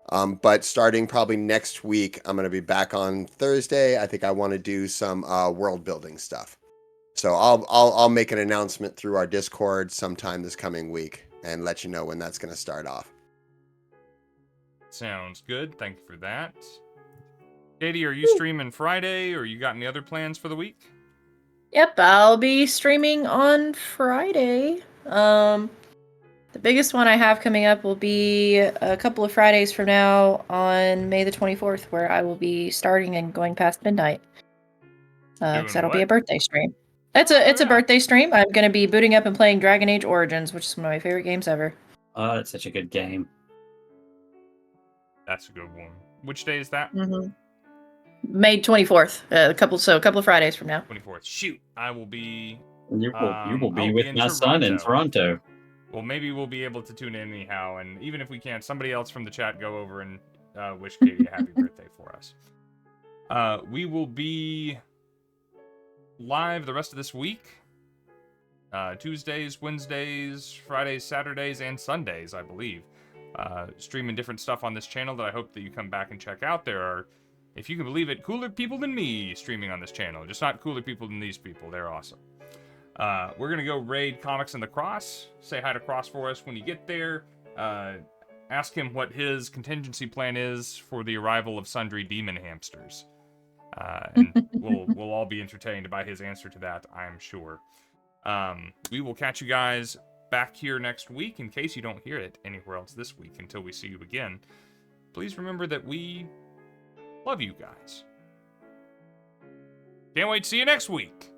But starting probably next week, I'm gonna be back on Thursday. I think I want to do some world building stuff. So I'll make an announcement through our Discord sometime this coming week and let you know when that's gonna start off. Sounds good. Thank you for that. Katie, are you streaming Friday, or you got any other plans for the week? Yep, I'll be streaming on Friday. The biggest one I have coming up will be a couple of Fridays from now on May the 24th, where I will be starting and going past midnight. Doing Because that'll be what? a birthday stream. It's a birthday stream. I'm going to be booting up and playing Dragon Age Origins, which is one of my favorite games ever. Oh, it's such a good game. That's a good one. Which day is that? May 24th. A couple of Fridays from now. 24th. Shoot, I will be. You will be I'll with be in my son in Toronto. Toronto. Well, maybe we'll be able to tune in anyhow, and even if we can't, somebody else from the chat go over and wish Katie a happy birthday for us. We will be live the rest of this week. Tuesdays, Wednesdays, Fridays, Saturdays, and Sundays, I believe. Streaming different stuff on this channel that I hope that you come back and check out. There are, if you can believe it, cooler people than me streaming on this channel. Just not cooler people than these people. They're awesome. We're going to go raid Comics in the Cross. Say hi to Cross for us when you get there. Ask him what his contingency plan is for the arrival of sundry demon hamsters. And we'll all be entertained by his answer to that, I'm sure. We will catch you guys back here next week. In case you don't hear it anywhere else this week until we see you again, please remember that we love you guys. Can't wait to see you next week.